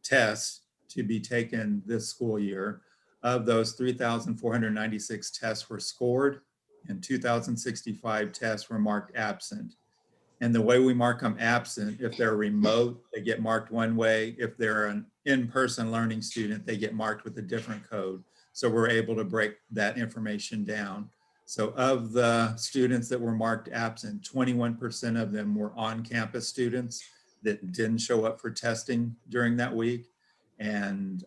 tests to be taken this school year. Of those, 3,496 tests were scored and 2,065 tests were marked absent. And the way we mark them absent, if they're remote, they get marked one way. If they're an in-person learning student, they get marked with a different code. So we're able to break that information down. So of the students that were marked absent, 21% of them were on-campus students that didn't show up for testing during that week. And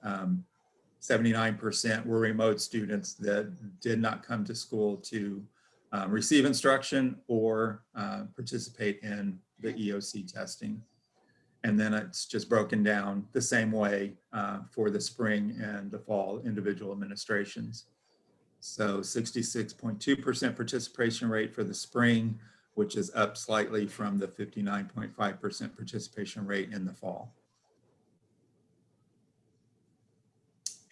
79% were remote students that did not come to school to receive instruction or participate in the EOC testing. And then it's just broken down the same way for the spring and the fall individual administrations. So 66.2% participation rate for the spring, which is up slightly from the 59.5% participation rate in the fall.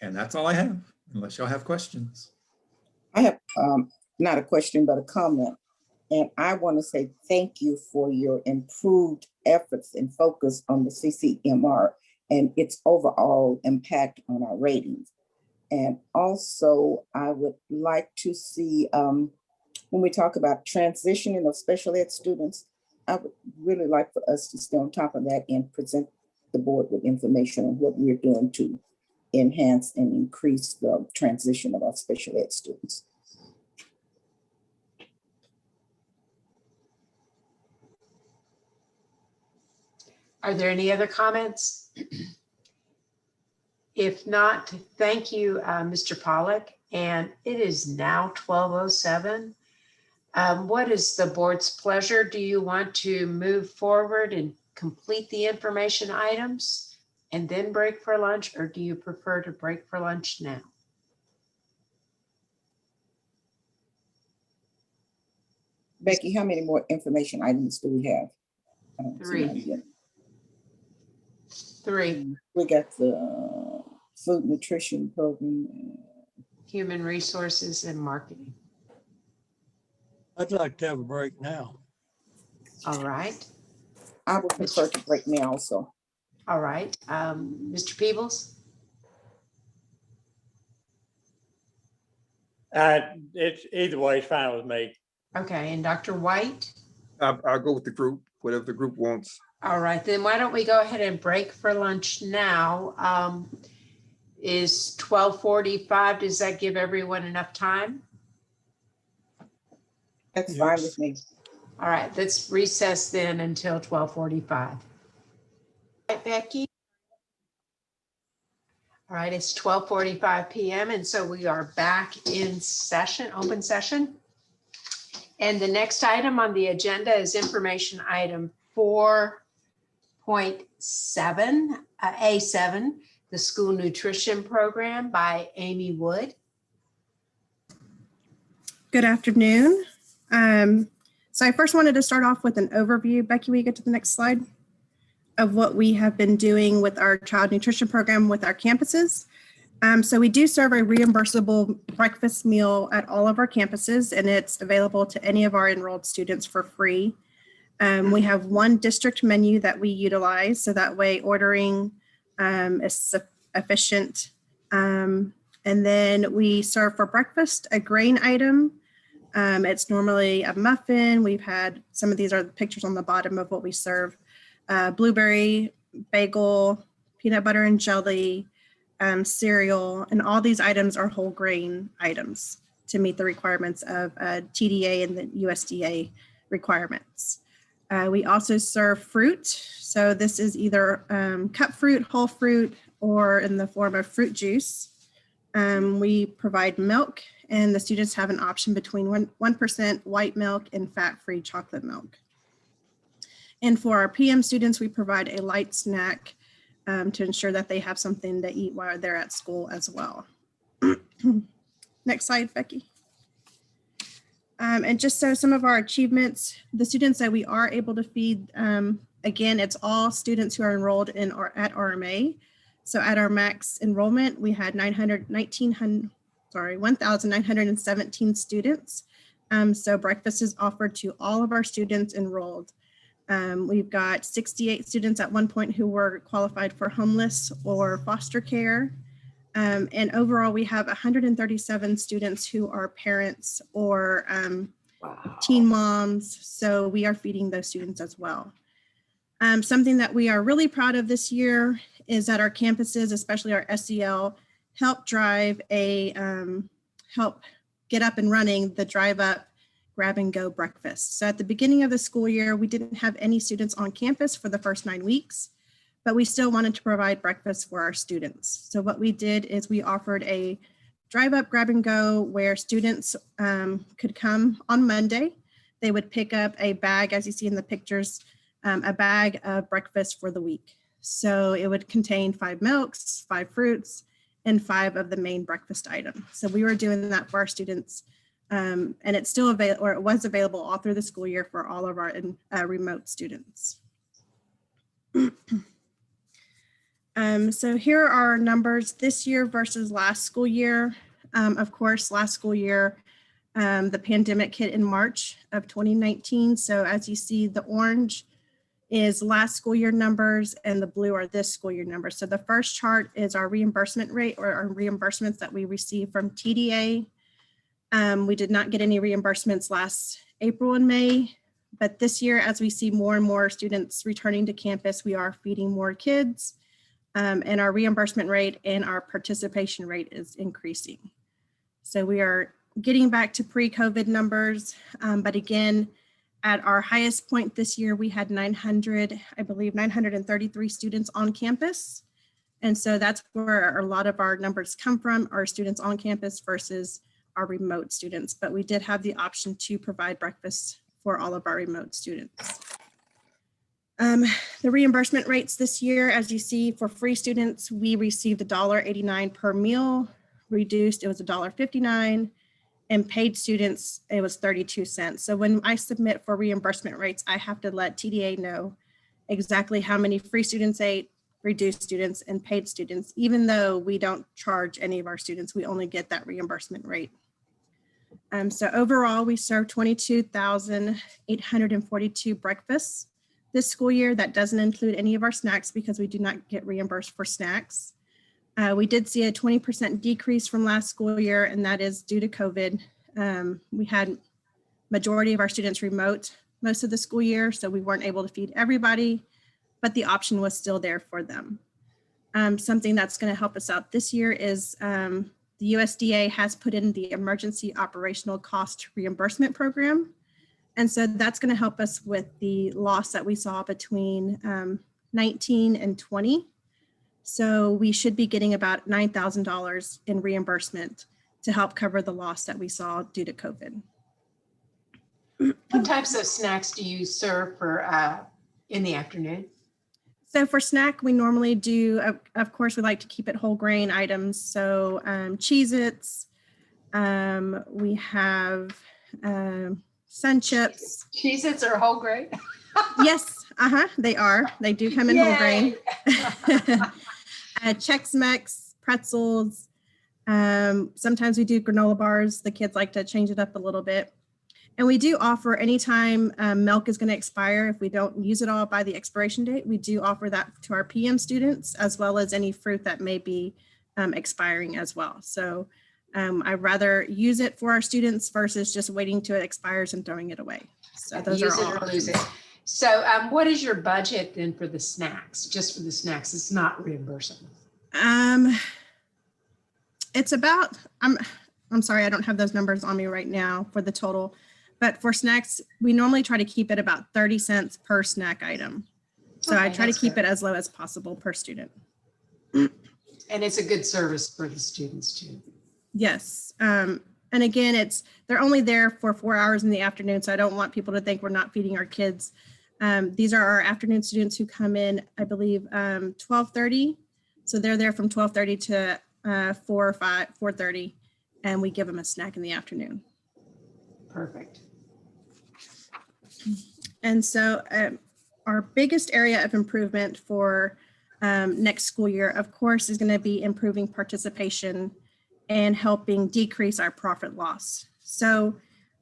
And that's all I have, unless y'all have questions. I have not a question, but a comment. And I want to say thank you for your improved efforts and focus on the CCMR and its overall impact on our ratings. And also, I would like to see, when we talk about transitioning of special ed students, I would really like for us to stay on top of that and present the board with information on what we're doing to enhance and increase the transition of our special ed students. Are there any other comments? If not, thank you, Mr. Pollack. And it is now 12:07. What is the board's pleasure? Do you want to move forward and complete the information items and then break for lunch, or do you prefer to break for lunch now? Becky, how many more information items do we have? I don't see mine yet. 3. We got the food nutrition program. Human resources and marketing. I'd like to have a break now. All right. I would prefer to break me also. All right. Mr. Peebles? It's either way, it's fine with me. Okay, and Dr. White? I'll go with the group, whatever the group wants. All right, then why don't we go ahead and break for lunch now? Is 12:45, does that give everyone enough time? That's fine with me. All right, let's recess then until 12:45. All right, Becky? All right, it's 12:45 p.m. and so we are back in session, open session. And the next item on the agenda is information item 4.7, A7, the School Nutrition Program by Amy Wood. Good afternoon. So I first wanted to start off with an overview. Becky, will you get to the next slide? Of what we have been doing with our child nutrition program with our campuses. So we do serve a reimbursable breakfast meal at all of our campuses, and it's available to any of our enrolled students for free. We have one district menu that we utilize, so that way ordering is efficient. And then we serve for breakfast a grain item. It's normally a muffin. We've had, some of these are the pictures on the bottom of what we serve. Blueberry, bagel, peanut butter and jelly, cereal, and all these items are whole grain items to meet the requirements of TDA and the USDA requirements. We also serve fruit. So this is either cut fruit, whole fruit, or in the form of fruit juice. We provide milk, and the students have an option between 1% white milk and fat-free chocolate milk. And for our PM students, we provide a light snack to ensure that they have something to eat while they're at school as well. Next slide, Becky. And just so some of our achievements, the students that we are able to feed, again, it's all students who are enrolled in or at RMA. So at our max enrollment, we had 1,917 students. So breakfast is offered to all of our students enrolled. We've got 68 students at one point who were qualified for homeless or foster care. And overall, we have 137 students who are parents or teen moms. So we are feeding those students as well. Something that we are really proud of this year is that our campuses, especially our SEL, help drive help get up and running the Drive Up Grab and Go breakfast. So at the beginning of the school year, we didn't have any students on campus for the first 9 weeks, but we still wanted to provide breakfast for our students. So what we did is we offered a Drive Up Grab and Go where students could come on Monday. They would pick up a bag, as you see in the pictures, a bag of breakfast for the week. So it would contain 5 milks, 5 fruits, and 5 of the main breakfast items. So we were doing that for our students. And it's still available, or it was available all through the school year for all of our remote students. So here are our numbers this year versus last school year. Of course, last school year, the pandemic hit in March of 2019. So as you see, the orange is last school year numbers and the blue are this school year numbers. So the first chart is our reimbursement rate, or our reimbursements that we receive from TDA. We did not get any reimbursements last April and May, but this year, as we see more and more students returning to campus, we are feeding more kids, and our reimbursement rate and our participation rate is increasing. So we are getting back to pre-COVID numbers, but again, at our highest point this year, we had 933 students on campus. And so that's where a lot of our numbers come from, our students on campus versus our remote students, but we did have the option to provide breakfast for all of our remote students. The reimbursement rates this year, as you see, for free students, we received $1.89 per meal. Reduced, it was $1.59, and paid students, it was 32 cents. So when I submit for reimbursement rates, I have to let TDA know exactly how many free students ate, reduced students, and paid students. Even though we don't charge any of our students, we only get that reimbursement rate. So overall, we served 22,842 breakfasts this school year. That doesn't include any of our snacks because we do not get reimbursed for snacks. We did see a 20% decrease from last school year, and that is due to COVID. We had majority of our students remote most of the school year, so we weren't able to feed everybody, but the option was still there for them. Something that's going to help us out this year is the USDA has put in the Emergency Operational Cost Reimbursement Program. And so that's going to help us with the loss that we saw between 19 and 20. So we should be getting about $9,000 in reimbursement to help cover the loss that we saw due to COVID. What types of snacks do you serve for in the afternoon? So for snack, we normally do, of course, we like to keep it whole grain items. So Cheez-Its, we have Sun Chips. Cheez-Its are whole grain? Yes, they are. They do come in whole grain. Chex Mix, pretzels. Sometimes we do granola bars. The kids like to change it up a little bit. And we do offer anytime milk is going to expire, if we don't use it all by the expiration date, we do offer that to our PM students, as well as any fruit that may be expiring as well. So I'd rather use it for our students versus just waiting till it expires and throwing it away. So those Use are it all or lose options. it. So what is your budget then for the snacks? Just for the snacks, it's not reimbursable. It's about, I'm sorry, I don't have those numbers on me right now for the total, but for snacks, we normally try to keep it about 30 cents per snack item. So I Okay, try to that's keep good. it as low as possible per student. And it's a good service for the students too. Yes. And again, they're only there for 4 hours in the afternoon. So I don't want people to think we're not feeding our kids. These are our afternoon students who come in, I believe, 12:30. So they're there from 12:30 to 4:30, and we give them a snack in the afternoon. Perfect. And so our biggest area of improvement for next school year, of course, is going to be improving participation and helping decrease our profit loss. So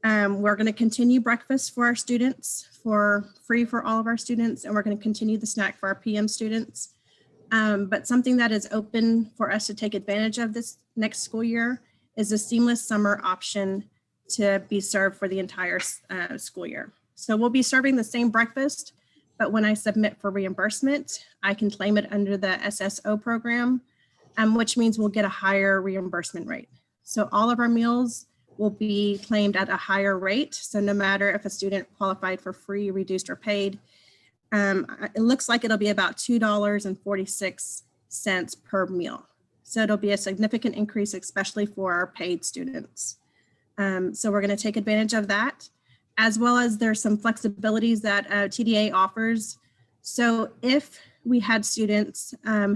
we're going to continue breakfast for our students, for free for all of our students, and we're going to continue the snack for our PM students. But something that is open for us to take advantage of this next school year is a seamless summer option to be served for the entire school year. So we'll be serving the same breakfast, but when I submit for reimbursement, I can claim it under the SSO program, which means we'll get a higher reimbursement rate. So all of our meals will be claimed at a higher rate. So no matter if a student qualified for free, reduced, or paid, it looks like it'll be about $2.46 per meal. So it'll be a significant increase, especially for our paid students. So we're going to take advantage of that, as well as there's some flexibilities that TDA offers. So if we had students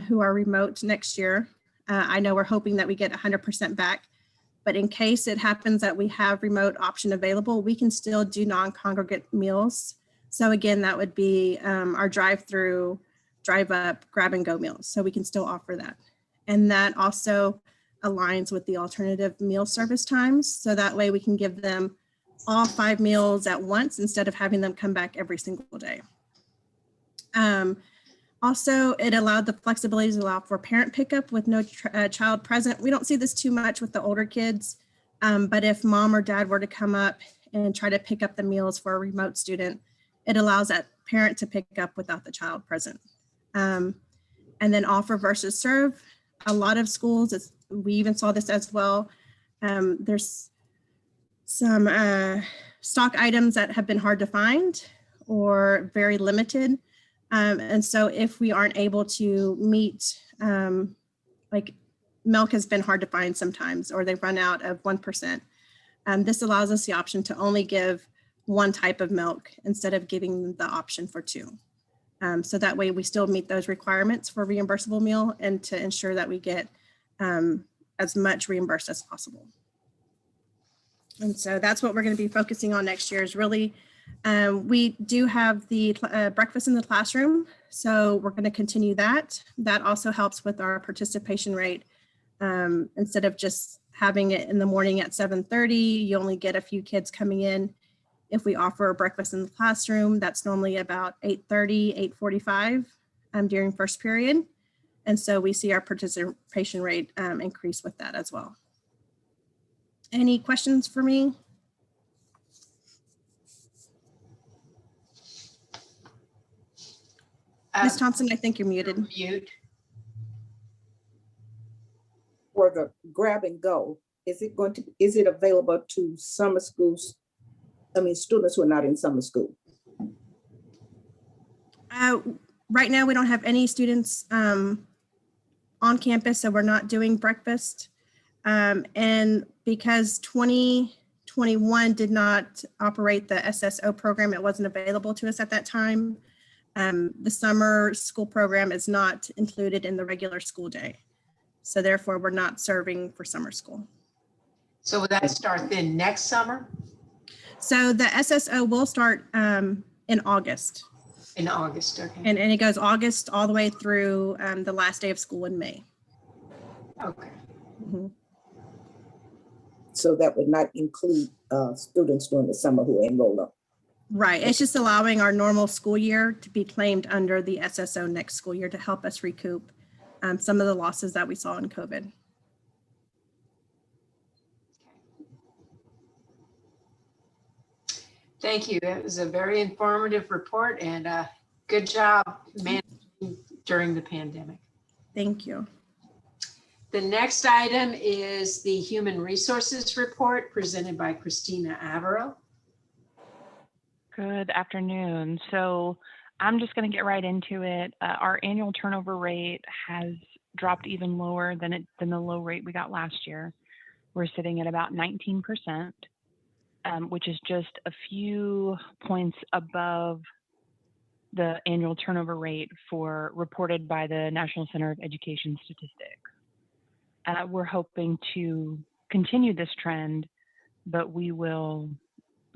who are remote next year, I know we're hoping that we get 100% back, but in case it happens that we have remote option available, we can still do non-congregate meals. So again, that would be our drive-through, drive-up, grab-and-go meals. So we can still offer that. And that also aligns with the alternative meal service times. So that way we can give them all 5 meals at once instead of having them come back every single day. Also, it allowed the flexibility to allow for parent pickup with no child present. We don't see this too much with the older kids, but if mom or dad were to come up and try to pick up the meals for a remote student, it allows that parent to pick up without the child present. And then offer versus serve. A lot of schools, we even saw this as well. There's some stock items that have been hard to find or very limited. And so if we aren't able to meet, like milk has been hard to find sometimes, or they run out of 1%. This allows us the option to only give one type of milk instead of giving the option for 2. So that way we still meet those requirements for reimbursable meal and to ensure that we get as much reimbursed as possible. And so that's what we're going to be focusing on next year is really, we do have the breakfast in the classroom. So we're going to continue that. That also helps with our participation rate. Instead of just having it in the morning at 7:30, you only get a few kids coming in. If we offer a breakfast in the classroom, that's normally about 8:30, 8:45 during first period. And so we see our participation rate increase with that as well. Any questions for me? Ms. Thompson, I think you're muted. Mute. For the grab and go, is it available to summer schools? I mean, students who are not in summer school? Right now, we don't have any students on campus, so we're not doing breakfast. And because 2021 did not operate the SSO program, it wasn't available to us at that time. The summer school program is not included in the regular school day. So therefore, we're not serving for summer school. So will that start then next summer? So the SSO will start in August. In August, okay. And it goes August all the way through the last day of school in May. Okay. Mhm. So that would not include students during the summer who enroll up. Right. It's just allowing our normal school year to be claimed under the SSO next school year to help us recoup some of the losses that we saw in COVID. Thank you. That was a very informative report and good job managing during the pandemic. Thank you. The next item is the Human Resources Report presented by Christina Avero. Good afternoon. So I'm just going to get right into it. Our annual turnover rate has dropped even lower than the low rate we got last year. We're sitting at about 19%, which is just a few points above the annual turnover rate reported by the National Center of Education Statistics. We're hoping to continue this trend, but we will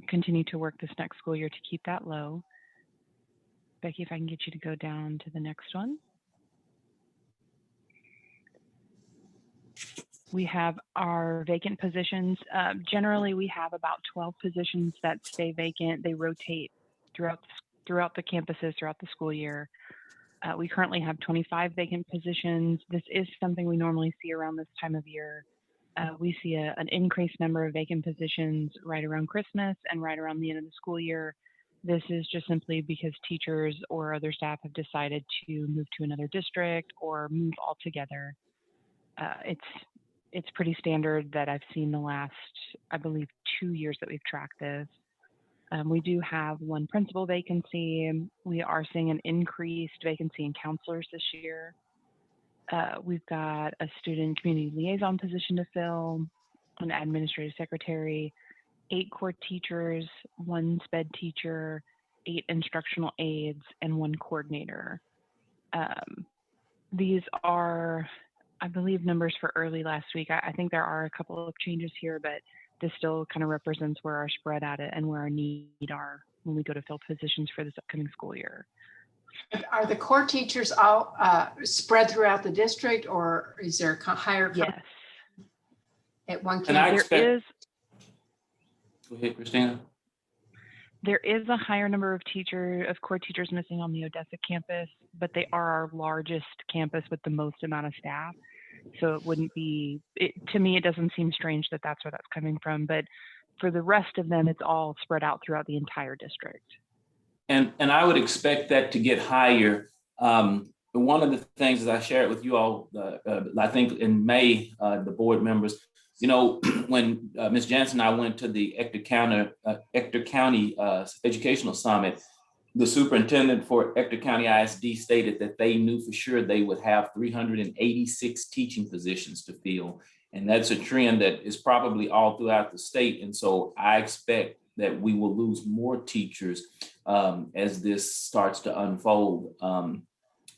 continue to work this next school year to keep that low. Becky, if I can get you to go down to the next one. We have our vacant positions. Generally, we have about 12 positions that stay vacant. They rotate throughout the campuses throughout the school year. We currently have 25 vacant positions. This is something we normally see around this time of year. We see an increased number of vacant positions right around Christmas and right around the end of the school year. This is just simply because teachers or other staff have decided to move to another district or move altogether. It's pretty standard that I've seen the last, I believe, 2 years that we've tracked this. We do have one principal vacancy. We are seeing an increased vacancy in counselors this year. We've got a student community liaison position to fill, an administrative secretary, 8 core teachers, 1 sped teacher, 8 instructional aides, and 1 coordinator. These are, I believe, numbers for early last week. I think there are a couple of changes here, but this still kind of represents where our spread at it and where our need are when we go to fill positions for this upcoming school year. Are the core teachers all spread throughout the district, or is there a higher? Yes. At one And I campus? expect, go ahead, Christina. There is a higher number of core teachers missing on the Odessa campus, but they are our largest campus with the most amount of staff. So it wouldn't be, to me, it doesn't seem strange that that's where that's coming from. But for the rest of them, it's all spread out throughout the entire district. And I would expect that to get higher. One of the things that I shared with you all, I think in May, the board members, when Ms. Jansen and I went to the Ector County Educational Summit, the superintendent for Ector County ISD stated that they knew for sure they would have 386 teaching positions to fill. And that's a trend that is probably all throughout the state. And so I expect that we will lose more teachers as this starts to unfold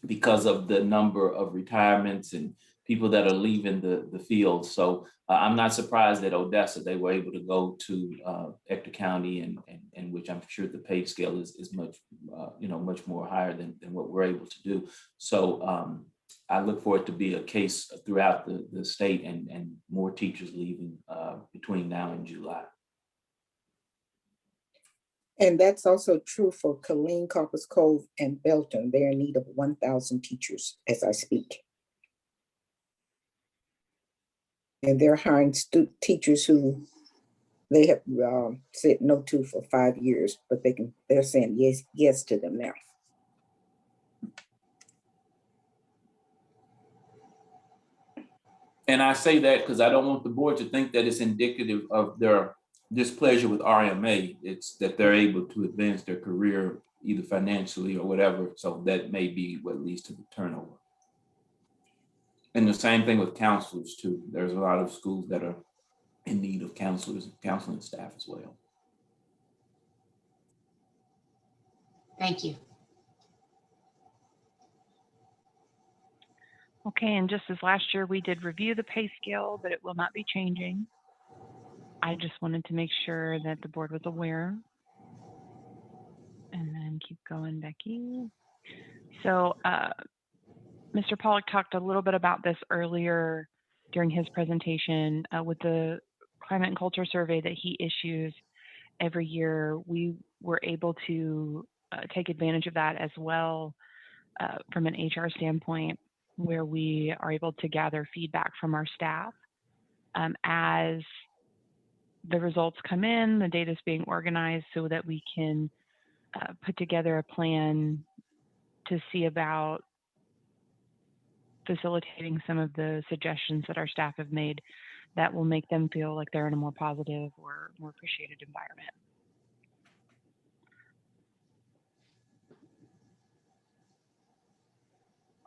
because of the number of retirements and people that are leaving the field. So I'm not surprised that Odessa, they were able to go to Ector County and which I'm sure the pay scale is much, much more higher than what we're able to do. So I look for it to be a case throughout the state and more teachers leaving between now and July. And that's also true for Killeen, Copper Cove, and Belton. They're in need of 1,000 teachers as I speak. And they're hiring teachers who they have said no to for 5 years, but they're saying yes to them now. And I say that because I don't want the board to think that it's indicative of their displeasure with RMA. It's that they're able to advance their career either financially or whatever. So that may be what leads to the turnover. And the same thing with counselors too. There's a lot of schools that are in need of counselors and counseling staff as well. Thank you. Okay, and just as last year, we did review the pay scale, but it will not be changing. I just wanted to make sure that the board was aware. And then keep going, Becky. So Mr. Pollock talked a little bit about this earlier during his presentation with the climate and culture survey that he issues every year. We were able to take advantage of that as well from an HR standpoint, where we are able to gather feedback from our staff as the results come in, the data is being organized so that we can put together a plan to see about facilitating some of the suggestions that our staff have made that will make them feel like they're in a more positive or more appreciated environment.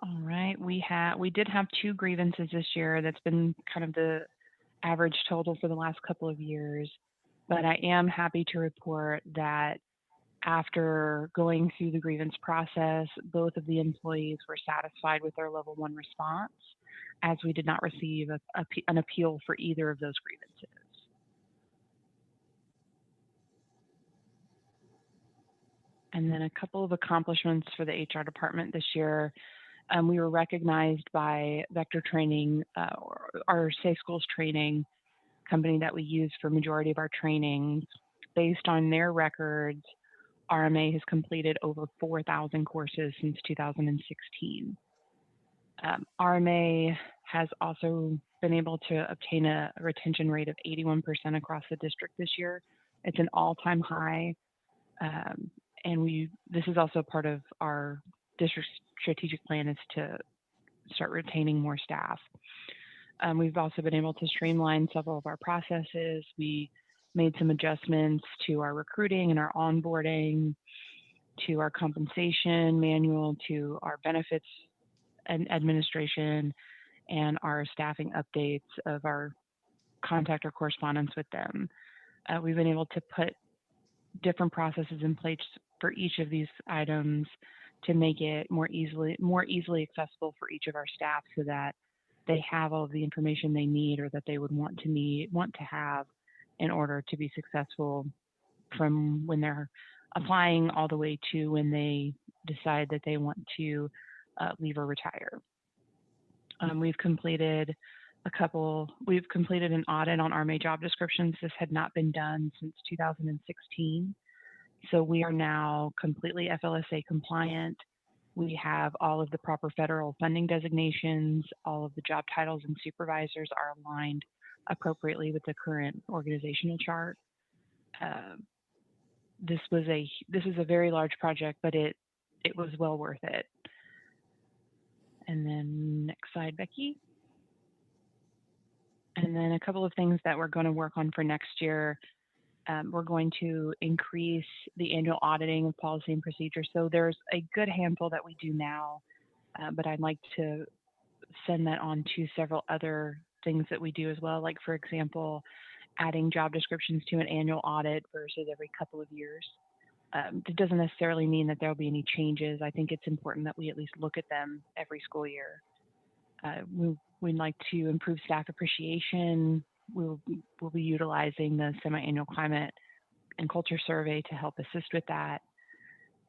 All right, we did have 2 grievances this year. That's been kind of the average total for the last couple of years, but I am happy to report that after going through the grievance process, both of the employees were satisfied with their level 1 response, as we did not receive an appeal for either of those grievances. And then a couple of accomplishments for the HR department this year. We were recognized by Vector Training, our Safe Schools training company that we use for majority of our trainings. Based on their records, RMA has completed over 4,000 courses since 2016. RMA has also been able to obtain a retention rate of 81% across the district this year. It's an all-time high. And this is also part of our district strategic plan, is to start retaining more staff. We've also been able to streamline several of our processes. We made some adjustments to our recruiting and our onboarding, to our compensation manual, to our benefits and administration, and our staffing updates of our contact or correspondence with them. We've been able to put different processes in place for each of these items to make it more easily accessible for each of our staff, so that they have all of the information they need or that they would want to have in order to be successful, from when they're applying all the way to when they decide that they want to leave or retire. We've completed an audit on RMA job descriptions. This had not been done since 2016. So we are now completely FLSA compliant. We have all of the proper federal funding designations. All of the job titles and supervisors are aligned appropriately with the current organizational chart. This is a very large project, but it was well worth it. And then next slide, Becky. And then a couple of things that we're going to work on for next year. We're going to increase the annual auditing of policy and procedure. So there's a good handful that we do now, but I'd like to send that on to several other things that we do as well. Like, for example, adding job descriptions to an annual audit versus every couple of years. It doesn't necessarily mean that there'll be any changes. I think it's important that we at least look at them every school year. We'd like to improve staff appreciation. We'll be utilizing the semi-annual climate and culture survey to help assist with that.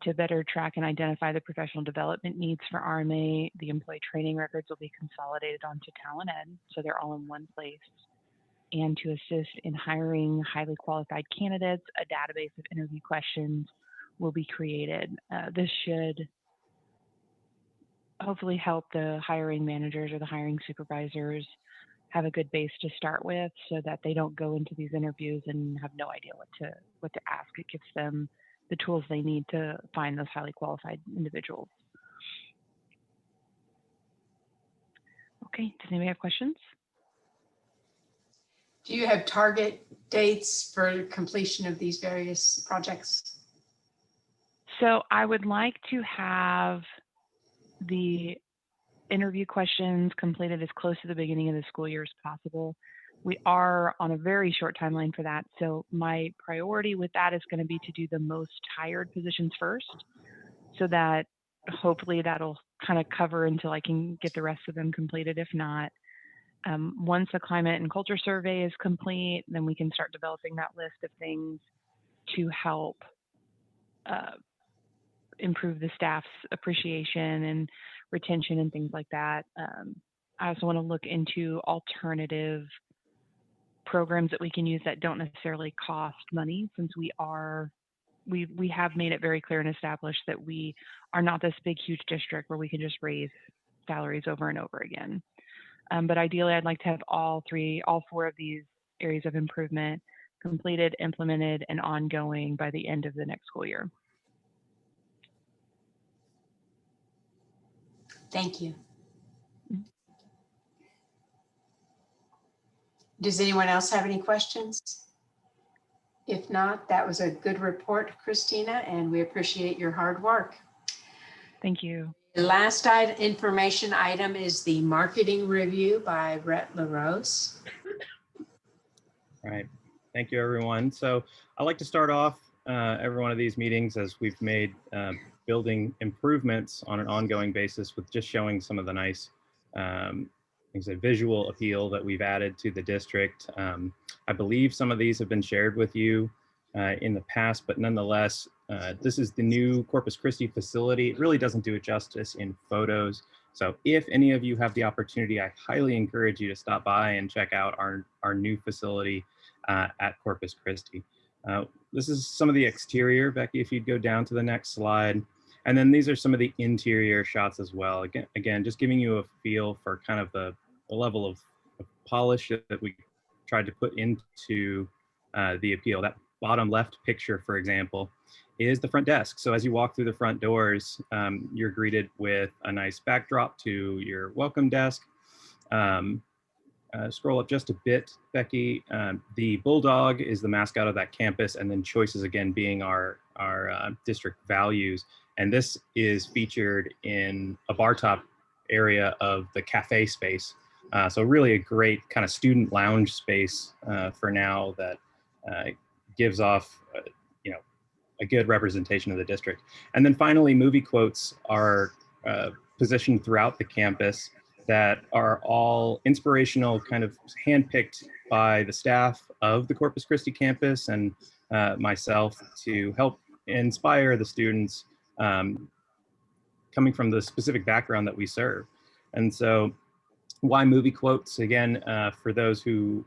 To better track and identify the professional development needs for RMA, the employee training records will be consolidated onto Talent Ed, so they're all in one place. And to assist in hiring highly qualified candidates, a database of interview questions will be created. This should hopefully help the hiring managers or the hiring supervisors have a good base to start with, so that they don't go into these interviews and have no idea what to ask. It gives them the tools they need to find those highly qualified individuals. Okay, does anybody have questions? Do you have target dates for completion of these various projects? So I would like to have the interview questions completed as close to the beginning of the school year as possible. We are on a very short timeline for that. So my priority with that is going to be to do the most hired positions first, so that hopefully that'll kind of cover until I can get the rest of them completed. If not, Once the climate and culture survey is complete, then we can start developing that list of things to help improve the staff's appreciation and retention and things like that. I also want to look into alternative programs that we can use that don't necessarily cost money, since we have made it very clear and established that we are not this big, huge district where we can just raise salaries over and over again. But ideally, I'd like to have all four of these areas of improvement completed, implemented, and ongoing by the end of the next school year. Thank you. Does anyone else have any questions? If not, that was a good report, Christina, and we appreciate your hard work. Thank you. The last information item is the marketing review by Rhett LaRose. All right, thank you, everyone. So I'd like to start off every one of these meetings, as we've made building improvements on an ongoing basis, with just showing some of the nice things, a visual appeal that we've added to the district. I believe some of these have been shared with you in the past, but nonetheless, this is the new Corpus Christi facility. It really doesn't do it justice in photos. So if any of you have the opportunity, I highly encourage you to stop by and check out our new facility at Corpus Christi. This is some of the exterior. Becky, if you'd go down to the next slide. And then these are some of the interior shots as well. Again, just giving you a feel for kind of the level of polish that we tried to put into the appeal. That bottom left picture, for example, is the front desk. So as you walk through the front doors, you're greeted with a nice backdrop to your welcome desk. Scroll up just a bit, Becky. The bulldog is the mascot of that campus, and then choices again being our district values. And this is featured in a bar top area of the cafe space. So really a great kind of student lounge space for now that gives off, a good representation of the district. And then finally, movie quotes are positioned throughout the campus that are all inspirational, kind of handpicked by the staff of the Corpus Christi campus and myself to help inspire the students coming from the specific background that we serve. And so why movie quotes? Again, for those who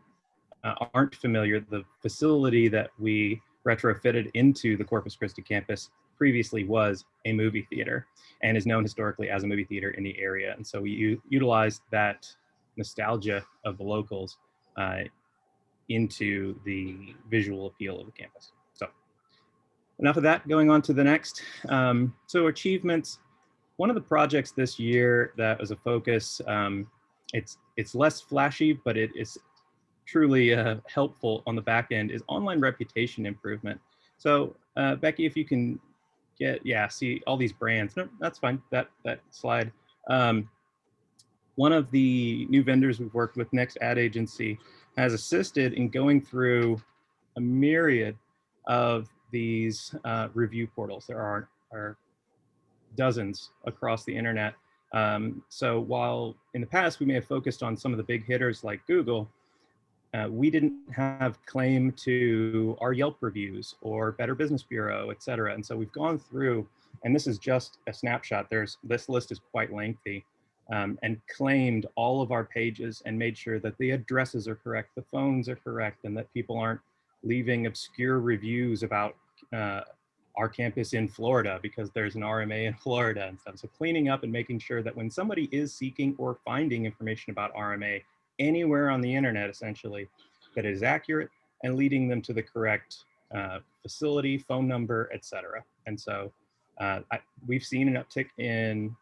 aren't familiar, the facility that we retrofitted into the Corpus Christi campus previously was a movie theater and is known historically as a movie theater in the area. And so we utilized that nostalgia of the locals into the visual appeal of the campus. So enough of that, going on to the next. So achievements, one of the projects this year that was a focus, it's less flashy, but it is truly helpful on the back end, is online reputation improvement. So Becky, if you can see all these brands. No, that's fine, that slide. One of the new vendors we've worked with, Next Ad Agency, has assisted in going through a myriad of these review portals. There are dozens across the internet. So while in the past we may have focused on some of the big hitters like Google, we didn't have claim to our Yelp reviews or Better Business Bureau, et cetera. And so we've gone through, and this is just a snapshot, this list is quite lengthy, and claimed all of our pages and made sure that the addresses are correct, the phones are correct, and that people aren't leaving obscure reviews about our campus in Florida because there's an RMA in Florida and stuff. So cleaning up and making sure that when somebody is seeking or finding information about RMA anywhere on the internet, essentially, that it is accurate and leading them to the correct facility, phone number, et cetera. And so we've seen an uptick in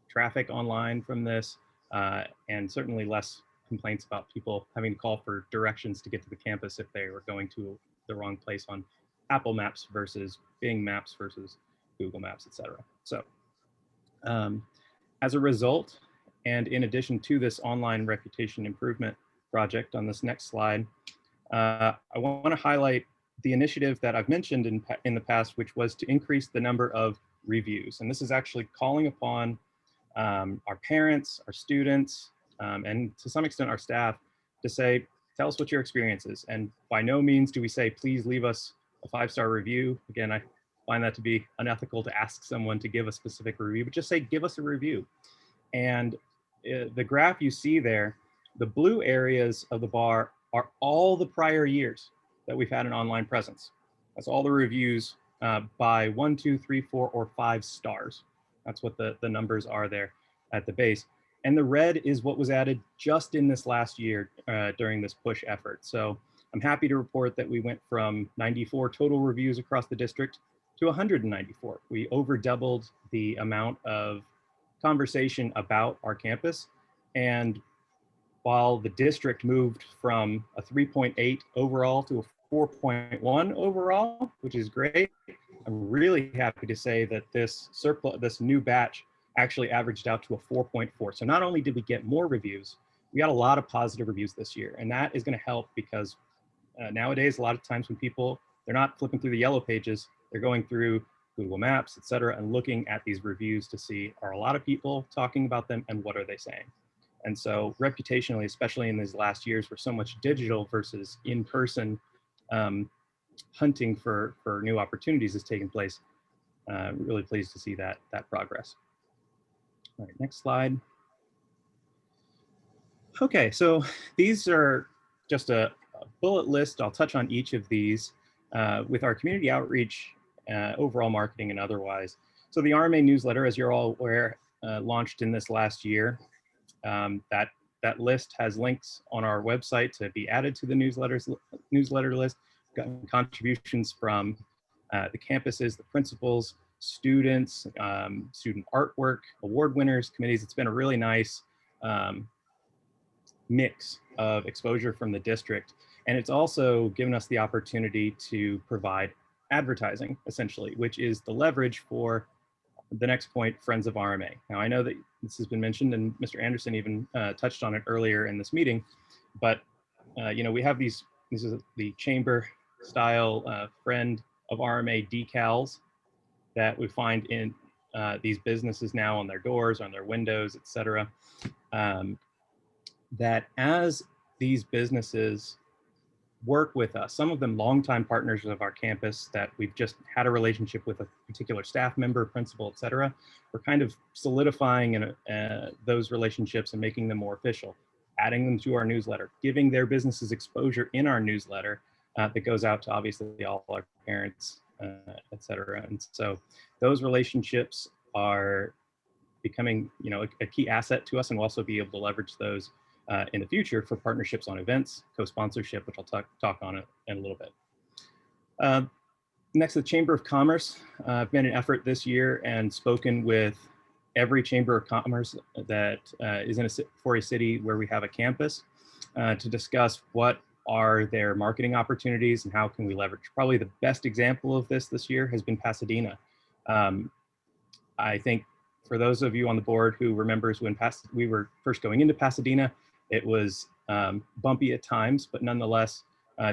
traffic online from this, and certainly less complaints about people having to call for directions to get to the campus if they were going to the wrong place on Apple Maps versus Bing Maps versus Google Maps, et cetera. So as a result, and in addition to this online reputation improvement project on this next slide, I want to highlight the initiative that I've mentioned in the past, which was to increase the number of reviews. And this is actually calling upon our parents, our students, and to some extent our staff to say, tell us what your experience is. And by no means do we say, please leave us a 5-star review. Again, I find that to be unethical to ask someone to give a specific review, but just say, give us a review. And the graph you see there, the blue areas of the bar are all the prior years that we've had an online presence. That's all the reviews by 1, 2, 3, 4, or 5 stars. That's what the numbers are there at the base. And the red is what was added just in this last year during this push effort. So I'm happy to report that we went from 94 total reviews across the district to 194. We over doubled the amount of conversation about our campus. And while the district moved from a 3.8 overall to a 4.1 overall, which is great, I'm really happy to say that this new batch actually averaged out to a 4.4. So not only did we get more reviews, we got a lot of positive reviews this year. And that is going to help because nowadays, a lot of times when people, they're not flipping through the yellow pages, they're going through Google Maps, et cetera, and looking at these reviews to see, are a lot of people talking about them and what are they saying? And so reputationally, especially in these last years where so much digital versus in-person hunting for new opportunities is taking place, really pleased to see that progress. All right, next slide. Okay, so these are just a bullet list. I'll touch on each of these with our community outreach, overall marketing and otherwise. So the RMA newsletter, as you're all aware, launched in this last year. That list has links on our website to be added to the newsletter list. Gotten contributions from the campuses, the principals, students, student artwork, award winners, committees. It's been a really nice mix of exposure from the district. And it's also given us the opportunity to provide advertising, essentially, which is the leverage for the next point, Friends of RMA. Now, I know that this has been mentioned and Mr. Anderson even touched on it earlier in this meeting, but you know, we have this is the chamber style Friend of RMA decals that we find in these businesses now on their doors, on their windows, et cetera. That as these businesses work with us, some of them longtime partners of our campus that we've just had a relationship with a particular staff member, principal, et cetera, we're kind of solidifying those relationships and making them more official, adding them to our newsletter, giving their businesses exposure in our newsletter that goes out to obviously all our parents, et cetera. And so those relationships are becoming, you know, a key asset to us, and we'll also be able to leverage those in the future for partnerships on events, co-sponsorship, which I'll talk on it in a little bit. Next, the Chamber of Commerce. I've been an effort this year and spoken with every Chamber of Commerce that is for a city where we have a campus to discuss what are their marketing opportunities and how can we leverage. Probably the best example of this year has been Pasadena. I think for those of you on the board who remembers when we were first going into Pasadena, it was bumpy at times, but nonetheless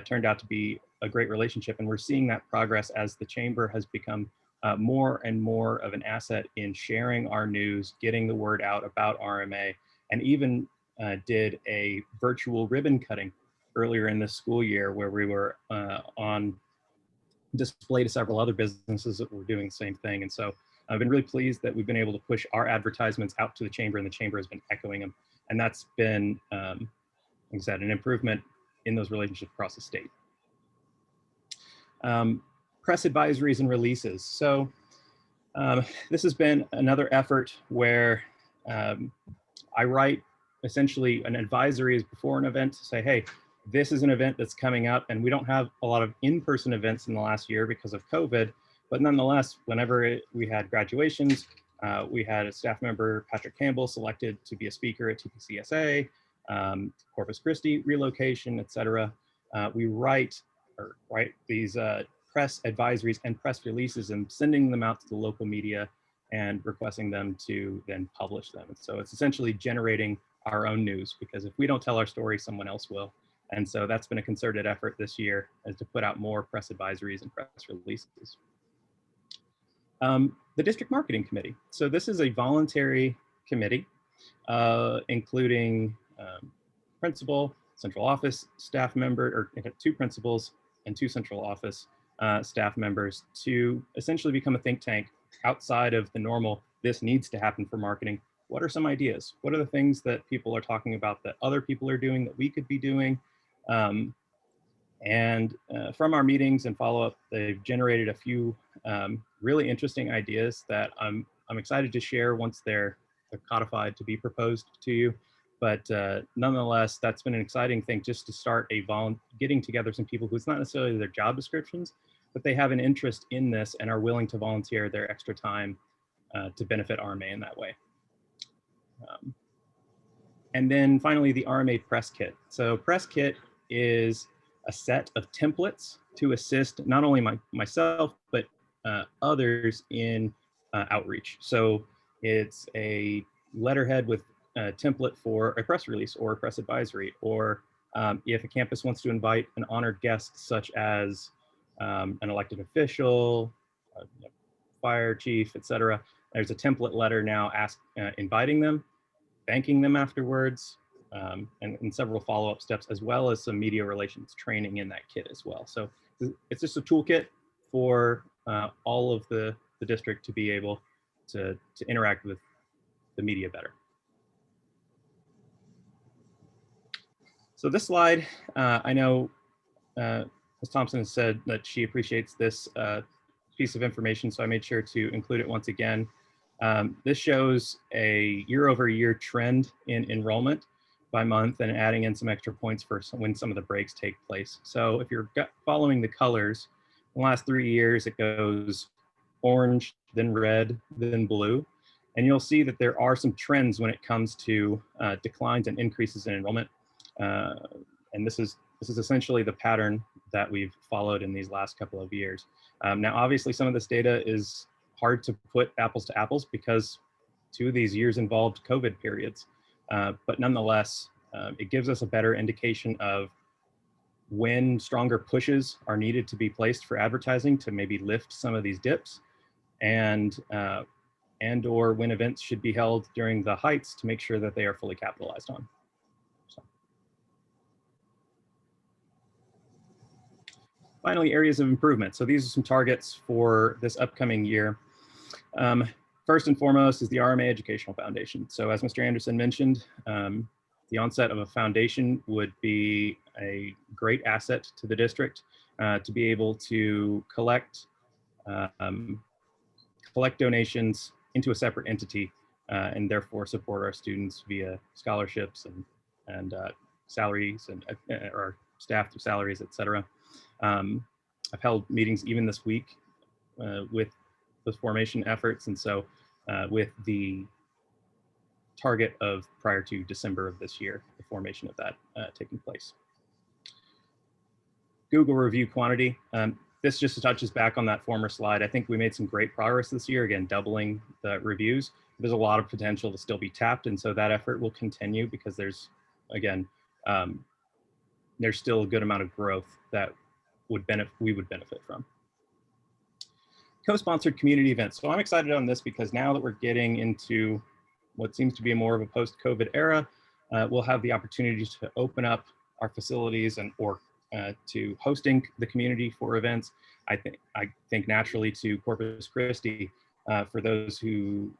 turned out to be a great relationship. And we're seeing that progress as the chamber has become more and more of an asset in sharing our news, getting the word out about RMA, and even did a virtual ribbon cutting earlier in this school year where we were on display to several other businesses that were doing the same thing. And so I've been really pleased that we've been able to push our advertisements out to the chamber, and the chamber has been echoing them. And that's been, like I said, an improvement in those relationships across the state. Press advisories and releases. So this has been another effort where I write essentially an advisory before an event to say, hey, this is an event that's coming up, and we don't have a lot of in-person events in the last year because of COVID. But nonetheless, whenever we had graduations, we had a staff member, Patrick Campbell, selected to be a speaker at TPCSA, Corpus Christi relocation, et cetera. We write these press advisories and press releases and sending them out to the local media and requesting them to then publish them. And so it's essentially generating our own news, because if we don't tell our story, someone else will. And so that's been a concerted effort this year, as to put out more press advisories and press releases. The District Marketing Committee. So this is a voluntary committee including principal, central office staff member, or 2 principals and 2 central office staff members to essentially become a think tank outside of the normal, this needs to happen for marketing. What are some ideas? What are the things that people are talking about that other people are doing that we could be doing? From our meetings and follow-up, they've generated a few really interesting ideas that I'm excited to share once they're codified to be proposed to you. But nonetheless, that's been an exciting thing, just to start getting together some people who it's not necessarily their job descriptions, but they have an interest in this and are willing to volunteer their extra time to benefit RMA in that way. And then finally, the RMA Press Kit. So Press Kit is a set of templates to assist not only myself, but others in outreach. So it's a letterhead with a template for a press release or a press advisory, or if a campus wants to invite an honored guest, such as an elected official, fire chief, etc. There's a template letter now inviting them, thanking them afterwards, and several follow-up steps, as well as some media relations training in that kit as well. So it's just a toolkit for all of the district to be able to interact with the media better. So this slide, I know Ms. Thompson has said that she appreciates this piece of information, so I made sure to include it once again. This shows a year-over-year trend in enrollment by month and adding in some extra points for when some of the breaks take place. So if you're following the colors, in the last 3 years, it goes orange, then red, then blue. And you'll see that there are some trends when it comes to declines and increases in enrollment. And this is essentially the pattern that we've followed in these last couple of years. Now, obviously, some of this data is hard to put apples to apples because 2 of these years involved COVID periods. But nonetheless, it gives us a better indication of when stronger pushes are needed to be placed for advertising to maybe lift some of these dips, and or when events should be held during the heights to make sure that they are fully capitalized on. So. Finally, areas of improvement. So these are some targets for this upcoming year. First and foremost is the RMA Educational Foundation. So as Mr. Anderson mentioned, the onset of a foundation would be a great asset to the district to be able to collect donations into a separate entity and therefore support our students via scholarships and salaries and or staff through salaries, etc. I've held meetings even this week with those formation efforts, and so with the target of prior to December of this year, the formation of that taking place. Google review quantity. This just touches back on that former slide. I think we made some great progress this year, again, doubling the reviews. There's a lot of potential to still be tapped, and so that effort will continue because there's, again, there's still a good amount of growth that we would benefit from. Co-sponsored community events. So I'm excited on this because now that we're getting into what seems to be more of a post-COVID era, we'll have the opportunity to open up our facilities or to hosting the community for events. I think naturally to Corpus Christi, for those who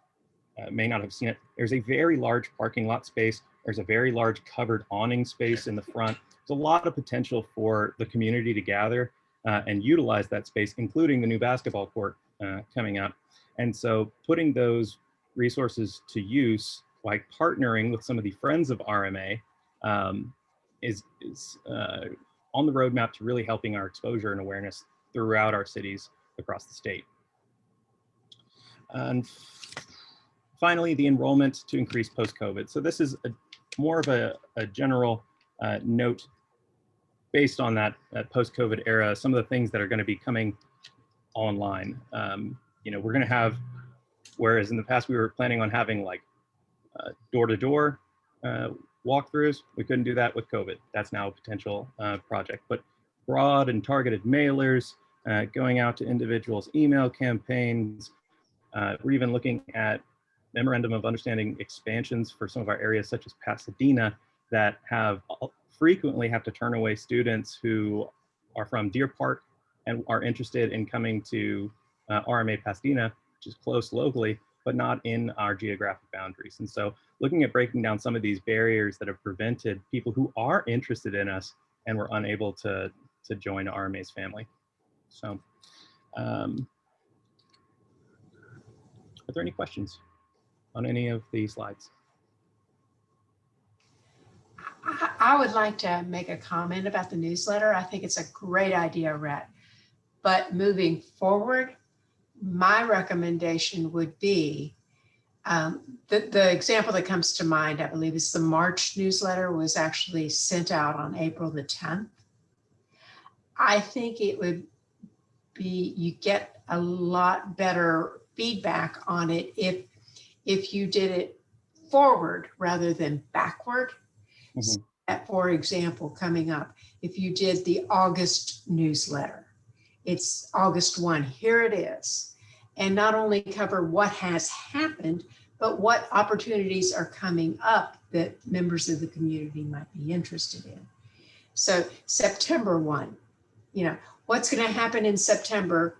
may not have seen it, there's a very large parking lot space. There's a very large covered awning space in the front. There's a lot of potential for the community to gather and utilize that space, including the new basketball court coming up. And so putting those resources to use by partnering with some of the friends of RMA is on the roadmap to really helping our exposure and awareness throughout our cities across the state. And finally, the enrollment to increase post-COVID. So this is more of a general note based on that post-COVID era, some of the things that are going to be coming online. We're going to have, whereas in the past we were planning on having like door-to-door walkthroughs, we couldn't do that with COVID. That's now a potential project. But broad and targeted mailers, going out to individuals, email campaigns. We're even looking at memorandum of understanding expansions for some of our areas such as Pasadena that frequently have to turn away students who are from Deer Park and are interested in coming to RMA Pasadena, which is close locally, but not in our geographic boundaries. And so looking at breaking down some of these barriers that have prevented people who are interested in us and were unable to join RMA's family. So are there any questions on any of the slides? I would like to make a comment about the newsletter. I think it's a great idea, Rhett. But moving forward, my recommendation would be the example that comes to mind, I believe, is the March newsletter was actually sent out on April the 10th. I think it would be, you get a lot better feedback on it if you did it forward rather than backward. So that, for example, coming up, if you did the August newsletter, it's August 1, here it is. And not only cover what has happened, but what opportunities are coming up that members of the community might be interested in. So September 1, what's going to happen in September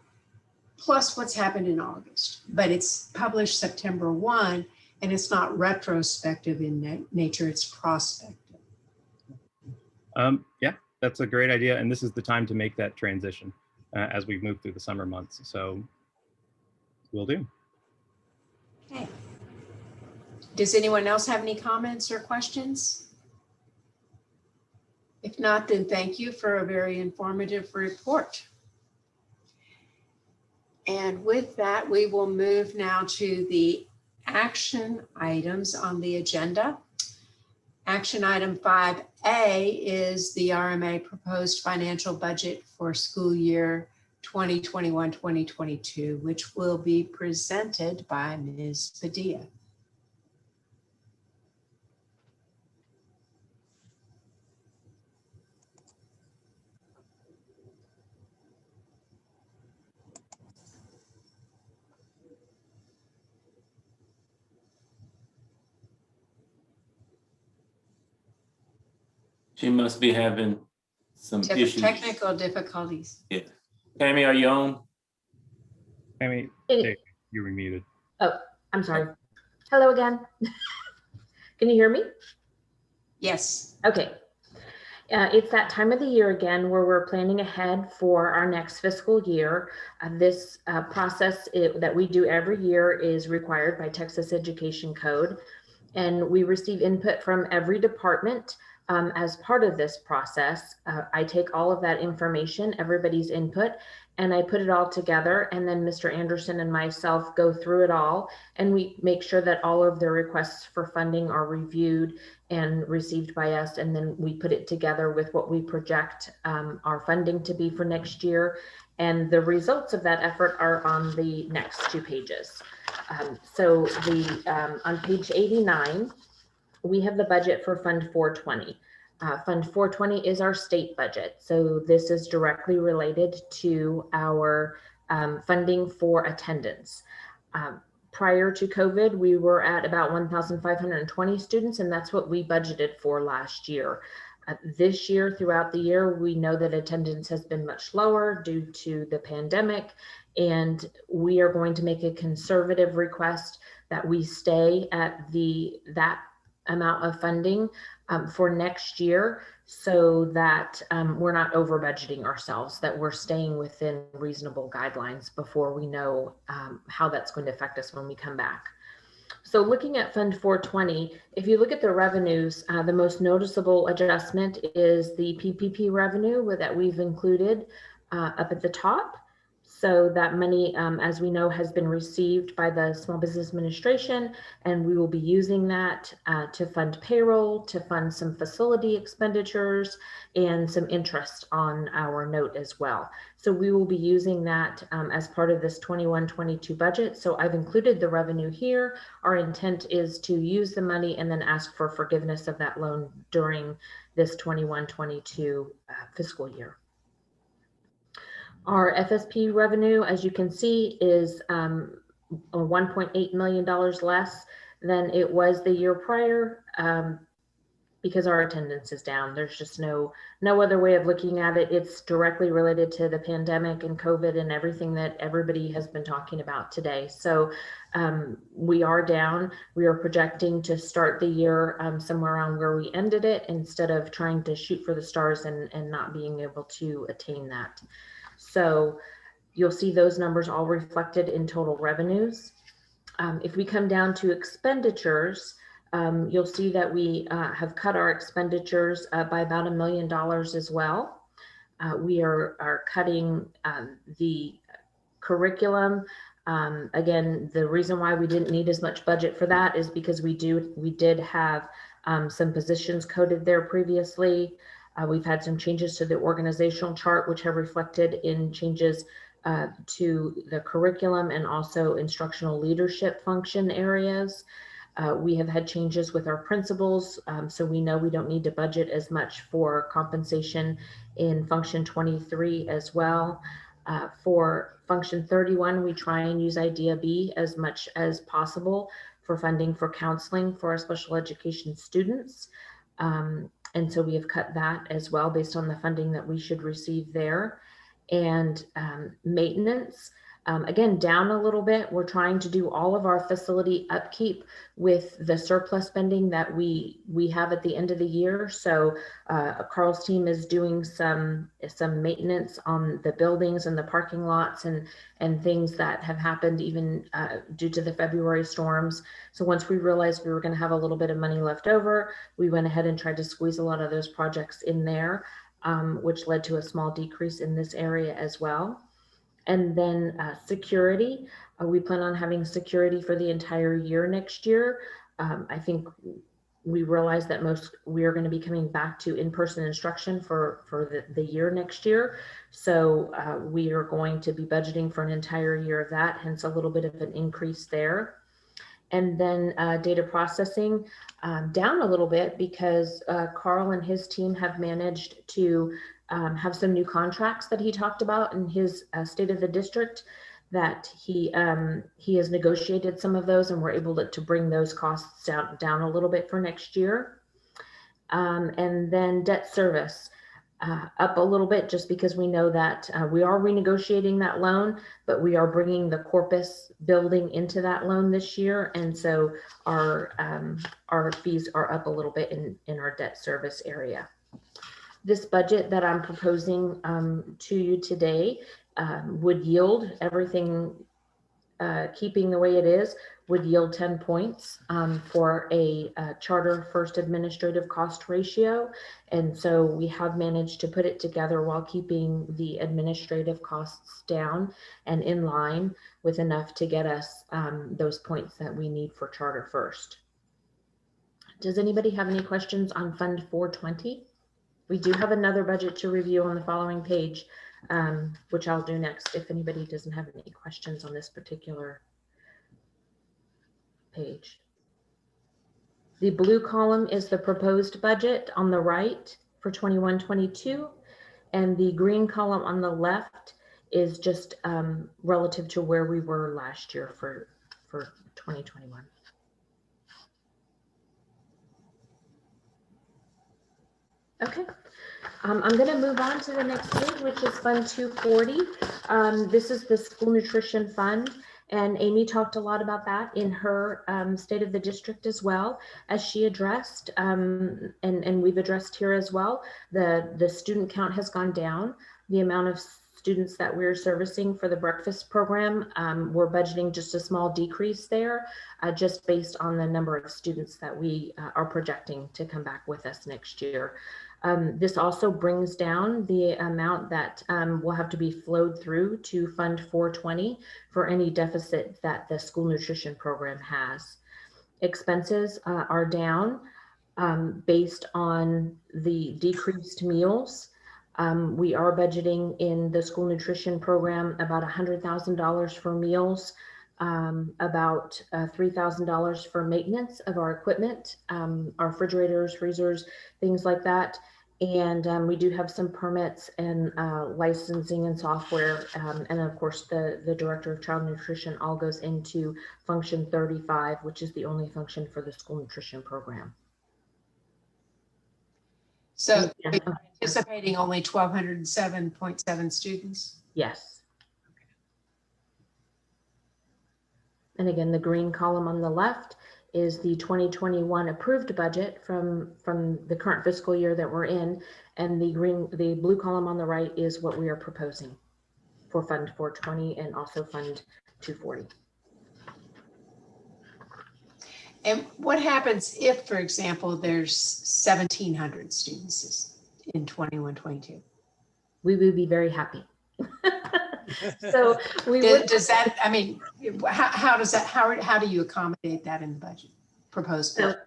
plus what's happened in August, but it's published September 1 and it's not retrospective in nature, it's prospective. Yeah, that's a great idea. And this is the time to make that transition as we move through the summer months. So will do. Okay. Does anyone else have any comments or questions? If not, then thank you for a very informative report. And with that, we will move now to the action items on the agenda. Action item 5A is the RMA proposed financial budget for school year 2021-2022, which will be presented by Ms. Padilla. She must be having some issues. Technical difficulties. Yeah. Tammy, are you on? Tammy, you were muted. Oh, I'm sorry. Hello again. Can you hear me? Yes. Okay. It's that time of the year again where we're planning ahead for our next fiscal year. This process that we do every year is required by Texas Education Code. And we receive input from every department as part of this process. I take all of that information, everybody's input, and I put it all together. And then Mr. Anderson and myself go through it all, and we make sure that all of the requests for funding are reviewed and received by us. And then we put it together with what we project our funding to be for next year. And the results of that effort are on the next 2 pages. So on page 89, we have the budget for Fund 420. Fund 420 is our state budget. So this is directly related to our funding for attendance. Prior to COVID, we were at about 1,520 students, and that's what we budgeted for last year. This year, throughout the year, we know that attendance has been much lower due to the pandemic, and we are going to make a conservative request that we stay at that amount of funding for next year, so that we're not over budgeting ourselves, that we're staying within reasonable guidelines before we know how that's going to affect us when we come back. So looking at Fund 420, if you look at the revenues, the most noticeable adjustment is the PPP revenue that we've included up at the top. So that money, as we know, has been received by the Small Business Administration, and we will be using that to fund payroll, to fund some facility expenditures, and some interest on our note as well. So we will be using that as part of this 21-22 budget. So I've included the revenue here. Our intent is to use the money and then ask for forgiveness of that loan during this 21-22 fiscal year. Our FSP revenue, as you can see, is $1.8 million less than it was the year prior, because our attendance is down. There's just no other way of looking at it. It's directly related to the pandemic and COVID and everything that everybody has been talking about today. So we are down. We are projecting to start the year somewhere around where we ended it, instead of trying to shoot for the stars and not being able to attain that. So you'll see those numbers all reflected in total revenues. If we come down to expenditures, you'll see that we have cut our expenditures by about $1 million as well. We are cutting the curriculum. Again, the reason why we didn't need as much budget for that is because we did have some positions coded there previously. We've had some changes to the organizational chart, which have reflected in changes to the curriculum and also instructional leadership function areas. We have had changes with our principals, so we know we don't need to budget as much for compensation in function 23 as well. For function 31, we try and use Idea B as much as possible for funding for counseling for our special education students. And so we have cut that as well based on the funding that we should receive there. And maintenance, again, down a little bit. We're trying to do all of our facility upkeep with the surplus spending that we have at the end of the year. So Carl's team is doing some maintenance on the buildings and the parking lots and things that have happened even due to the February storms. So once we realized we were going to have a little bit of money left over, we went ahead and tried to squeeze a lot of those projects in there, which led to a small decrease in this area as well. And then security, we plan on having security for the entire year next year. I think we realize that we are going to be coming back to in-person instruction for the year next year. So we are going to be budgeting for an entire year of that, hence a little bit of an increase there. And then data processing down a little bit because Carl and his team have managed to have some new contracts that he talked about in his state of the district, that he has negotiated some of those, and we're able to bring those costs down a little bit for next year. And then debt service up a little bit, just because we know that we are renegotiating that loan, but we are bringing the Corpus building into that loan this year. And so our fees are up a little bit in our debt service area. This budget that I'm proposing to you today would yield everything, keeping the way it is, would yield 10 points for a charter first administrative cost ratio. And so we have managed to put it together while keeping the administrative costs down and in line with enough to get us those points that we need for charter first. Does anybody have any questions on Fund 420? We do have another budget to review on the following page, which I'll do next if anybody doesn't have any questions on this particular page. The blue column is the proposed budget on the right for 21-22, and the green column on the left is just relative to where we were last year for 2021. Okay, I'm going to move on to the next page, which is Fund 240. This is the School Nutrition Fund, and Amy talked a lot about that in her State of the District as well, as she addressed, and we've addressed here as well. The student count has gone down. The amount of students that we're servicing for the breakfast program, we're budgeting just a small decrease there, just based on the number of students that we are projecting to come back with us next year. This also brings down the amount that will have to be flowed through to Fund 420 for any deficit that the school nutrition program has. Expenses are down based on the decreased meals. We are budgeting in the school nutrition program about $100,000 for meals, about $3,000 for maintenance of our equipment, our refrigerators, freezers, things like that. And we do have some permits and licensing and software. And of course, the Director of Child Nutrition all goes into function 35, which is the only function for the school nutrition program. So Yeah. you're anticipating only 1,207.7 students? Yes. And again, the green column on the left is the 2021 approved budget from the current fiscal year that we're in. And the blue column on the right is what we are proposing for Fund 420 and also Fund 240. And what happens if, for example, there's 1,700 students in 21-22? We would be very happy. So we would. Does that, I mean, how does that, how do you accommodate that in the budget, proposed budget?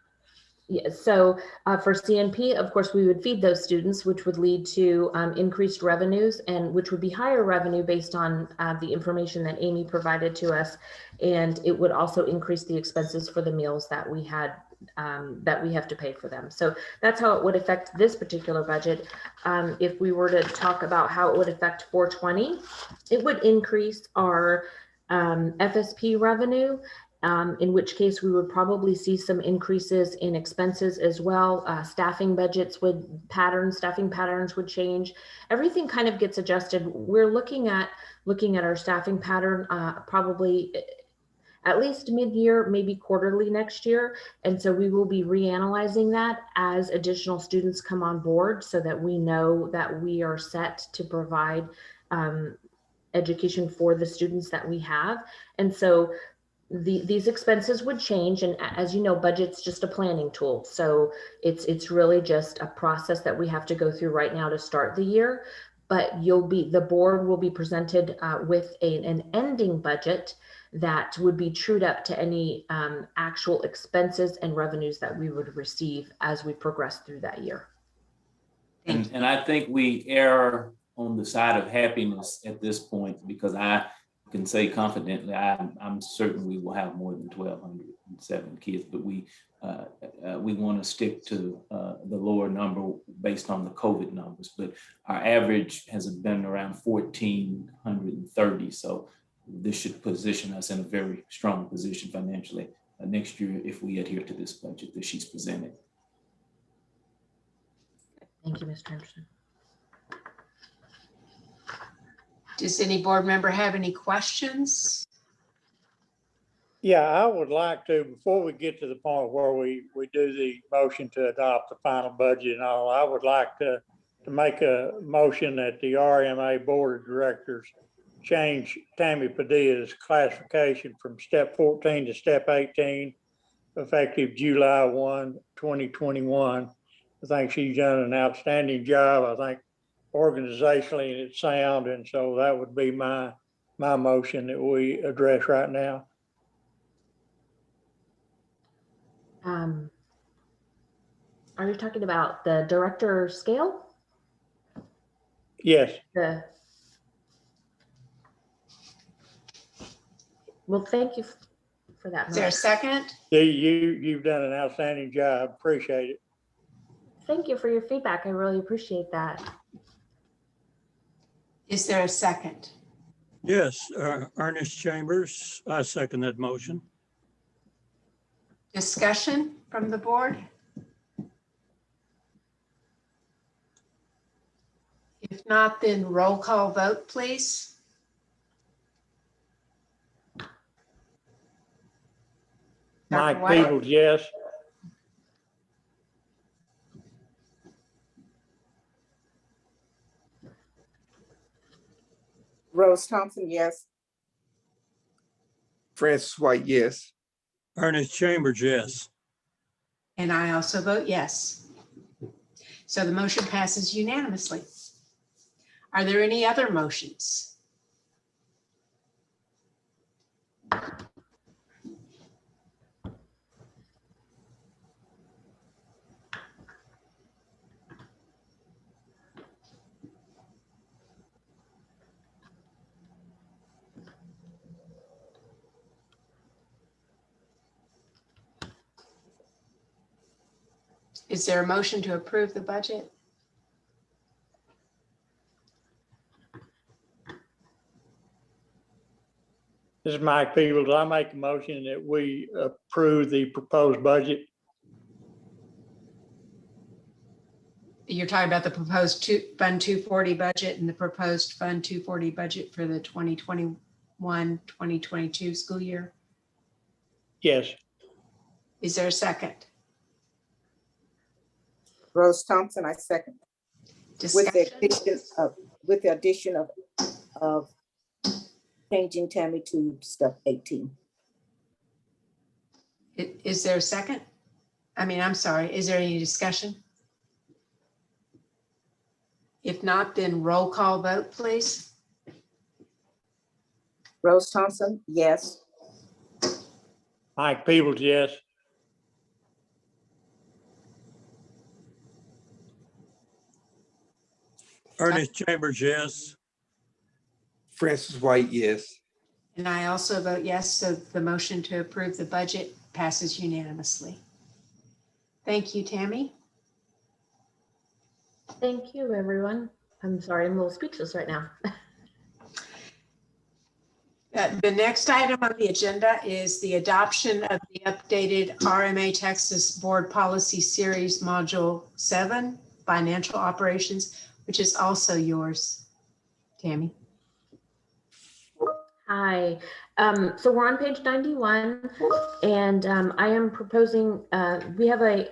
Yeah, so for CNP, of course, we would feed those students, which would lead to increased revenues, and which would be higher revenue based on the information that Amy provided to us. And it would also increase the expenses for the meals that we had, that we have to pay for them. So that's how it would affect this particular budget. If we were to talk about how it would affect 420, it would increase our FSP revenue. In which case we would probably see some increases in expenses as well. Staffing patterns would change. Everything kind of gets adjusted. We're looking at our staffing pattern probably at least mid-year, maybe quarterly next year. And so we will be reanalyzing that as additional students come on board so that we know that we are set to provide education for the students that we have. And so these expenses would change, and as you know, budget's just a planning tool. So it's really just a process that we have to go through right now to start the year. But the board will be presented with an ending budget that would be trued up to any actual expenses and revenues that we would receive as we progress through that year. And I think we err on the side of happiness at this point, because I can say confidently, I'm certain we will have more than 1,207 kids, but we want to stick to the lower number based on the COVID numbers. But our average has been around 1,430. So this should position us in a very strong position financially next year if we adhere to this budget that she's presented. Thank you, Mr. Anderson. Does any board member have any questions? Yeah, I would like to, before we get to the point where we do the motion to adopt the final budget and all, I would like to make a motion that the RMA Board of Directors change Tammy Padilla's classification from step 14 to step 18, effective July 1, 2021. I think she's done an outstanding job. I think organizationally it's sound, and so that would be my motion that we address right now. Are you talking about the director scale? Yes. Well, thank you for that. Is there a second? Yeah, you've done an outstanding job. Appreciate it. Thank you for your feedback. I really appreciate that. Is there a second? Yes, Ernest Chambers, I second that motion. Discussion from the board? If not, then roll call vote, please. Mike Peebles, yes. Rose Thompson, yes. Francis White, yes. Ernest Chambers, yes. And I also vote yes. So the motion passes unanimously. Are there any other motions? Is there a motion to approve the budget? This is Mike Peebles. I make a motion that we approve the proposed budget. You're talking about the proposed Fund 240 budget and the proposed Fund 240 budget for the 2021-2022 school year. Yes. Is there a second? Rose Thompson, I second. Discussion? With the addition of changing Tammy to step 18. Is there a second? I'm sorry, is there any discussion? If not, then roll call vote, please. Rose Thompson, yes. Mike Peebles, yes. Ernest Chambers, yes. Francis White, yes. And I also vote yes, so the motion to approve the budget passes unanimously. Thank you, Tammy. Thank you, everyone. I'm sorry, I'm a little speechless right now. The next item on the agenda is the adoption of the updated RMA Texas Board Policy Series Module 7, Financial Operations, which is also yours, Tammy. Hi, so we're on page 91, and I am proposing, we have a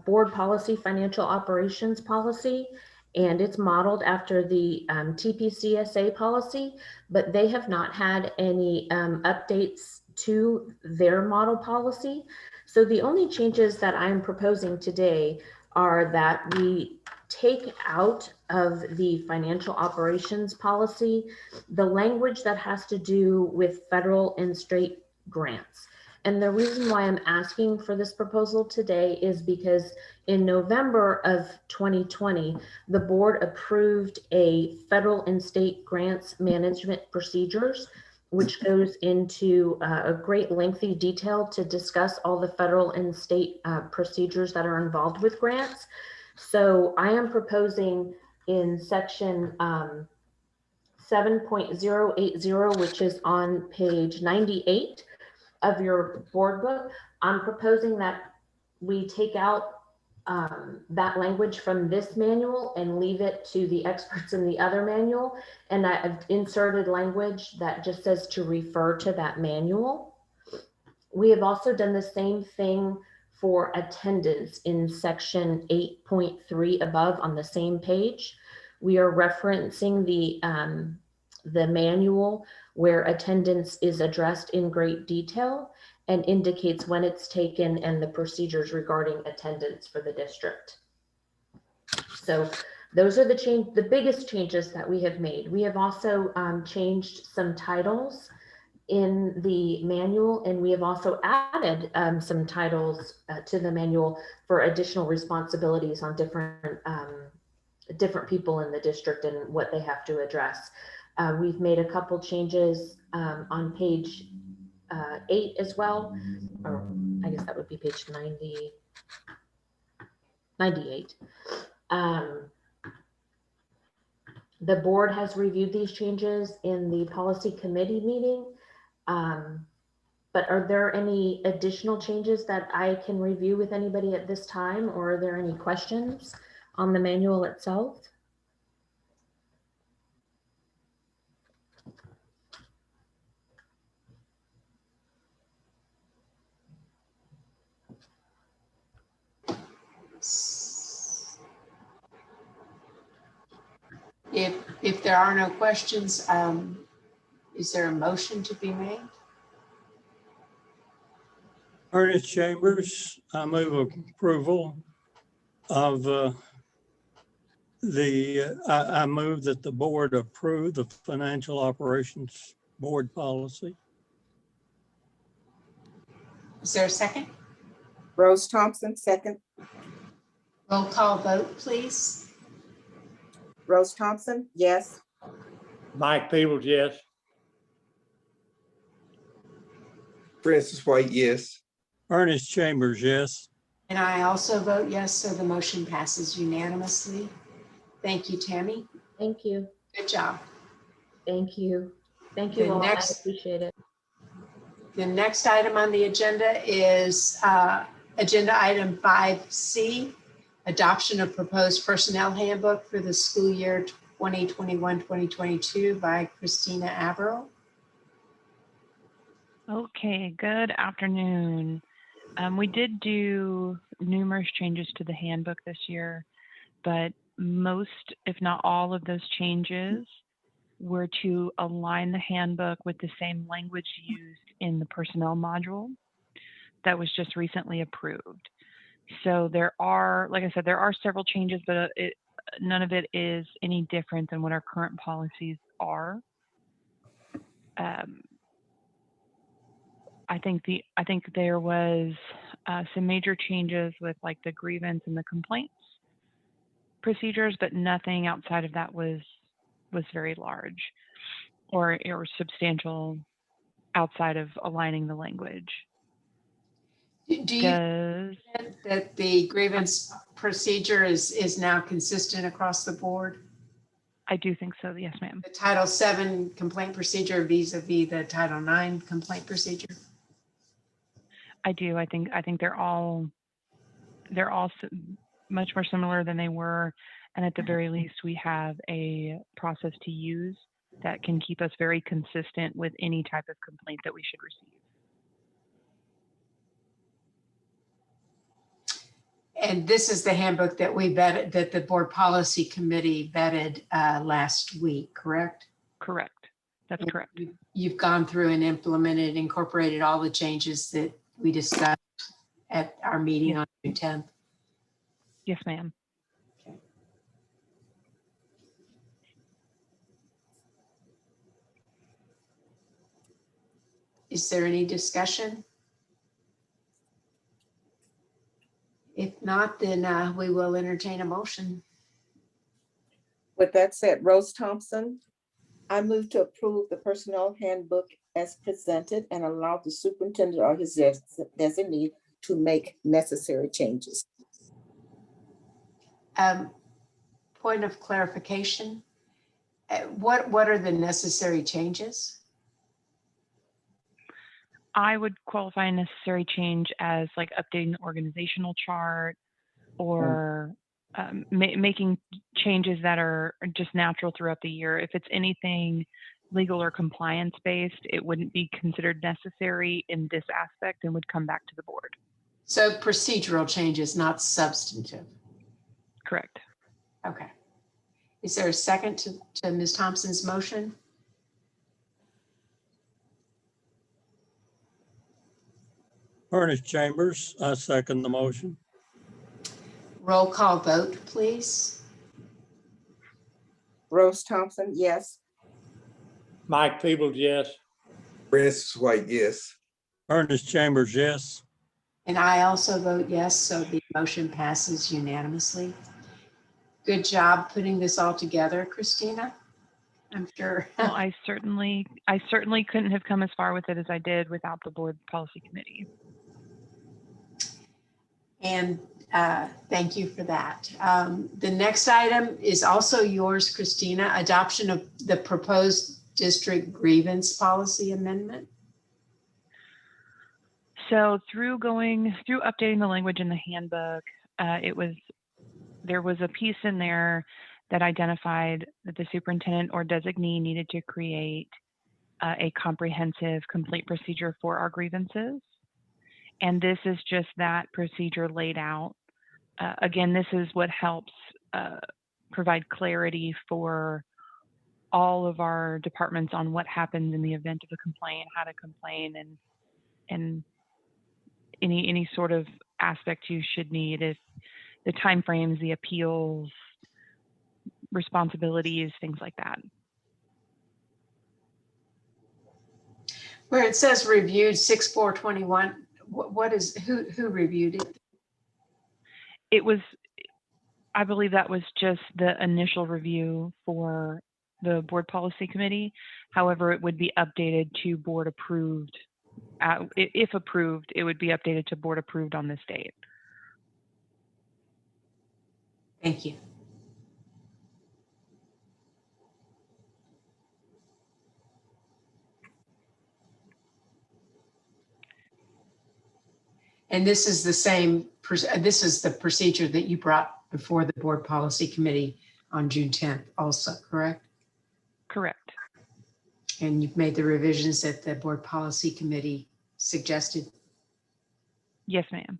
board policy, financial operations policy, and it's modeled after the TPCSA policy, but they have not had any updates to their model policy. So the only changes that I'm proposing today are that we take out of the financial operations policy the language that has to do with federal and state grants. And the reason why I'm asking for this proposal today is because in November of 2020, the board approved a federal and state grants management procedures, which goes into a great lengthy detail to discuss all the federal and state procedures that are involved with grants. So I am proposing in section 7.080, which is on page 98 of your board book, I'm proposing that we take out that language from this manual and leave it to the experts in the other manual. And I've inserted language that just says to refer to that manual. We have also done the same thing for attendance in section 8.3 above on the same page. We are referencing the manual where attendance is addressed in great detail and indicates when it's taken and the procedures regarding attendance for the district. So those are the biggest changes that we have made. We have also changed some titles in the manual, and we have also added some titles to the manual for additional responsibilities on different people in the district and what they have to address. We've made a couple changes on page 8 as well, or I guess that would be page 98. The board has reviewed these changes in the policy committee meeting. But are there any additional changes that I can review with anybody at this time, or are there any questions on the manual itself? If there are no questions, is there a motion to be made? Ernest Chambers, I move approval of I move that the board approve the financial operations board policy. Is there a second? Rose Thompson, second. Roll call vote, please. Rose Thompson, yes. Mike Peebles, yes. Francis White, yes. Ernest Chambers, yes. And I also vote yes, so the motion passes unanimously. Thank you, Tammy. Thank you. Good job. Thank you. Thank you all. I Next, appreciate it. The next item on the agenda is agenda item 5C, adoption of proposed personnel handbook for the school year 2021-2022 by Christina Averill. Okay, good afternoon. We did do numerous changes to the handbook this year, but most, if not all of those changes were to align the handbook with the same language used in the personnel module that was just recently approved. So there are, like I said, there are several changes, but none of it is any different than what our current policies are. I think there was some major changes with like the grievance and the complaints procedures, but nothing outside of that was very large or substantial outside of aligning the language. Do you think that the grievance procedure is now consistent across the board? I do think so. Yes, ma'am. The Title VII complaint procedure vis-a-vis the Title IX complaint procedure? I do. I think they're all much more similar than they were, and at the very least, we have a process to use that can keep us very consistent with any type of complaint that we should receive. And this is the handbook that we vetted, that the board policy committee vetted last week, correct? Correct. That's correct. You've gone through and implemented, incorporated all the changes that we discussed at our meeting on June 10th. Yes, ma'am. Okay. Is there any discussion? If not, then we will entertain a motion. With that said, Rose Thompson, I move to approve the personnel handbook as presented and allow the superintendent or his designee to make necessary changes. Point of clarification. What are the necessary changes? I would qualify a necessary change as like updating the organizational chart or making changes that are just natural throughout the year. If it's anything legal or compliance based, it wouldn't be considered necessary in this aspect and would come back to the board. So procedural changes, not substantive. Correct. Okay. Is there a second to Ms. Thompson's motion? Ernest Chambers, I second the motion. Roll call vote, please. Rose Thompson, yes. Mike Peebles, yes. Francis White, yes. Ernest Chambers, yes. And I also vote yes, so the motion passes unanimously. Good job putting this all together, Christina. I'm sure. Well, I certainly couldn't have come as far with it as I did without the board policy committee. And thank you for that. The next item is also yours, Christina, adoption of the proposed district grievance policy amendment. So through updating the language in the handbook, there was a piece in there that identified that the superintendent or designee needed to create a comprehensive complete procedure for our grievances. And this is just that procedure laid out. Again, this is what helps provide clarity for all of our departments on what happens in the event of a complaint, how to complain, and any sort of aspect you should need, if the timeframes, the appeals, responsibilities, things like that. Where it says reviewed 6/4/21, who reviewed it? It was, I believe that was just the initial review for the board policy committee. However, it would be updated to board approved. If approved, it would be updated to board approved on this date. Thank you. And this is the same, this is the procedure that you brought before the board policy committee on June 10th also, correct? Correct. And you've made the revisions that the board policy committee suggested? Yes, ma'am.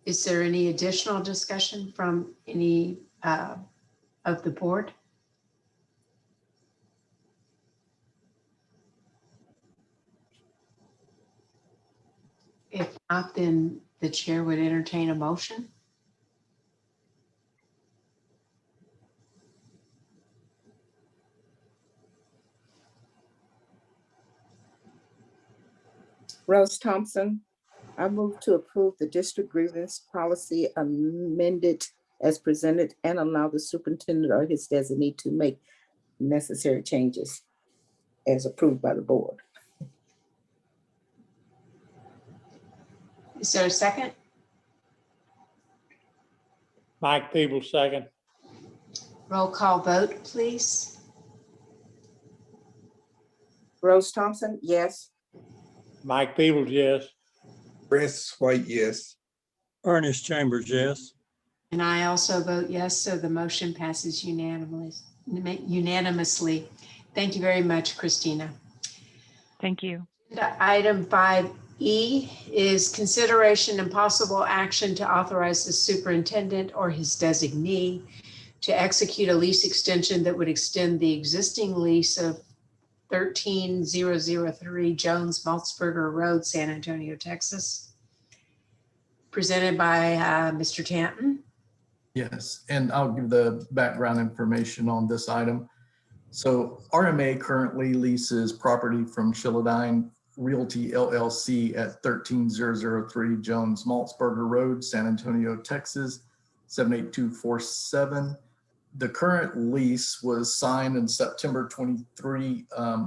Is there any additional discussion from any of the board? If not, then the chair would entertain a motion. Rose Thompson, I move to approve the district grievance policy amended as presented and allow the superintendent or his designee to make necessary changes as approved by the board. Is there a second? Mike Peebles, second. Roll call vote, please. Rose Thompson, yes. Mike Peebles, yes. Chris White, yes. Ernest Chambers, yes. And I also vote yes, so the motion passes unanimously. Thank you very much, Christina. Thank you. Item 5E is consideration and possible action to authorize the superintendent or his designee to execute a lease extension that would extend the existing lease of 13003 Jones Maltzberger Road, San Antonio, Texas. Presented by Mr. Tanton. Yes, and I'll give the background information on this item. So RMA currently leases property from Shiladine Realty LLC at 13003 Jones Maltzberger Road, San Antonio, Texas, 78247. The current lease was signed in September 23rd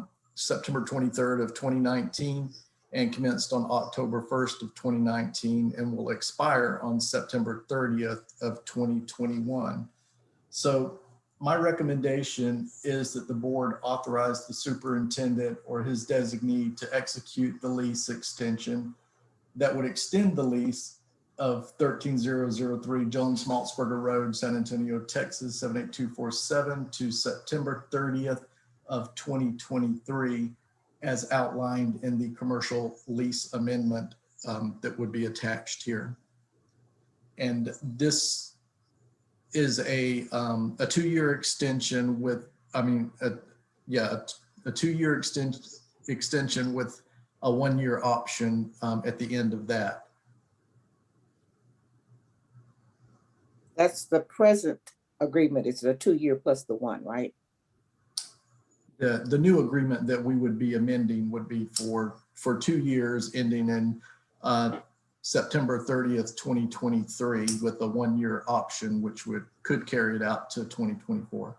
of 2019 and commenced on October 1st of 2019 and will expire on September 30th of 2021. So my recommendation is that the board authorize the superintendent or his designee to execute the lease extension that would extend the lease of 13003 Jones Maltzberger Road, San Antonio, Texas, 78247 to September 30th of 2023 as outlined in the commercial lease amendment that would be attached here. And this is a 2-year extension with, a 2-year extension with a 1-year option at the end of that. That's the present agreement. It's a 2-year plus the 1, right? The new agreement that we would be amending would be for 2 years ending in September 30th, 2023 with a 1-year option, which could carry it out to 2024.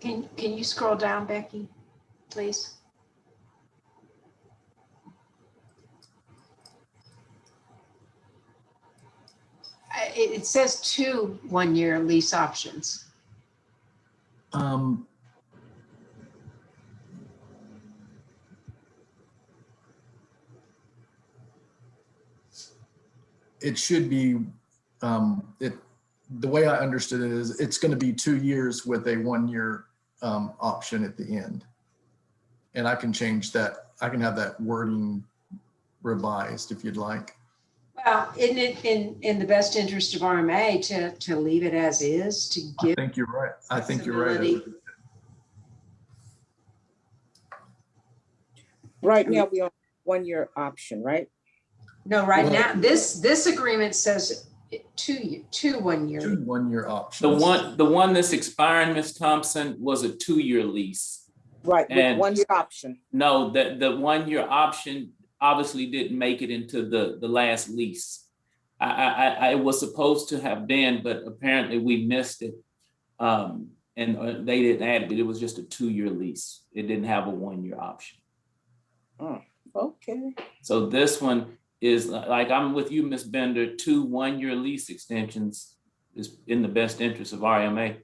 Can you scroll down, Becky, please? It says 2 1-year lease options. It should be, the way I understood it is it's going to be 2 years with a 1-year option at the end. And I can change that. I can have that wording revised if you'd like. Well, isn't it in the best interest of RMA to leave it as is, to give? I think you're right. I think you're right. flexibility? Right now, we have 1-year option, right? No, right now, this agreement says 2 1-year. 2 1-year options. The one that's expiring, Ms. Thompson, was a 2-year lease. Right, And with 1-year option. No, the 1-year option obviously didn't make it into the last lease. I was supposed to have been, but apparently we missed it. And they didn't add it, but it was just a 2-year lease. It didn't have a 1-year option. Oh, okay. So this one is, like, I'm with you, Ms. Bender, 2 1-year lease extensions is in the best interest of RMA.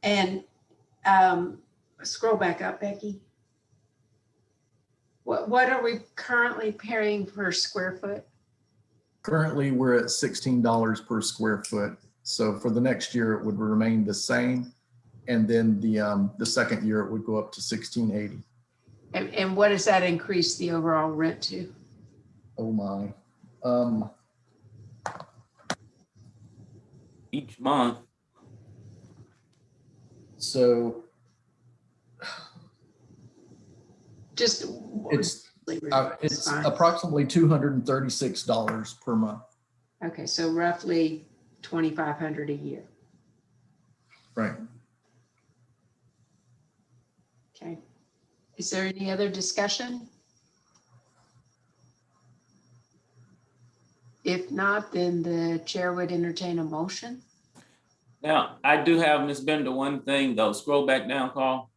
And scroll back up, Becky. What are we currently paying per square foot? Currently, we're at $16 per square foot. So for the next year, it would remain the same. And then the second year, it would go up to $16.80. And what does that increase the overall rent to? Oh my. Each month. So just it's approximately $236 per month. Okay, so roughly $2,500 a year. Right. Okay. Is there any other discussion? If not, then the chair would entertain a motion. Now, I do have, Ms. Bender, one thing though. Scroll back down, Carl.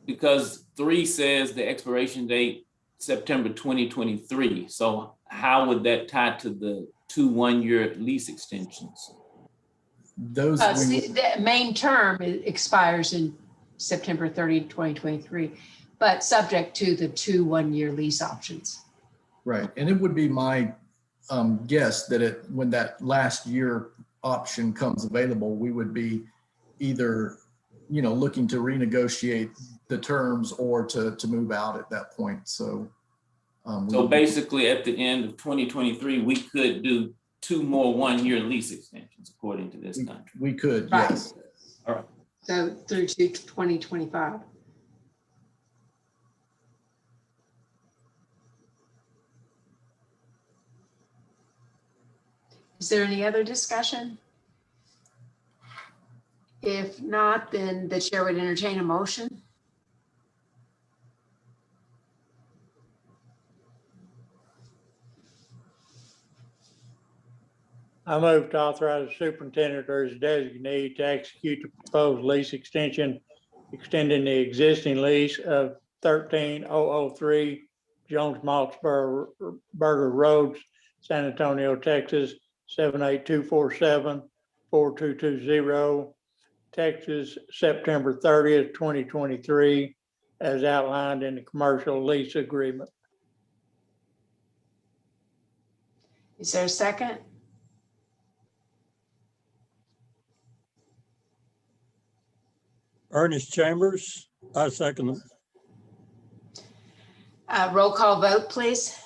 Because 3 says the expiration date, September 2023. So how would that tie to the 2 one-year lease extensions? Those the main term expires in September 30, 2023, but subject to the 2 one-year lease options. Right. And it would be my guess that when that last year option comes available, we would be either, looking to renegotiate the terms or to move out at that point. So, so basically at the end of 2023, we could do 2 more one-year lease extensions according to this contract. We could, right. Yes. All right. So through to 2025. Is there any other discussion? If not, then the chair would entertain a motion. I move to authorize the superintendent or his designee to execute the proposed lease extension, extending the existing lease of 13003 Jones Maltzberger Road, San Antonio, Texas, 78247, 4220, Texas, September 30th, 2023, as outlined in the commercial lease agreement. Is there a second? Ernest Chambers, I second them. Roll call vote, please.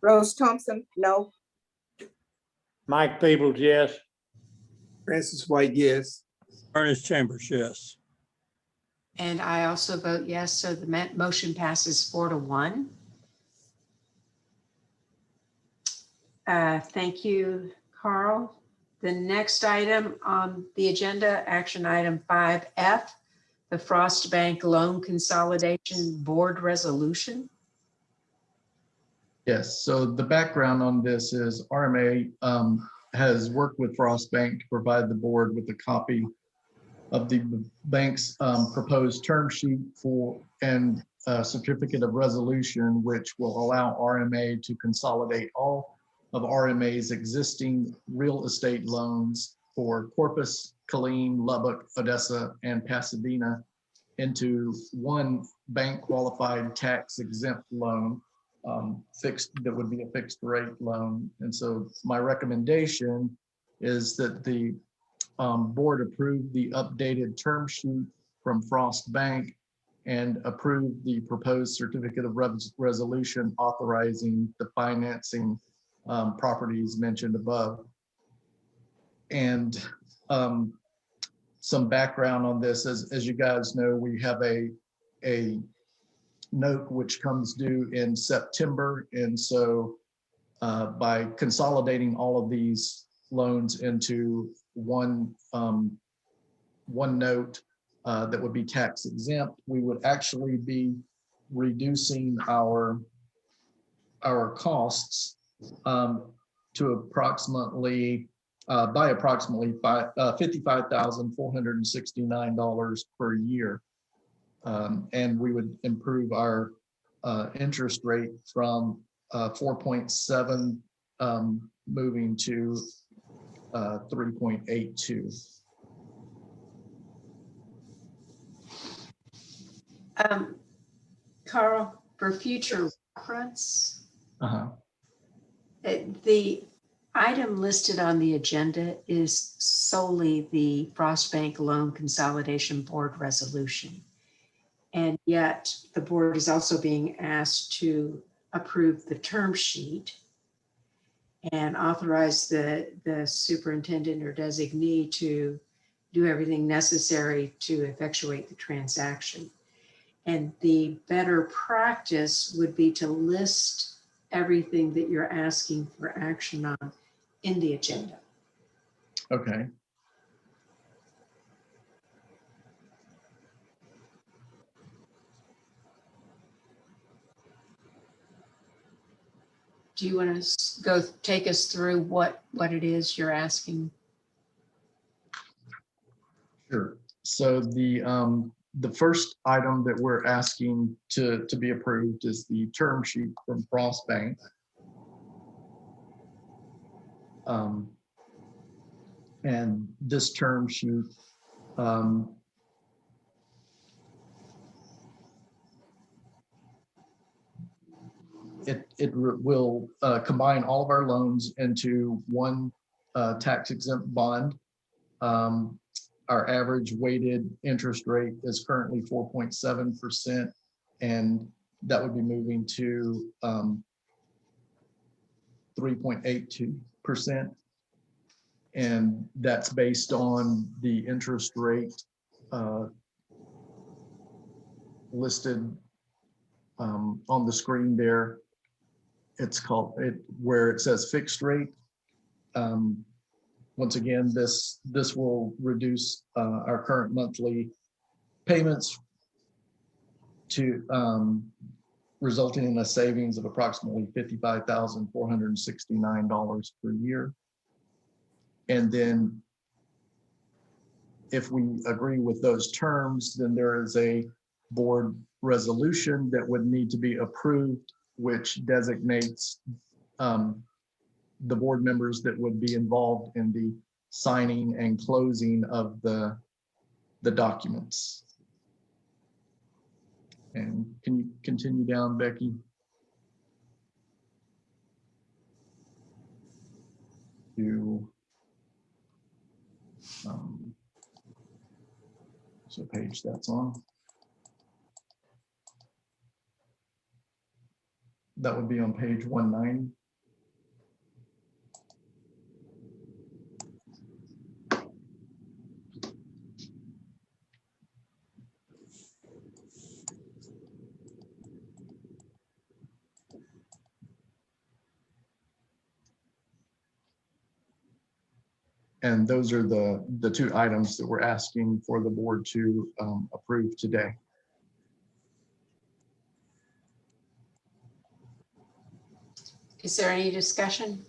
Rose Thompson, no. Mike Peebles, yes. Francis White, yes. Ernest Chambers, yes. And I also vote yes, so the motion passes 4-1. Thank you, Carl. The next item on the agenda, action item 5F, the Frost Bank Loan Consolidation Board Resolution. Yes. So the background on this is RMA has worked with Frost Bank to provide the board with a copy of the bank's proposed term sheet and certificate of resolution, which will allow RMA to consolidate all of RMA's existing real estate loans for Corpus, Killeen, Lubbock, Odessa, and Pasadena into one bank qualified tax exempt loan, that would be a fixed rate loan. And so my recommendation is that the board approve the updated term sheet from Frost Bank and approve the proposed certificate of resolution authorizing the financing properties mentioned above. And some background on this, as you guys know, we have a note which comes due in September. And so by consolidating all of these loans into one note that would be tax exempt, we would actually be reducing our costs to approximately by approximately $55,469 per year. And we would improve our interest rate from 4.7 moving to 3.82. Carl, for future reference, Uh-huh. the item listed on the agenda is solely the Frost Bank Loan Consolidation Board resolution. And yet the board is also being asked to approve the term sheet and authorize the superintendent or designee to do everything necessary to effectuate the transaction. And the better practice would be to list everything that you're asking for action on in the agenda. Okay. Do you want to take us through what it is you're asking? Sure. So the first item that we're asking to be approved is the term sheet from Frost Bank. And this term sheet will combine all of our loans into one tax exempt bond. Our average weighted interest rate is currently 4.7%, and that would be moving to 3.82%. And that's based on the interest rate listed on the screen there. It's called where it says fixed rate. Once again, this will reduce our current monthly payments to resulting in a savings of approximately $55,469 per year. And then if we agree with those terms, then there is a board resolution that would need to be approved, which designates the board members that would be involved in the signing and closing of the documents. And can you continue down, Becky? To so page that's on. That would be on page 190. And those are the two items that we're asking for the board to approve today. Is there any discussion?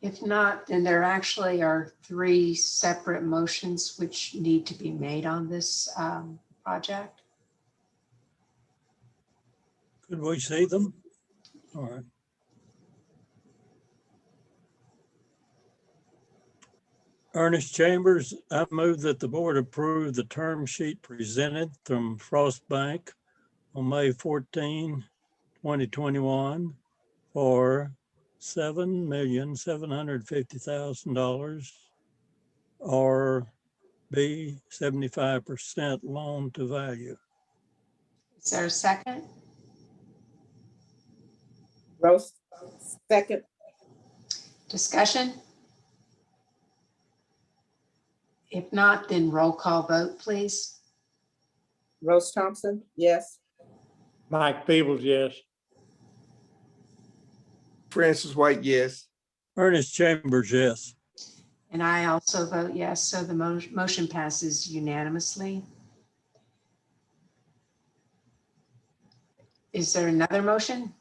If not, then there actually are three separate motions which need to be made on this project. Could we see them? All right. Ernest Chambers, I move that the board approve the term sheet presented from Frost Bank on May 14, 2021 for $7,750,000 or B, 75% loan to value. Is there a second? Rose, second. Discussion? If not, then roll call vote, please. Rose Thompson, yes. Mike Peebles, yes. Francis White, yes. Ernest Chambers, yes. And I also vote yes, so the motion passes unanimously. Is there another motion?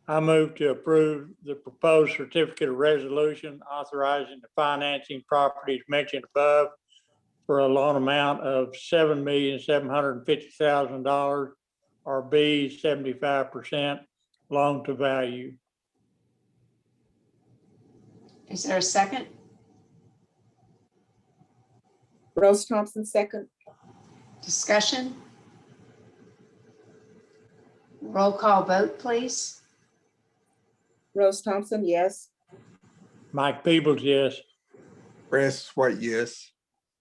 I move to approve the proposed certificate of resolution authorizing the financing properties mentioned above for a loan amount of $7,750,000, or B, 75% loan to value. Is there a second? Rose Thompson, second. Discussion? Roll call vote, please. Rose Thompson, yes. Mike Peebles, yes. Francis White, yes.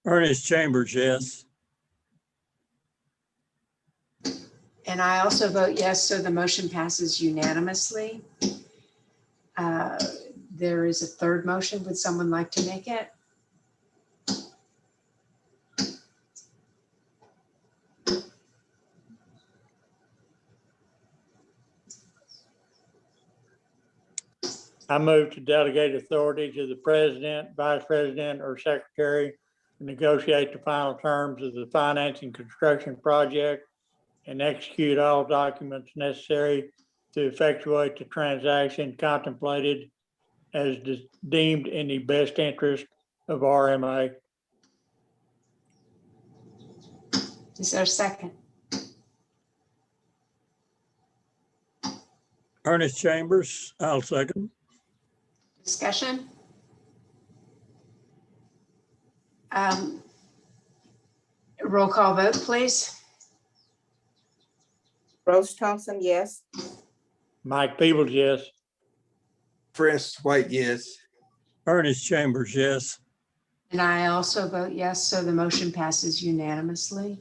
Ernest Chambers, yes. And I also vote yes, so the motion passes unanimously. There is a third motion. Would someone like to make it? I move to delegate authority to the president, vice president, or secretary to negotiate the final terms of the financing construction project and execute all documents necessary to effectuate the transaction contemplated as deemed in the best interest of RMA. Is there a second? Ernest Chambers, I'll second. Discussion? Roll call vote, please. Rose Thompson, yes. Mike Peebles, yes. Francis White, yes. Ernest Chambers, yes. And I also vote yes, so the motion passes unanimously.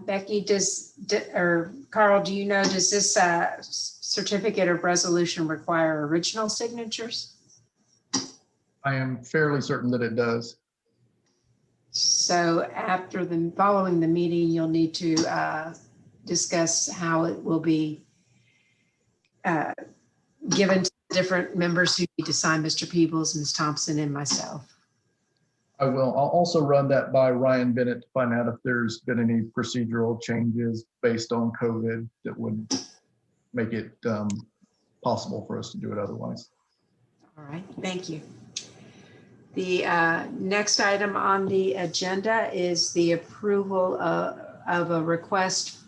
Becky, or Carl, do you know, does this certificate of resolution require original signatures? I am fairly certain that it does. So following the meeting, you'll need to discuss how it will be given to different members who need to sign, Mr. Peebles, Ms. Thompson, and myself. I will. I'll also run that by Ryan Bennett to find out if there's been any procedural changes based on COVID that would make it possible for us to do it otherwise. All right, thank you. The next item on the agenda is the approval of a request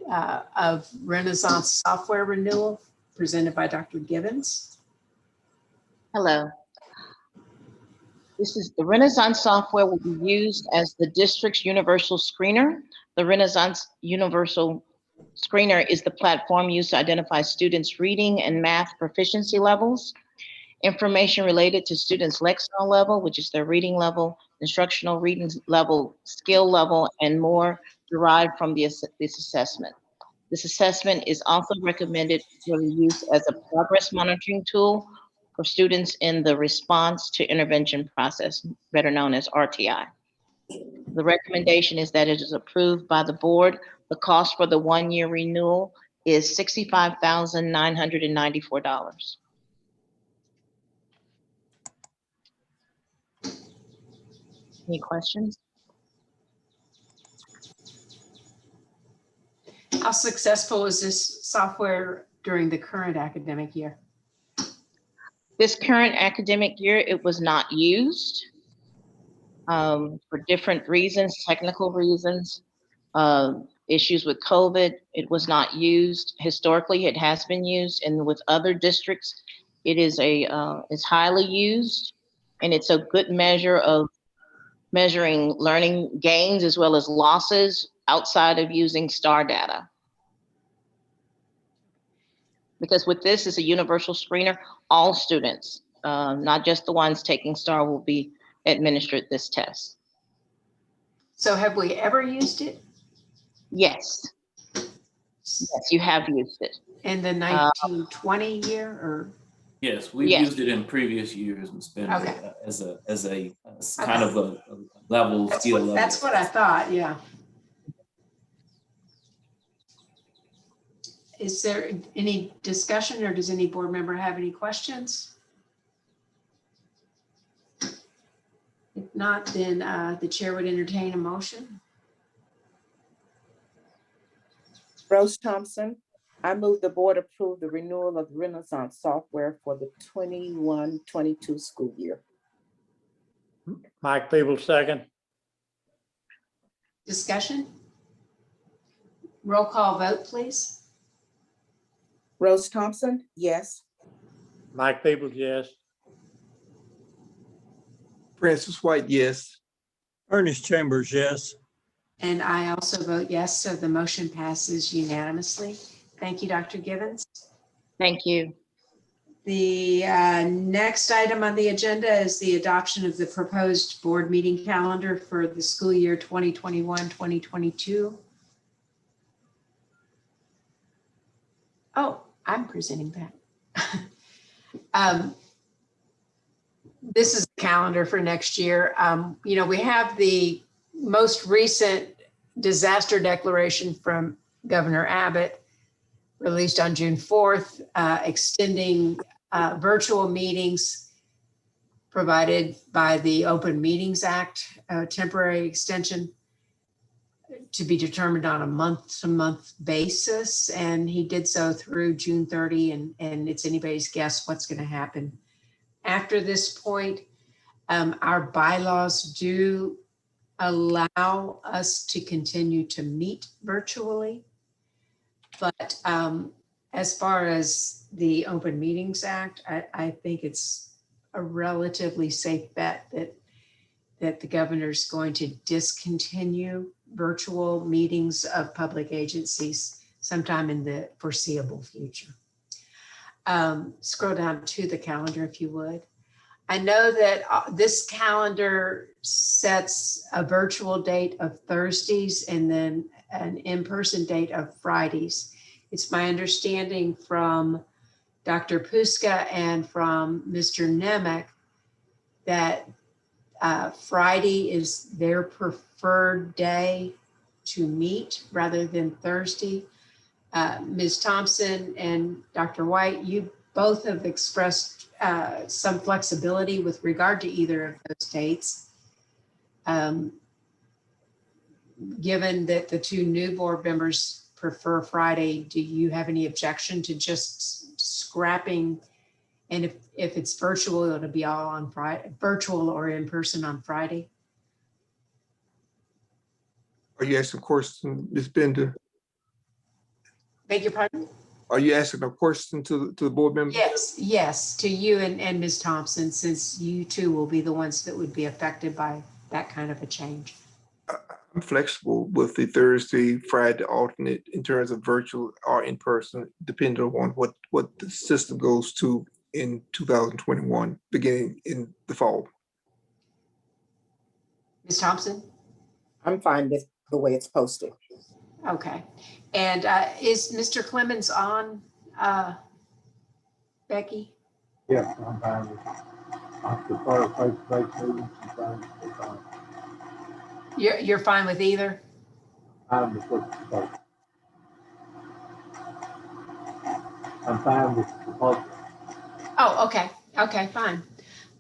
of Renaissance software renewal presented by Dr. Gibbons. Hello. This is the Renaissance software will be used as the district's universal screener. The Renaissance Universal Screener is the platform used to identify students' reading and math proficiency levels. Information related to students' lexile level, which is their reading level, instructional reading level, skill level, and more derived from this assessment. This assessment is also recommended for the use as a progress monitoring tool for students in the response to intervention process, better known as RTI. The recommendation is that it is approved by the board. The cost for the one-year renewal is $65,994. Any questions? How successful is this software during the current academic year? This current academic year, it was not used for different reasons, technical reasons, issues with COVID. It was not used. Historically, it has been used, and with other districts, it is it's highly used, and it's a good measure of measuring learning gains as well as losses outside of using STAR data. Because with this is a universal screener, all students, not just the ones taking STAR, will be administered this test. So have we ever used it? Yes. Yes, you have used it. In the 1920 year or? Yes, we've used it in previous years, Ms. Bender, Okay. as a kind of a level, skill level. That's what I thought, yeah. Is there any discussion, or does any board member have any questions? If not, then the chair would entertain a motion. Rose Thompson, I move the board approve the renewal of Renaissance software for the 21-22 school year. Mike Peebles, second. Discussion? Roll call vote, please. Rose Thompson, yes. Mike Peebles, yes. Francis White, yes. Ernest Chambers, yes. And I also vote yes, so the motion passes unanimously. Thank you, Dr. Givens. Thank you. The next item on the agenda is the adoption of the proposed board meeting calendar for the school year 2021-2022. Oh, I'm presenting that. This is the calendar for next year. You know, we have the most recent disaster declaration from Governor Abbott, released on June 4th, extending virtual meetings provided by the Open Meetings Act, temporary extension to be determined on a month-to-month basis. And he did so through June 30, and it's anybody's guess what's going to happen after this point. Our bylaws do allow us to continue to meet virtually. But as far as the Open Meetings Act, I think it's a relatively safe bet that the governor's going to discontinue virtual meetings of public agencies sometime in the foreseeable future. Scroll down to the calendar if you would. I know that this calendar sets a virtual date of Thursdays and then an in-person date of Fridays. It's my understanding from Dr. Puska and from Mr. Nemec that Friday is their preferred day to meet rather than Thursday. Ms. Thompson and Dr. White, you both have expressed some flexibility with regard to either of those dates. Given that the two new board members prefer Friday, do you have any objection to just scrapping? And if it's virtual, it'll be all on Friday, virtual or in person on Friday? Are you asking a question, Ms. Bender? Beg your pardon? Are you asking a question to the board members? Yes, to you and Ms. Thompson, since you two will be the ones that would be affected by that kind of a change. I'm flexible with the Thursday, Friday alternate in terms of virtual or in person, depending on what the system goes to in 2021, beginning in the fall. Ms. Thompson? I'm fine with the way it's posted. Okay. And is Mr. Clemens on, Becky? Yes, I'm fine with it. I prefer face-to-face meetings, sometimes it's fine. You're fine with either? I'm with what's supposed. I'm fine with the proposal. Oh, okay. Okay, fine.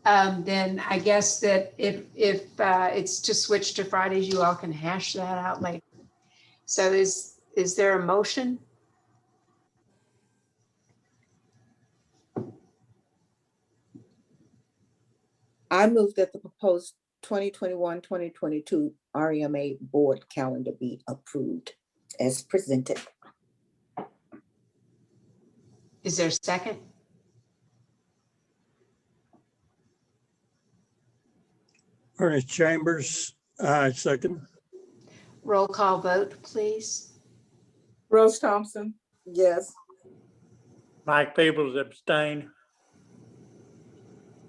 Then I guess that if it's to switch to Fridays, you all can hash that out later. So is there a motion? I move that the proposed 2021-2022 REMA board calendar be approved as presented. Is there a second? Ernest Chambers, I second. Roll call vote, please. Rose Thompson, yes. Mike Peebles, abstain.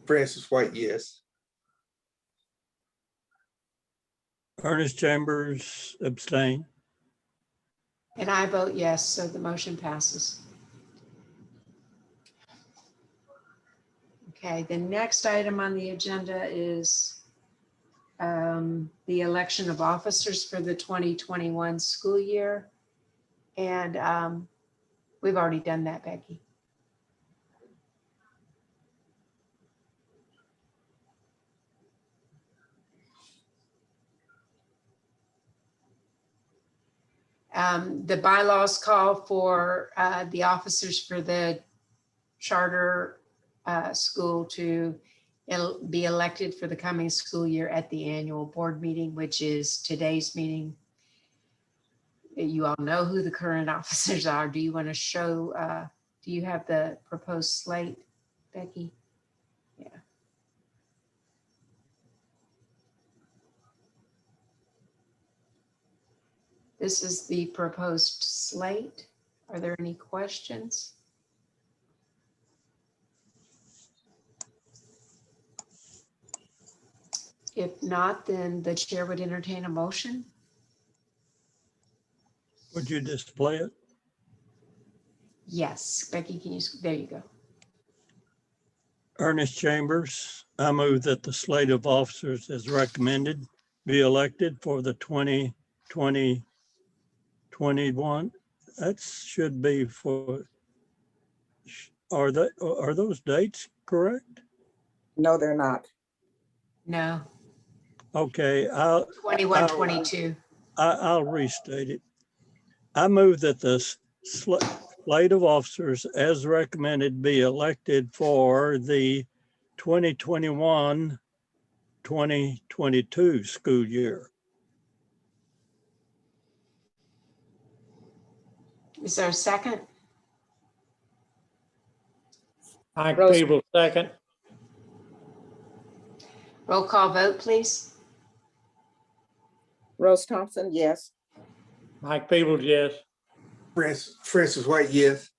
Francis White, yes. Ernest Chambers, abstain. And I vote yes, so the motion passes. Okay, the next item on the agenda is the election of officers for the 2021 school year. And we've already done that, Becky. The bylaws call for the officers for the charter school to be elected for the coming school year at the annual board meeting, which is today's meeting. You all know who the current officers are. Do you want to show, do you have the proposed slate, Becky? Yeah. This is the proposed slate. Are there any questions? If not, then the chair would entertain a motion. Would you display it? Yes, Becky, can you, there you go. Ernest Chambers, I move that the slate of officers as recommended be elected for the 2020-21. That should be for, are those dates correct? No, they're not. No, Okay, 21, 22. I'll restate it. I move that the slate of officers as recommended be elected for the 2021-2022 school year. Is there a second? Mike Rose- Peebles, second. Roll call vote, please. Rose Thompson, yes. Mike Peebles, yes. Francis White, yes.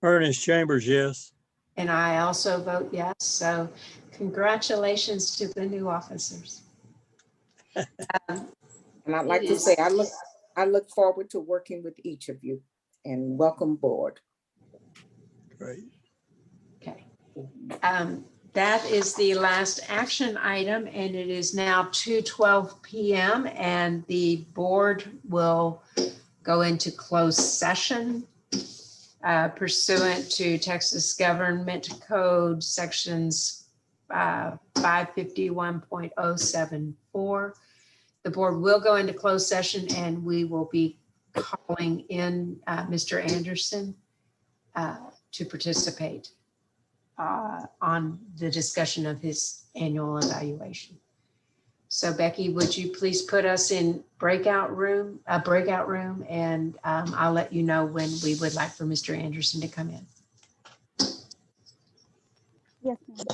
Ernest Chambers, yes. And I also vote yes. So congratulations to the new officers. And I'd like It to is- say, I look forward to working with each of you, and welcome aboard. Great. Okay. That is the last action item, and it is now 2:12 p.m. and the board will go into closed session pursuant to Texas Government Code sections 551.074. The board will go into closed session and we will be calling in Mr. Anderson to participate on the discussion of his annual evaluation. So Becky, would you please put us in a breakout room, and I'll let you know when we would like for Mr. Anderson to come in. Yes, ma'am.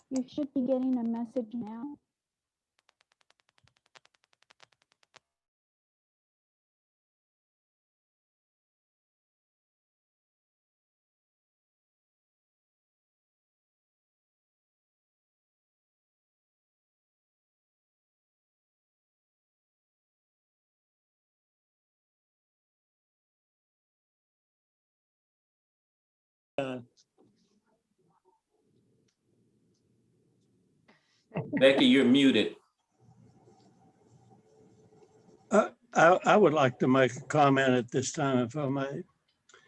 You should be getting a message now. Becky, you're muted. I would like to make a comment at this time, if I may.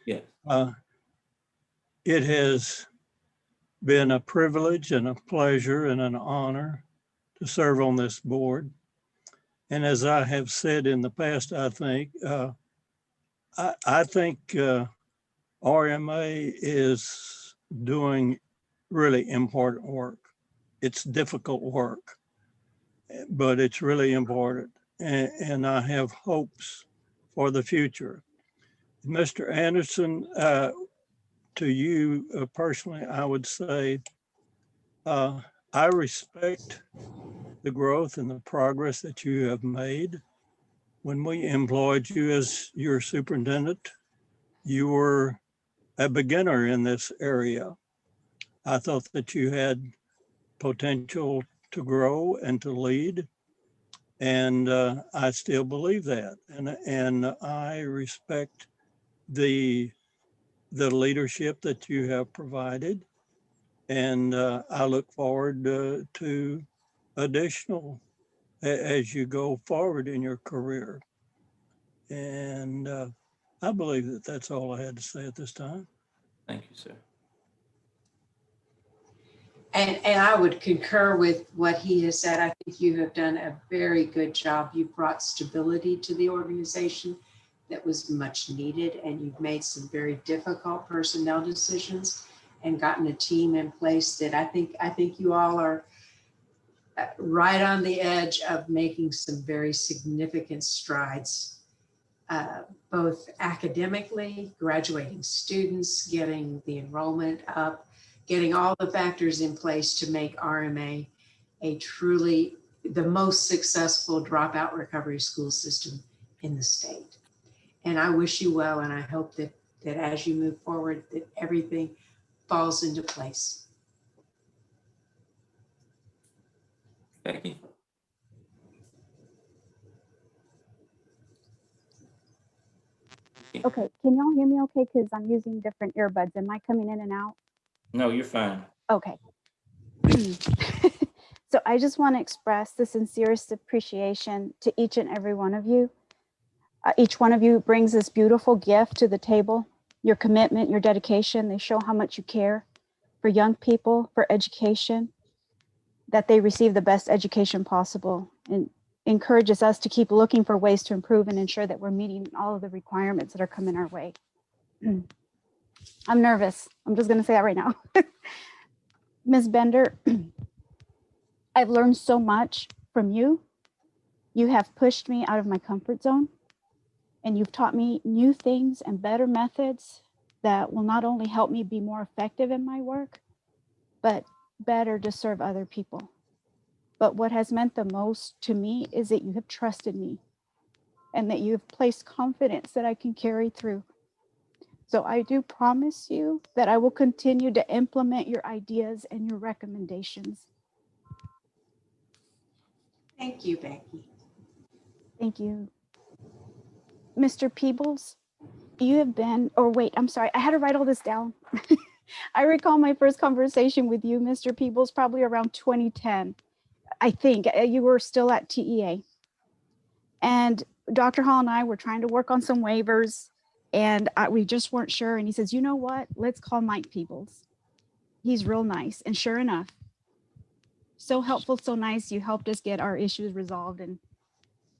Yeah. It has been a privilege and a pleasure and an honor to serve on this board. And as I have said in the past, I think RMA is doing really important work. It's difficult work, but it's really important. And I have hopes for the future. Mr. Anderson, to you personally, I would say, I respect the growth and the progress that you have made. When we employed you as your superintendent, you were a beginner in this area. I thought that you had potential to grow and to lead. And I still believe that. And I respect the leadership that you have provided. And I look forward to additional as you go forward in your career. And I believe that that's all I had to say at this time. Thank you, sir. And I would concur with what he has said. I think you have done a very good job. You brought stability to the organization that was much needed, and you've made some very difficult personnel decisions and gotten a team in place that I think you all are right on the edge of making some very significant strides, both academically, graduating students, getting the enrollment up, getting all the factors in place to make RMA a truly the most successful dropout recovery school system in the state. And I wish you well, and I hope that as you move forward, that everything falls into place. Becky? Okay, can y'all hear me okay? Because I'm using different earbuds. Am I coming in and out? No, you're fine. Okay. So I just want to express the sincerest appreciation to each and every one of you. Each one of you brings this beautiful gift to the table. Your commitment, your dedication, they show how much you care for young people, for education, that they receive the best education possible, and encourages us to keep looking for ways to improve and ensure that we're meeting all of the requirements that are coming our way. I'm nervous. I'm just going to say that right now. Ms. Bender, I've learned so much from you. You have pushed me out of my comfort zone, and you've taught me new things and better methods that will not only help me be more effective in my work, but better to serve other people. But what has meant the most to me is that you have trusted me and that you have placed confidence that I can carry through. So I do promise you that I will continue to implement your ideas and your recommendations. Thank you, Becky. Thank you. Mr. Peebles, you have been, or wait, I'm sorry, I had to write all this down. I recall my first conversation with you, Mr. Peebles, probably around 2010. I think you were still at TEA. And Dr. Hall and I were trying to work on some waivers, and we just weren't sure. And he says, you know what? Let's call Mike Peebles. He's real nice. And sure enough, so helpful, so nice. You helped us get our issues resolved. And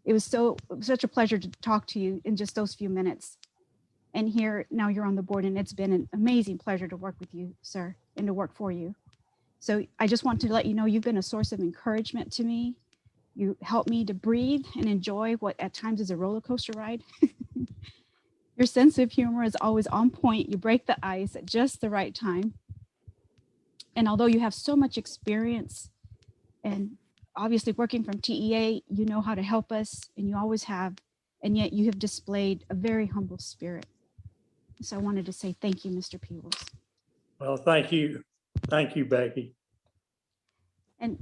it was such a pleasure to talk to you in just those few minutes. And here, now you're on the board, and it's been an amazing pleasure to work with you, sir, and to work for you. So I just want to let you know you've been a source of encouragement to me. You help me to breathe and enjoy what at times is a roller coaster ride. Your sense of humor is always on point. You break the ice at just the right time. And although you have so much experience and obviously working from TEA, you know how to help us, and you always have, and yet you have displayed a very humble spirit. So I wanted to say thank you, Mr. Peebles. Well, thank you. Thank you, Becky. And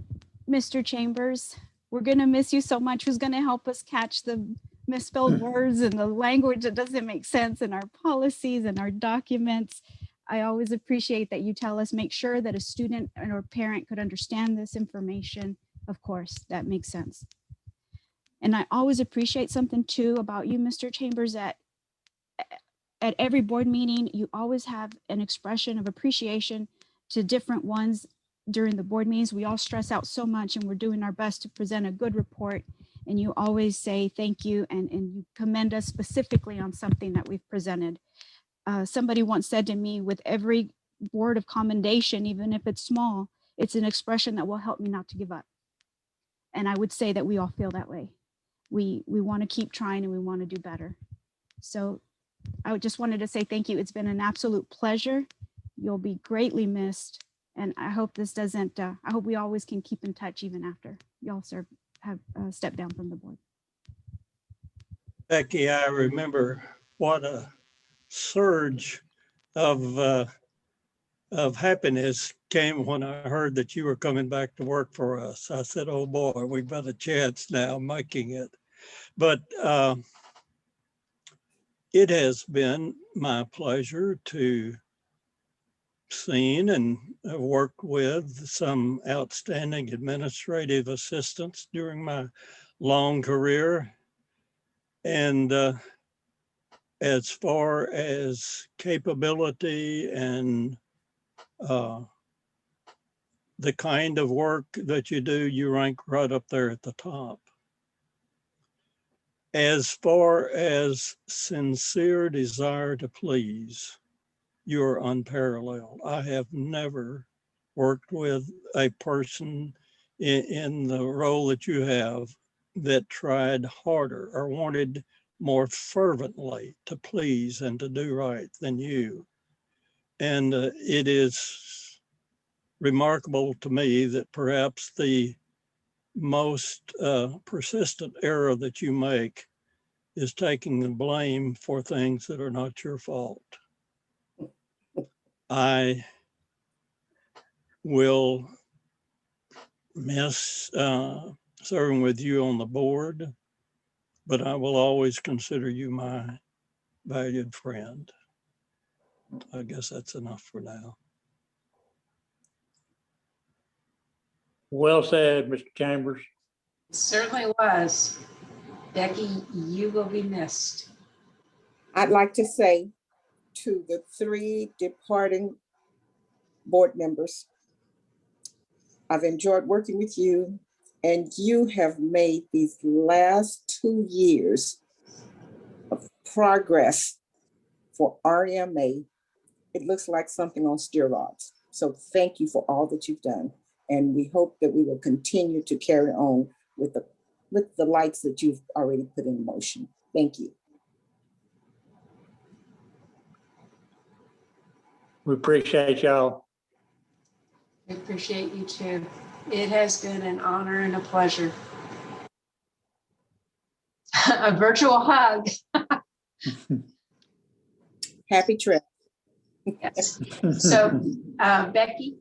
Mr. Chambers, we're going to miss you so much. Who's going to help us catch the misspelled words and the language that doesn't make sense in our policies and our documents? I always appreciate that you tell us, make sure that a student or parent could understand this information. Of course, that makes sense. And I always appreciate something too about you, Mr. Chambers, that at every board meeting, you always have an expression of appreciation to different ones during the board meetings. We all stress out so much, and we're doing our best to present a good report. And you always say thank you, and you commend us specifically on something that we've presented. Somebody once said to me, with every word of commendation, even if it's small, it's an expression that will help me not to give up. And I would say that we all feel that way. We want to keep trying, and we want to do better. So I just wanted to say thank you. It's been an absolute pleasure. You'll be greatly missed. And I hope this doesn't, I hope we always can keep in touch even after y'all have stepped down from the board. Becky, I remember what a surge of of happiness came when I heard that you were coming back to work for us. I said, oh boy, we've got a chance now making it. But it has been my pleasure to seen and worked with some outstanding administrative assistants during my long career. And as far as capability and the kind of work that you do, you rank right up there at the top. As far as sincere desire to please, you're unparalleled. I have never worked with a person in the role that you have that tried harder or wanted more fervently to please and to do right than you. And it is remarkable to me that perhaps the most persistent error that you make is taking the blame for things that are not your fault. I will miss serving with you on the board, but I will always consider you my valued friend. I guess that's enough for now. Well said, Mr. Chambers. It certainly was. Becky, you will be missed. I'd like to say to the 3 departing board members, I've enjoyed working with you, and you have made these last 2 years of progress for RMA. It looks like something on steroids. So thank you for all that you've done. And we hope that we will continue to carry on with the lights that you've already put in motion. Thank you. We appreciate y'all. I appreciate you too. It has been an honor and a pleasure. A virtual hug. Happy trip. Yes. So, Becky,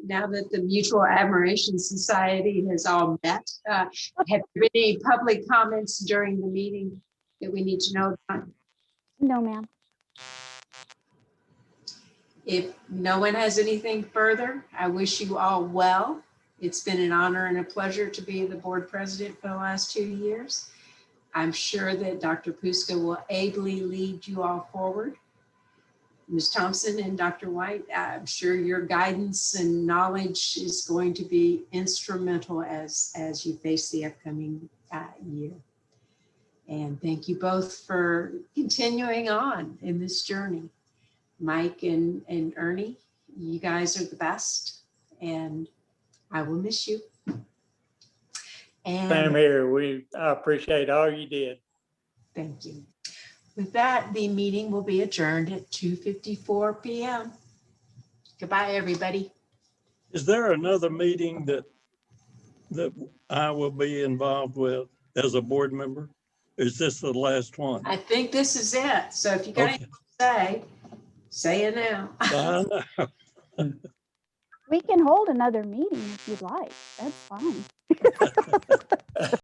now that the Mutual Admiration Society has all met, have there been any public comments during the meeting that we need to know about? No, ma'am. If no one has anything further, I wish you all well. It's been an honor and a pleasure to be the board president for the last 2 years. I'm sure that Dr. Puska will ably lead you all forward. Ms. Thompson and Dr. White, I'm sure your guidance and knowledge is going to be instrumental as you face the upcoming year. And thank you both for continuing on in this journey. Mike and Ernie, you guys are the best, and I will miss you. And Same here. I appreciate all you did. thank you. With that, the meeting will be adjourned at 2:54 p.m. Goodbye, everybody. Is there another meeting that I will be involved with as a board member? Is this the last one? I think this is it. So if you got anything to say it now. I know. We can hold another meeting if you'd like. That's fine.